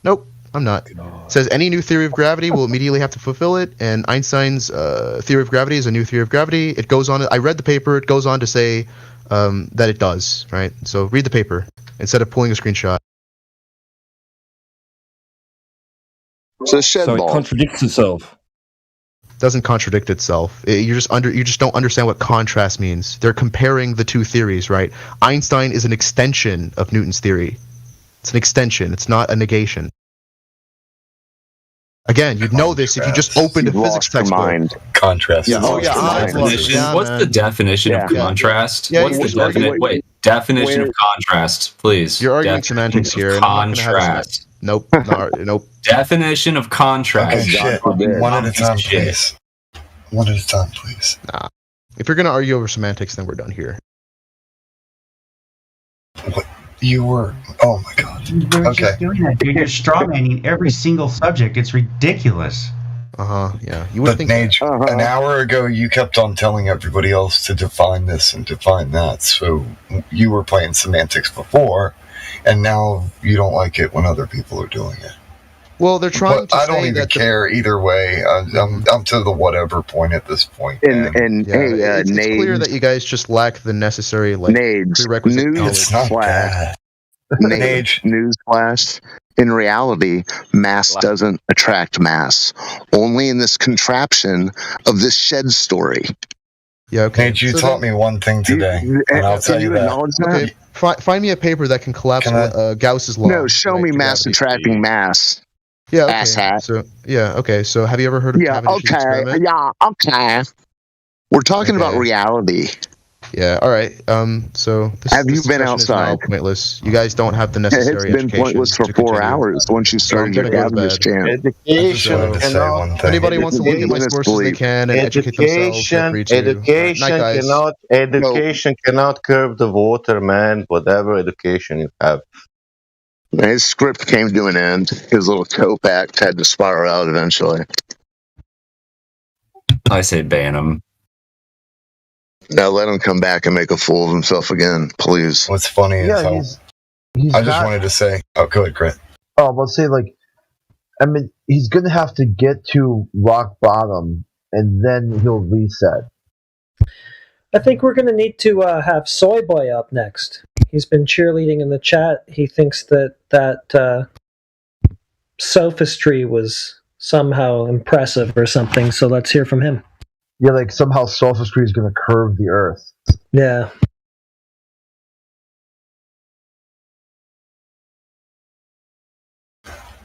Nope, I'm not. It says any new theory of gravity will immediately have to fulfill it, and Einstein's theory of gravity is a new theory of gravity. It goes on, I read the paper, it goes on to say that it does, right? So read the paper instead of pulling a screenshot. So shed So it ball. contradicts itself. Doesn't contradict itself. You just don't understand what contrast means. They're comparing the two theories, right? Einstein is an extension of Newton's theory. It's an extension. It's not a negation. Again, you'd know this if you just opened a physics textbook. Contrast. Yeah. Oh yeah. What's the definition of contrast? Yeah, What's the definition of contrast, please? You're arguing semantics here. And I'm not gonna have Contrast. Nope. Nope. Definition of contrast. Okay, shit. One at a time, please. One at a time, please. Nah. If you're gonna argue over semantics, then we're done here. What? You were... Oh my god. Okay. Doing that, dude. You're strawmanning every single subject. It's ridiculous. Yeah. You would think Nage, an hour ago you kept on telling everybody else to define this and define that. So you were playing semantics before, and now you don't like it when other people are doing it. Well, they're trying to I say don't even care either way. I'm to the whatever point at this point. And hey, it's clear that you guys just lack the necessary prerequisite news knowledge. flash. News flash. In reality, mass doesn't attract mass. Only in this contraption of this shed story. Yeah, okay. Nage, you taught me one thing today, and I'll tell you that. Okay. Find me a paper that can collapse Gauss's law. No, show me mass attracting mass. Yeah, okay. Asshat. So have you ever heard of Cavendish's experiment? Okay. We're talking about reality. Yeah, all right. So have you been outside? Pointless. You guys don't have the necessary education. It's been pointless for 4 hours once you started your Cavendish chant. Education cannot. If anybody wants to look at my sources, they can and educate themselves. Education cannot curb the water, man. Whatever education you have. His script came to an end. His little cope act had to spiral out eventually. I say ban him. Now let him come back and make a fool of himself again, please. What's funny is I just wanted to say... Oh, go ahead, Crit. Oh, let's say, he's going to have to get to rock bottom, and then he'll reset. I think we're going to need to have Soy Boy up next. He's been cheerleading in the chat. He thinks that sophistry was somehow impressive or something, so let's hear from him. Yeah, somehow sophistry is going to curve the earth. Yeah.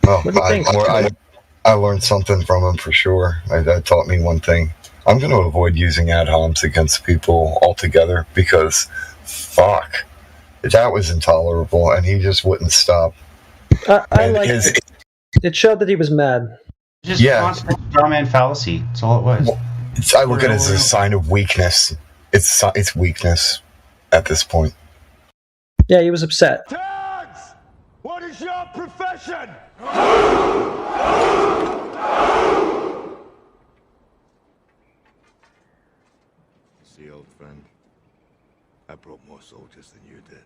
Well, I learned something from him for sure. That taught me one thing. I'm going to avoid using ad homs against people altogether because, fuck, that was intolerable, and he just wouldn't stop. I like it. It showed that he was mad. Just constant strawman fallacy. That's all it was. Well, I look at it as a sign of weakness. It's weakness at this point. Yeah, he was upset. Tags! What is your profession? See, old friend, I brought more soldiers than you did.